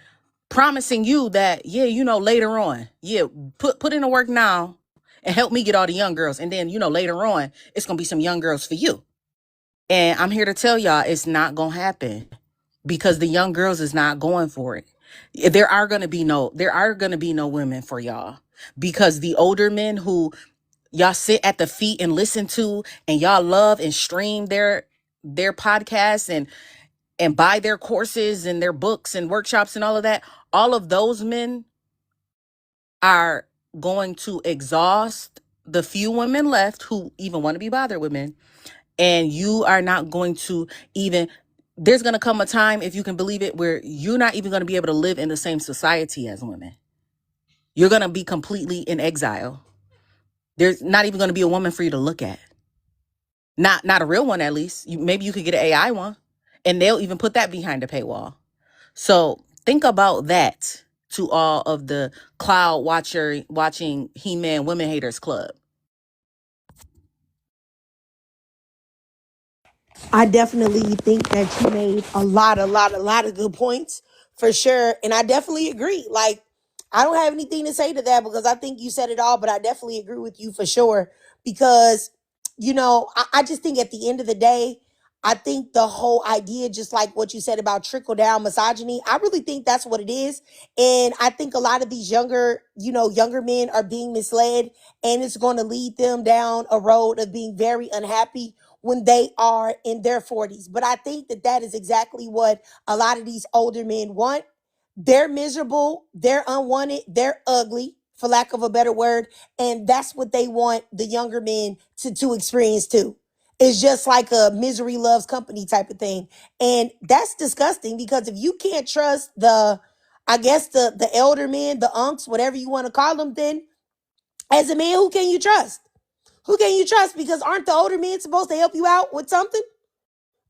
promising you that, yeah, later on, yeah, put in the work now and help me get all the young girls. And then, later on, it's going to be some young girls for you. And I'm here to tell y'all it's not going to happen because the young girls is not going for it. There are going to be no women for y'all because the older men who y'all sit at the feet and listen to and y'all love and stream their podcasts and buy their courses and their books and workshops and all of that, all of those men are going to exhaust the few women left who even want to be bothered with men. And you are not going to even, there's going to come a time, if you can believe it, where you're not even going to be able to live in the same society as women. You're going to be completely in exile. There's not even going to be a woman for you to look at. Not a real one, at least. Maybe you could get an AI one, and they'll even put that behind a paywall. So think about that to all of the cloud watching He-Man Women Haters Club. I definitely think that you made a lot of good points for sure. And I definitely agree. Like, I don't have anything to say to that because I think you said it all, but I definitely agree with you for sure. Because, I just think at the end of the day, I think the whole idea, just like what you said about trickle down misogyny, I really think that's what it is. And I think a lot of these younger men are being misled, and it's going to lead them down a road of being very unhappy when they are in their 40s. But I think that is exactly what a lot of these older men want. They're miserable, they're unwanted, they're ugly, for lack of a better word. And that's what they want the younger men to experience too. It's just like a misery loves company type of thing. And that's disgusting because if you can't trust the elder men, the unks, whatever you want to call them, then as a man, who can you trust? Who can you trust? Because aren't the older men supposed to help you out with something?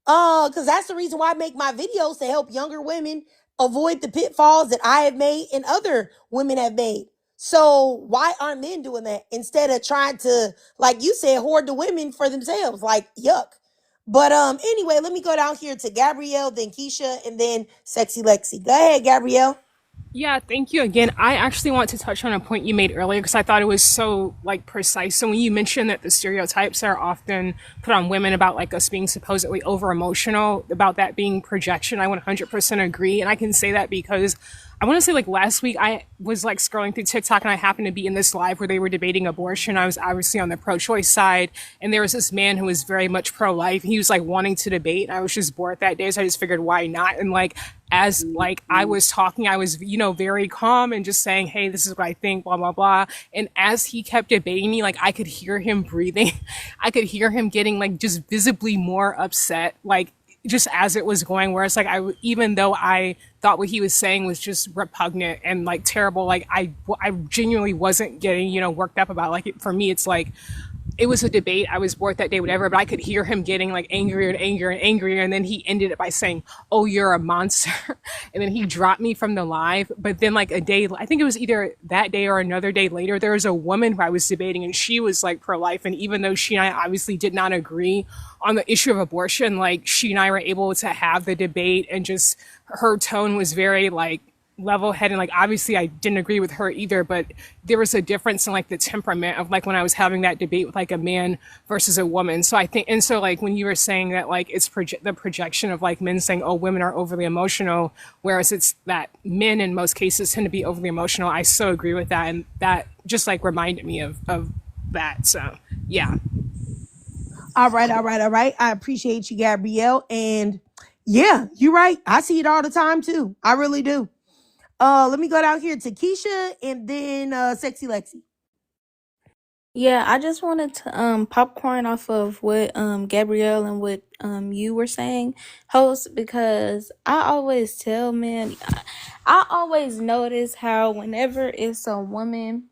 Because that's the reason why I make my videos, to help younger women avoid the pitfalls that I have made and other women have made. So why aren't men doing that instead of trying to, like you said, hoard the women for themselves? Like, yuck. But anyway, let me go down here to Gabrielle, then Keisha, and then Sexy Lexi. Go ahead, Gabrielle. Yeah, thank you again. I actually want to touch on a point you made earlier because I thought it was so precise. So when you mentioned that the stereotypes that are often put on women about us being supposedly over emotional, about that being projection, I 100% agree. And I can say that because I want to say last week I was scrolling through TikTok and I happened to be in this live where they were debating abortion. I was obviously on the pro-choice side, and there was this man who was very much pro-life. He was wanting to debate. I was just bored that day, so I just figured why not. And as I was talking, I was very calm and just saying, hey, this is what I think, blah blah blah. And as he kept debating me, I could hear him breathing. I could hear him getting just visibly more upset, just as it was going, where it's even though I thought what he was saying was just repugnant and terrible, I genuinely wasn't getting worked up about it. For me, it's it was a debate. I was bored that day, whatever, but I could hear him getting like angrier and angrier and angrier. And then he ended it by saying, "Oh, you're a monster." And then he dropped me from the live. But then, like a day, I think it was either that day or another day later, there was a woman who I was debating, and she was like pro life. And even though she and I obviously did not agree on the issue of abortion, like she and I were able to have the debate, and just her tone was very like level headed. Like obviously I didn't agree with her either, but there was a difference in like the temperament of like when I was having that debate with like a man versus a woman. So I think, and so like when you were saying that like it's the projection of like men saying, oh, women are overly emotional, whereas it's that men in most cases tend to be overly emotional. I so agree with that. And that just like reminded me of that. So yeah. All right, all right, all right. I appreciate you, Gabrielle. And yeah, you're right. I see it all the time too. I really do. Let me go down here to Keisha and then Sexy Lexi. Yeah, I just wanted to popcorn off of what Gabrielle and what you were saying, host, because I always tell men, I always notice how whenever it's a woman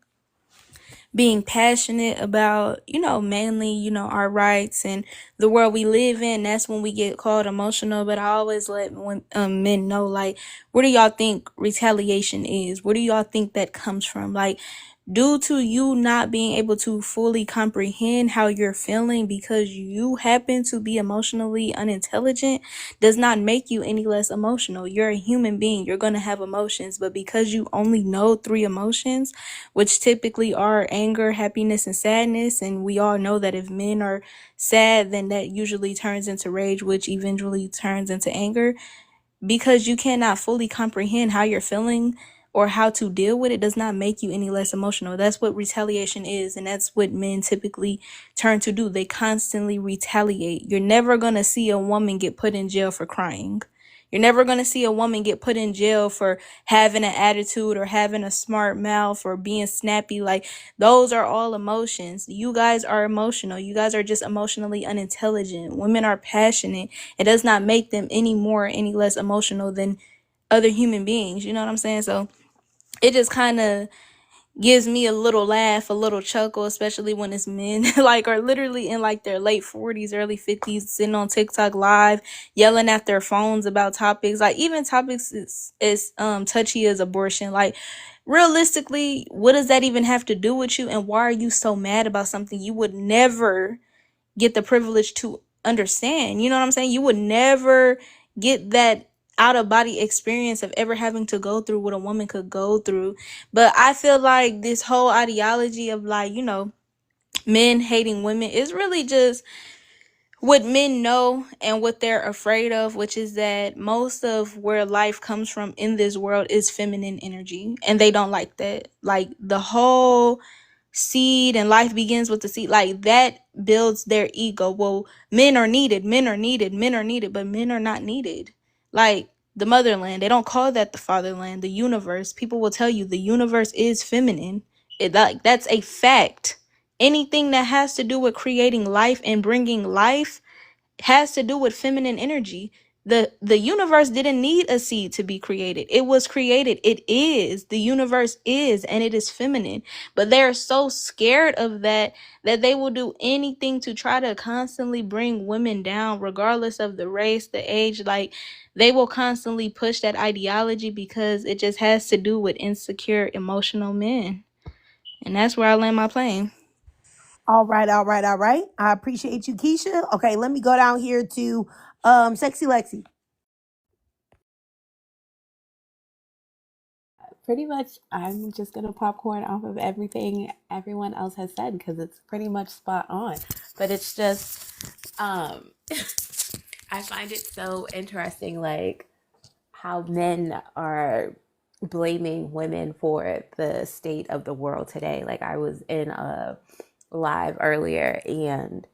being passionate about, mainly, our rights and the world we live in, that's when we get called emotional. But I always let men know, like, where do y'all think retaliation is? Where do y'all think that comes from? Like, due to you not being able to fully comprehend how you're feeling because you happen to be emotionally unintelligent does not make you any less emotional. You're a human being. You're going to have emotions, but because you only know 3 emotions, which typically are anger, happiness, and sadness, and we all know that if men are sad, then that usually turns into rage, which eventually turns into anger. Because you cannot fully comprehend how you're feeling or how to deal with it does not make you any less emotional. That's what retaliation is, and that's what men typically turn to do. They constantly retaliate. You're never going to see a woman get put in jail for crying. You're never going to see a woman get put in jail for having an attitude or having a smart mouth or being snappy. Like, those are all emotions. You guys are emotional. You guys are just emotionally unintelligent. Women are passionate. It does not make them any more, any less emotional than other human beings. You know what I'm saying? So it just kind of gives me a little laugh, a little chuckle, especially when it's men like are literally in like their late 40s, early 50s, sitting on TikTok live, yelling at their phones about topics, like even topics as touchy as abortion. Like, realistically, what does that even have to do with you? And why are you so mad about something you would never get the privilege to understand? You know what I'm saying? You would never get that out of body experience of ever having to go through what a woman could go through. But I feel like this whole ideology of, like, men hating women is really just what men know and what they're afraid of, which is that most of where life comes from in this world is feminine energy, and they don't like that. Like, the whole seed and life begins with the seed, like that builds their ego. Well, men are needed, men are needed, men are needed, but men are not needed. Like, the motherland, they don't call that the fatherland. The universe, people will tell you the universe is feminine. That's a fact. Anything that has to do with creating life and bringing life has to do with feminine energy. The universe didn't need a seed to be created. It was created. It is. The universe is, and it is feminine. But they're so scared of that they will do anything to try to constantly bring women down, regardless of the race, the age. Like, they will constantly push that ideology because it just has to do with insecure, emotional men. And that's where I land my plane. All right, all right, all right. I appreciate you, Keisha. Okay, let me go down here to Sexy Lexi. Pretty much, I'm just gonna popcorn off of everything everyone else has said because it's pretty much spot on. But it's just, I find it so interesting, like how men are blaming women for the state of the world today. Like, I was in a live earlier, and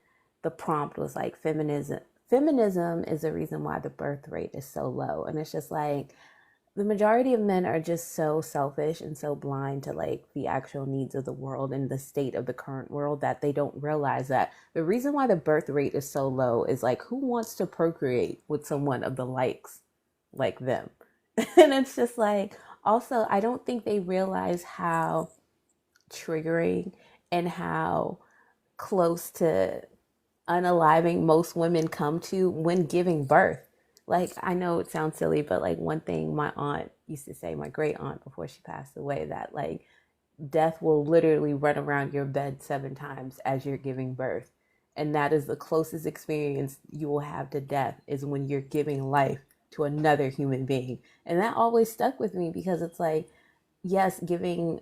the prompt was like, feminism is the reason why the birth rate is so low. And it's just like, the majority of men are just so selfish and so blind to like the actual needs of the world and the state of the current world that they don't realize that the reason why the birth rate is so low is like, who wants to procreate with someone of the likes like them? And it's just like, also, I don't think they realize how triggering and how close to unaliving most women come to when giving birth. Like, I know it sounds silly, but like one thing my aunt used to say, my great aunt before she passed away, that like death will literally run around your bed 7 times as you're giving birth. And that is the closest experience you will have to death, is when you're giving life to another human being. And that always stuck with me, because it's like, yes, giving,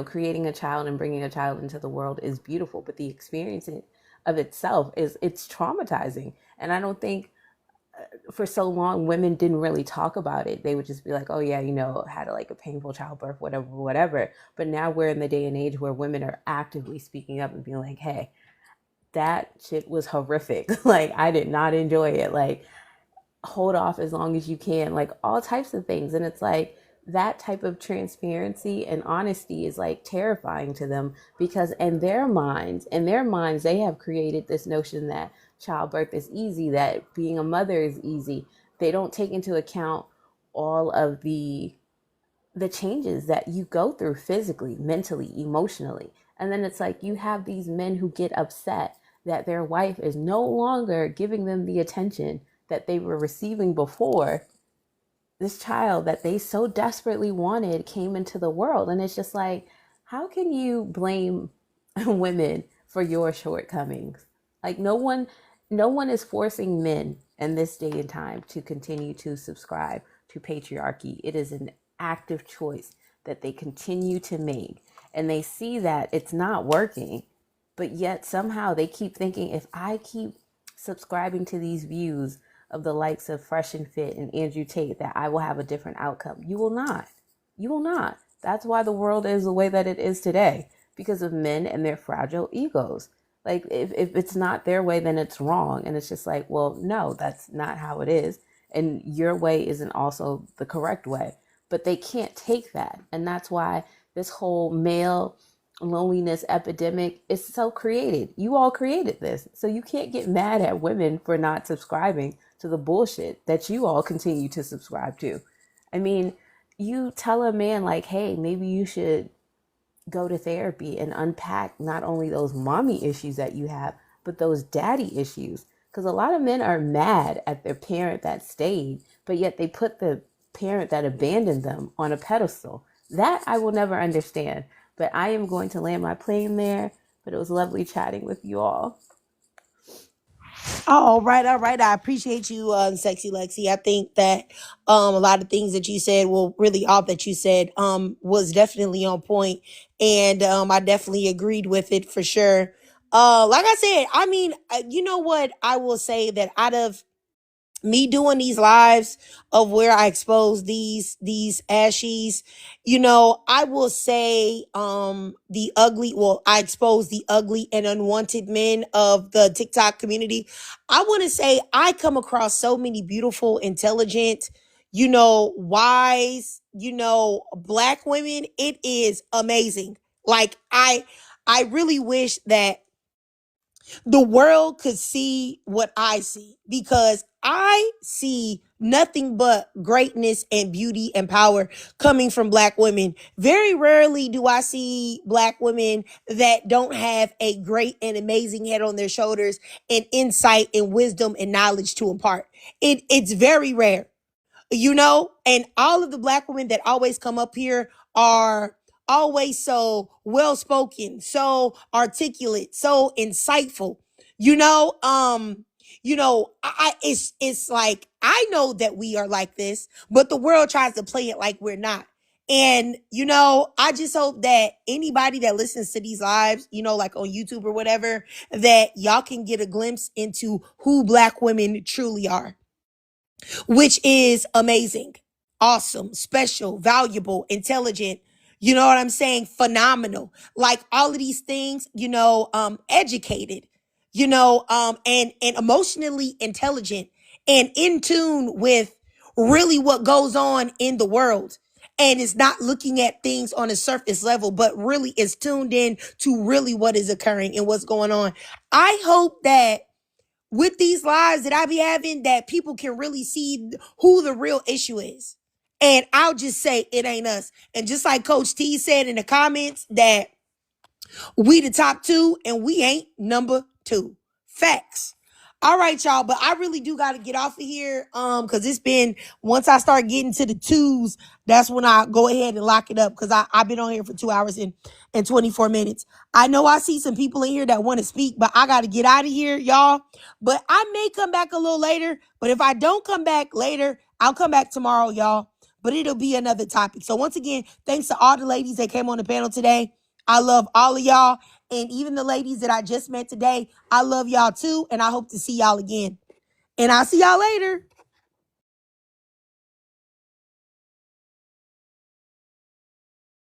creating a child and bringing a child into the world is beautiful, but the experience of itself it's traumatizing. And I don't think for so long women didn't really talk about it. They would just be like, oh yeah, had like a painful childbirth, whatever. But now we're in the day and age where women are actively speaking up and being like, hey, that shit was horrific. Like, I did not enjoy it. Like, hold off as long as you can, like all types of things. And it's like, that type of transparency and honesty is like terrifying to them, because in their minds, they have created this notion that childbirth is easy, that being a mother is easy. They don't take into account all of the changes that you go through physically, mentally, emotionally. And then it's like, you have these men who get upset that their wife is no longer giving them the attention that they were receiving before this child that they so desperately wanted came into the world. And it's just like, how can you blame women for your shortcomings? Like, no one is forcing men in this day and time to continue to subscribe to patriarchy. It is an active choice that they continue to make, and they see that it's not working, but yet somehow they keep thinking, if I keep subscribing to these views of the likes of Fresh and Fit and Andrew Tate, that I will have a different outcome. You will not. You will not. That's why the world is the way that it is today, because of men and their fragile egos. Like, if it's not their way, then it's wrong. And it's just like, well, no, that's not how it is. And your way isn't also the correct way. But they can't take that. And that's why this whole male loneliness epidemic is so created. You all created this. So you can't get mad at women for not subscribing to the bullshit that you all continue to subscribe to. I mean, you tell a man like, hey, maybe you should go to therapy and unpack not only those mommy issues that you have, but those daddy issues. Because a lot of men are mad at their parent that stayed, but yet they put the parent that abandoned them on a pedestal. That I will never understand. But I am going to land my plane there. But it was lovely chatting with you all. All right, all right. I appreciate you, Sexy Lexi. I think that a lot of things that you said, well, really all that you said, was definitely on point, and I definitely agreed with it for sure. Like I said, I mean, you know what? I will say that out of me doing these lives of where I expose these ashies, I will say I expose the ugly and unwanted men of the TikTok community. I want to say I come across so many beautiful, intelligent, wise, black women. It is amazing. Like, I really wish that the world could see what I see, because I see nothing but greatness and beauty and power coming from black women. Very rarely do I see black women that don't have a great and amazing head on their shoulders and insight and wisdom and knowledge to impart. It's very rare. And all of the black women that always come up here are always so well spoken, so articulate, so insightful. It's like, I know that we are like this, but the world tries to play it like we're not. And I just hope that anybody that listens to these lives, like on YouTube or whatever, that y'all can get a glimpse into who black women truly are, which is amazing, awesome, special, valuable, intelligent. You know what I'm saying? Phenomenal. Like, all of these things, educated, and emotionally intelligent and in tune with really what goes on in the world. And it's not looking at things on a surface level, but really is tuned in to really what is occurring and what's going on. I hope that with these lives that I be having, that people can really see who the real issue is. And I'll just say it ain't us. And just like Coach T said in the comments, that We the top 2 and we ain't number 2. Facts. All right, y'all, but I really do got to get off of here cuz it's been, once I start getting to the 2s, that's when I go ahead and lock it up cuz I've been on here for 2 hours and 24 minutes. I know I see some people in here that want to speak, but I got to get out of here, y'all. But I may come back a little later, but if I don't come back later, I'll come back tomorrow, y'all. But it'll be another topic. So once again, thanks to all the ladies that came on the panel today. I love all of y'all. And even the ladies that I just met today, I love y'all too. And I hope to see y'all again. And I'll see y'all later.